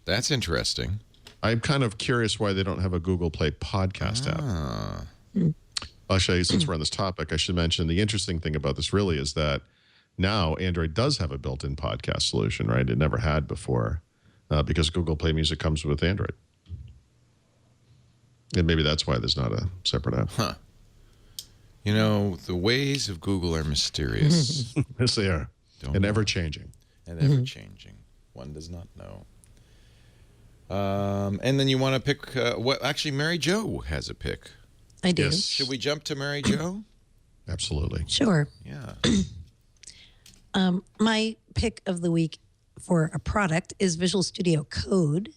that's interesting. I'm kind of curious why they don't have a Google Play podcast app. Actually, since we're on this topic, I should mention the interesting thing about this really is that now Android does have a built-in podcast solution, right? It never had before because Google Play Music comes with Android. And maybe that's why there's not a separate app. Huh. You know, the ways of Google are mysterious. Yes, they are. And ever-changing. And ever-changing. One does not know. And then you want to pick... actually, Mary Jo has a pick. I do. Yes. Should we jump to Mary Jo? Absolutely. Sure. Yeah. My pick of the week for a product is Visual Studio Code,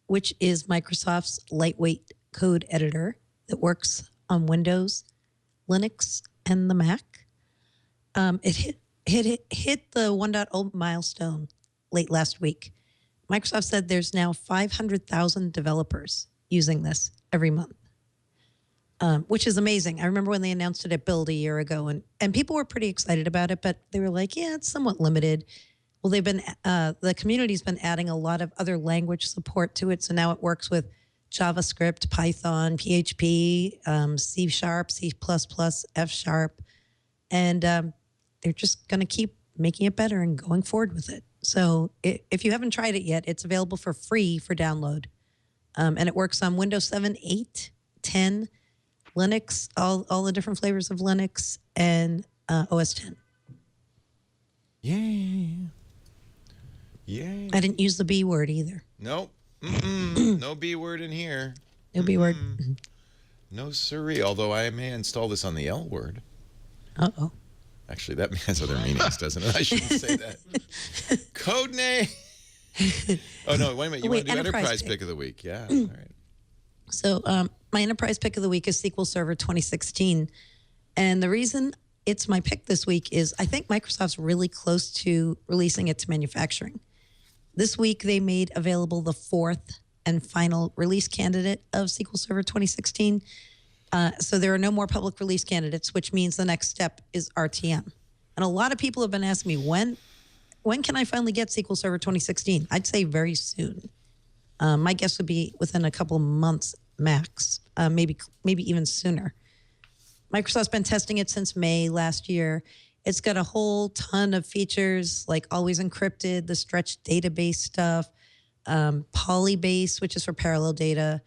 which is Microsoft's lightweight code editor that works on Windows, Linux, and the Mac. It hit the 1.0 milestone late last week. Microsoft said there's now 500,000 developers using this every month, which is amazing. I remember when they announced it at Build a year ago, and people were pretty excited about it, but they were like, yeah, it's somewhat limited. Well, the community's been adding a lot of other language support to it, so now it works with JavaScript, Python, PHP, C#, C++, F#, and they're just going to keep making it better and going forward with it. So if you haven't tried it yet, it's available for free for download, and it works on Windows 7, 8, 10, Linux, all the different flavors of Linux, and OS 10. Yay. I didn't use the B word either. Nope. No B word in here. No B word. No siree, although I may install this on the L word. Uh-oh. Actually, that has other meanings, doesn't it? I shouldn't say that. Code name. Oh, no, wait a minute. You want to do enterprise pick of the week. Yeah, all right. So my enterprise pick of the week is SQL Server 2016. And the reason it's my pick this week is I think Microsoft's really close to releasing it to manufacturing. This week, they made available the 4th and final release candidate of SQL Server 2016. So there are no more public release candidates, which means the next step is RTM. And a lot of people have been asking me, when can I finally get SQL Server 2016? I'd say very soon. My guess would be within a couple months max, maybe even sooner. Microsoft's been testing it since May last year. It's got a whole ton of features like always encrypted, the stretched database stuff, polybase, which is for parallel data.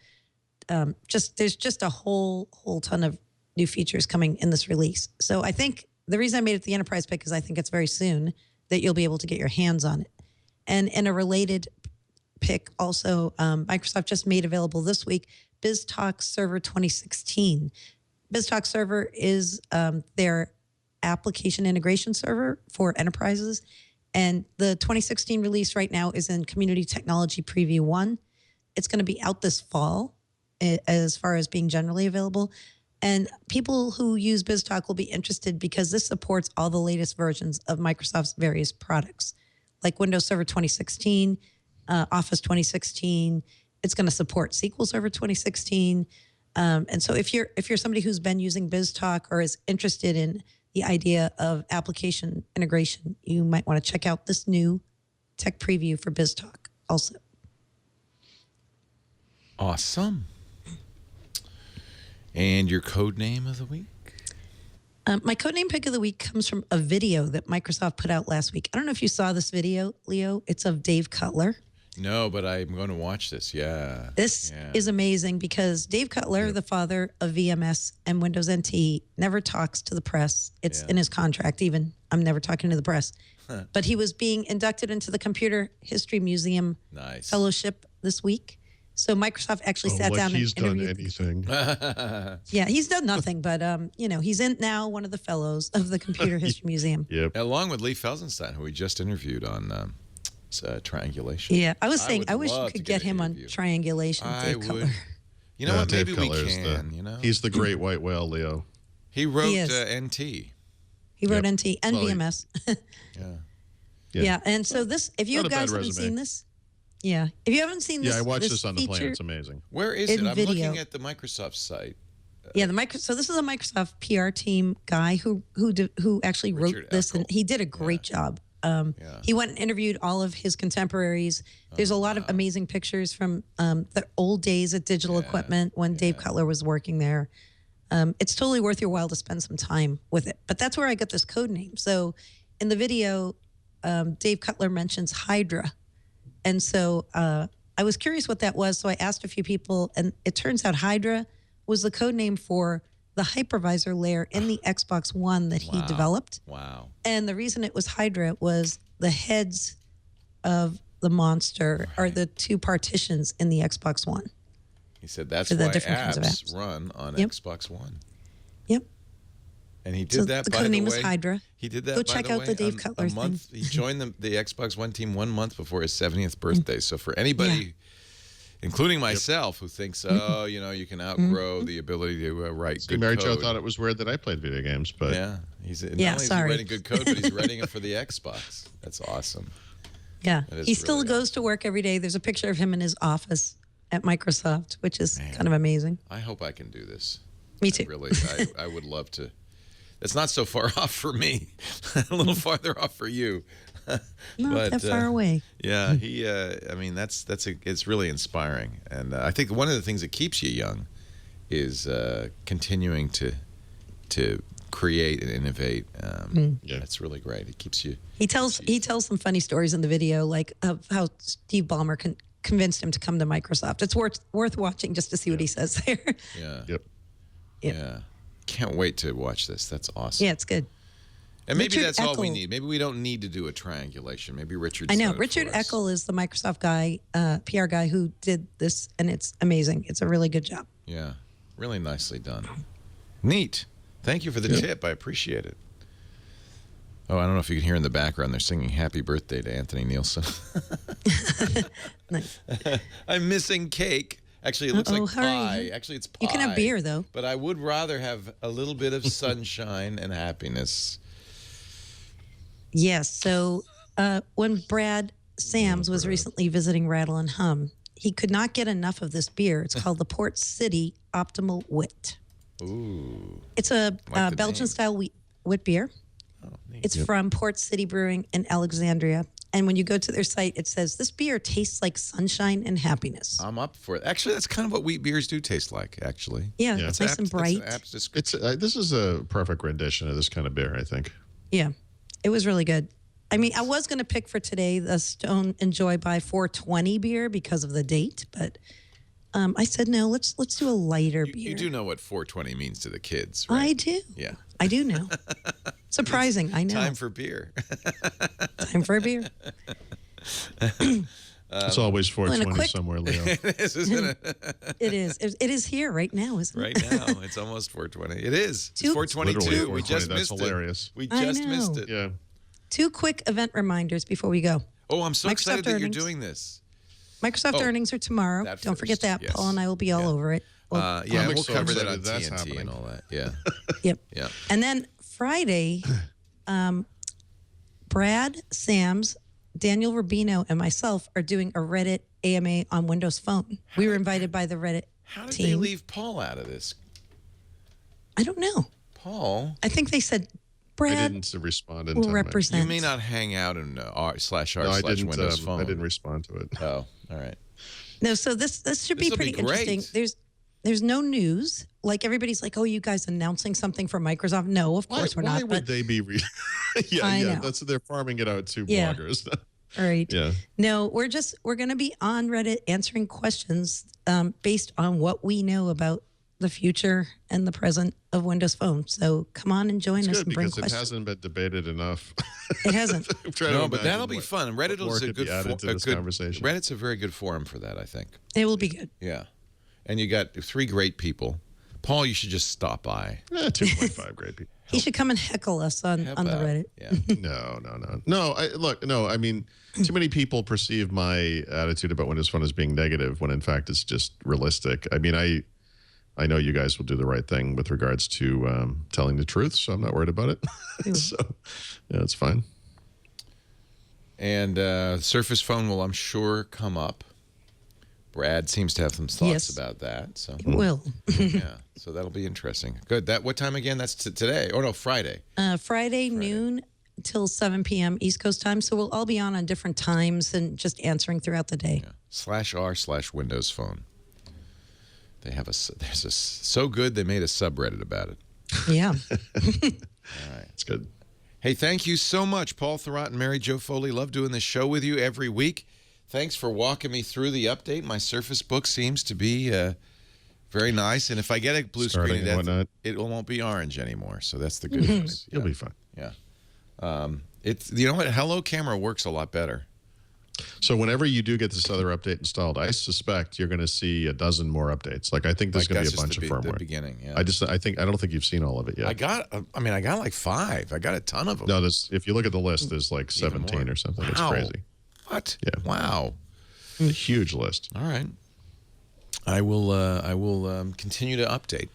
There's just a whole ton of new features coming in this release. So I think the reason I made it the enterprise pick is I think it's very soon that you'll be able to get your hands on it. And in a related pick, also, Microsoft just made available this week BizTalk Server 2016. BizTalk Server is their application integration server for enterprises. And the 2016 release right now is in Community Technology Preview 1. It's going to be out this fall as far as being generally available. And people who use BizTalk will be interested because this supports all the latest versions of Microsoft's various products, like Windows Server 2016, Office 2016. It's going to support SQL Server 2016. And so if you're somebody who's been using BizTalk or is interested in the idea of application integration, you might want to check out this new tech preview for BizTalk also. Awesome. And your code name of the week? My codename pick of the week comes from a video that Microsoft put out last week. I don't know if you saw this video, Leo. It's of Dave Cutler. No, but I'm going to watch this. Yeah. This is amazing because Dave Cutler, the father of VMS and Windows NT, never talks to the press. It's in his contract even. I'm never talking to the press. But he was being inducted into the Computer History Museum Fellowship this week. So Microsoft actually sat down and interviewed. He's done anything. Yeah, he's done nothing, but he's in now one of the fellows of the Computer History Museum. Yep. Along with Lee Felsenstein, who we just interviewed on triangulation. Yeah, I was saying I wish you could get him on triangulation. Dave Cutler. You know what? Maybe Dave we can. He's the great white whale, Leo. He wrote NT. He wrote NT and VMS. Yeah. And so this, if you guys haven't seen this. Yeah. If you haven't seen this, I watched this on the plane. It's amazing. Where is it? I'm looking at the Microsoft site. So this is a Microsoft PR team guy who actually wrote this, and he did a great job. He went and interviewed all of his contemporaries. There's a lot of amazing pictures from the old days at Digital Equipment when Dave Cutler was working there. It's totally worth your while to spend some time with it. But that's where I got this code name. So in the video, Dave Cutler mentions Hydra. And so I was curious what that was. So I asked a few people, and it turns out Hydra was the code name for the hypervisor layer in the Xbox One that he developed. Wow. And the reason it was Hydra was the heads of the monster are the two partitions in the Xbox One. He said that's why apps run on Xbox One. Yep. And he did that, by the way. The code name is Hydra. He did that, Go check out the Dave Cutler thing. He joined the Xbox One team 1 month before his 70th birthday. So for anybody, including myself, who thinks, you can outgrow the ability to write good Mary code. Jo thought it was weird that I played video games, but he's not only writing good code, but he's writing it for the Xbox. That's awesome. Yeah, he still goes to work every day. There's a picture of him in his office at Microsoft, which is kind of amazing. I hope I can do this. Me too. Really, I would love to. It's not so far off for me. A little farther off for you. Not that far away. Yeah, it's really inspiring. And I think one of the things that keeps you young is continuing to create and innovate. That's really great. It keeps you. He tells some funny stories in the video, like of how Steve Ballmer convinced him to come to Microsoft. It's worth watching just to see what he says there. Yeah. Can't wait to watch this. That's awesome. Yeah, it's good. And maybe that's all we need. Maybe we don't need to do a triangulation. Maybe Richard's I know. done it Richard for us. Eckel is the Microsoft guy, PR guy who did this, and it's amazing. It's a really good job. Yeah, really nicely done. Neat. Thank you for the tip. I appreciate it. Oh, I don't know if you can hear in the background. They're singing "Happy Birthday" to Anthony Nielsen. Nice. I'm missing cake. Actually, it looks like pie. Actually, it's pie. You can have beer, though. But I would rather have a little bit of sunshine and happiness. Yes. So when Brad Sams was recently visiting Rattle and Hum, he could not get enough of this beer. It's called the Port City Optimal Wit. Ooh. It's a Belgian-style wit beer. Oh, neat. It's from Port City Brewing in Alexandria. And when you go to their site, it says, this beer tastes like sunshine and happiness. I'm up for it. Actually, that's kind of what wheat beers do taste like, actually. Yeah, it's nice and bright. This is a perfect rendition of this kind of beer, I think. Yeah, it was really good. I mean, I was going to pick for today the Stone and Joy by 420 beer because of the date, but I said, no, let's do a lighter beer. You do know what 420 means to the kids, right? I do. Yeah. I do know. Surprising, I know. Time for beer. Time for a beer. It's always 420 somewhere, Leo. It is, isn't it? It is. It is here right now, isn't it? Right now. It's almost 420. It is. It's 422. Literally We just 420. missed That's hilarious. it. We just missed it. Yeah. 2 quick event reminders before we go. Oh, I'm so excited that you're earnings. doing this. Microsoft earnings are tomorrow. Don't forget that. Yes. Paul and I will be all over it. Well, Yeah, we'll so cover that excited on that's TNT happening. and all that. Yeah. Yep. Yeah. And then Friday, Brad, Sams, Daniel Rubino, and myself are doing a Reddit AMA on Windows Phone. We were invited by the Reddit How did team. they leave Paul out of this? I don't know. Paul? I think they said I Brad didn't respond in will time. represent. You may not hang out in r/r/Windows No, I didn't. Phone. I didn't respond to it. Oh, all right. No, so this should be This'll pretty be great. interesting. There's no news. Like everybody's like, oh, you guys announcing something for Microsoft? No, of course we're Why not. would they be? I know. That's they're farming it out to Yeah. bloggers. All right. Yeah. No, we're going to be on Reddit answering questions based on what we know about the future and the present of Windows Phone. So come on and join It's us good and bring because it questions. hasn't been debated enough. It hasn't. No, but that'll be fun. Reddit is a good conversation. Reddit's a very good forum for that, I think. It will be good. Yeah. And you got 3 great people. Paul, you should just stop by. 2.5 great people. He should come and heckle us on the Reddit. Yeah. No. I mean, too many people perceive my attitude about Windows Phone as being negative when in fact it's just realistic. I mean, I know you guys will do the right thing with regards to telling the truth, so I'm not worried about it. So, yeah, it's fine. And Surface Phone will, I'm sure, come up. Brad seems to have some thoughts Yes. about that. So It will. yeah, so that'll be interesting. Good. What time again? That's today. Oh no, Friday. Friday noon till 7 p.m. East Coast time. So we'll all be on different times and just answering throughout the day. Yeah. /r/Windows Phone. They have there's a so good they made a subreddit about it. Yeah. All right, It's good. Hey, thank you so much, Paul Thurrott and Mary Jo Foley. Love doing this show with you every week. Thanks for walking me through the update. My Surface Book seems to be very nice, and if I get a blue screen, it won't be orange anymore. So that's the good news. You'll be fine. Yeah. It's you know what? Hello Camera works a lot better. So whenever you do get this other update installed, I suspect you're going to see a dozen more updates. Like I think there's going to be a bunch of firmware. The beginning, yeah. I don't think you've seen all of it yet. I got like 5. I got a ton of them. No, if you look at the list, there's like 17 or something. Wow. It's crazy. What? Yeah. Wow. A huge list. All right. I will continue to update,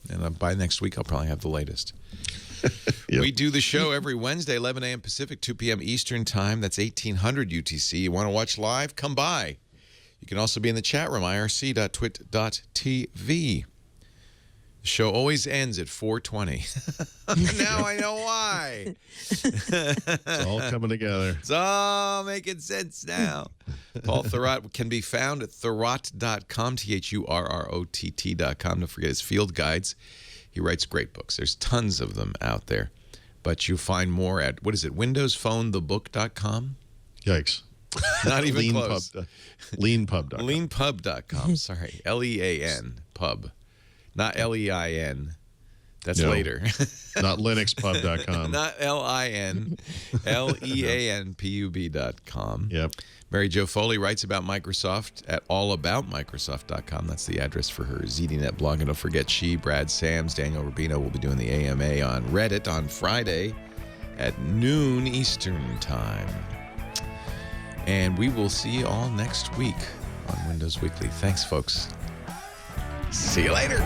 and by next week I'll probably have the latest. Yep. We do the show every Wednesday, 11 a.m. Pacific, 2 p.m. Eastern Time. That's 1800 UTC. You want to watch live? Come by. You can also be in the chat room, irc.twit.tv. The show always ends at 4:20. Now I know why. It's all coming together. It's all making sense now. Paul Thurrott can be found at thurrott.com, THURROTT.com. Don't forget his field guides. He writes great books. There's tons of them out there. But you find more at, leanpubthebook.com? Yikes. Not even close. Leanpub.com. Leanpub.com. Sorry. Lean pub. Not Lein. That's later. Not linuxpub.com. Not LIN. LEANPUB.com. Yep. Mary Jo Foley writes about Microsoft at allaboutmicrosoft.com. That's the address for her ZDNet blog. And don't forget, Brad Sams, Daniel Rubino will be doing the AMA on Reddit on Friday. at noon Eastern Time. And we will see you all next week on Windows Weekly. Thanks, folks. See you later.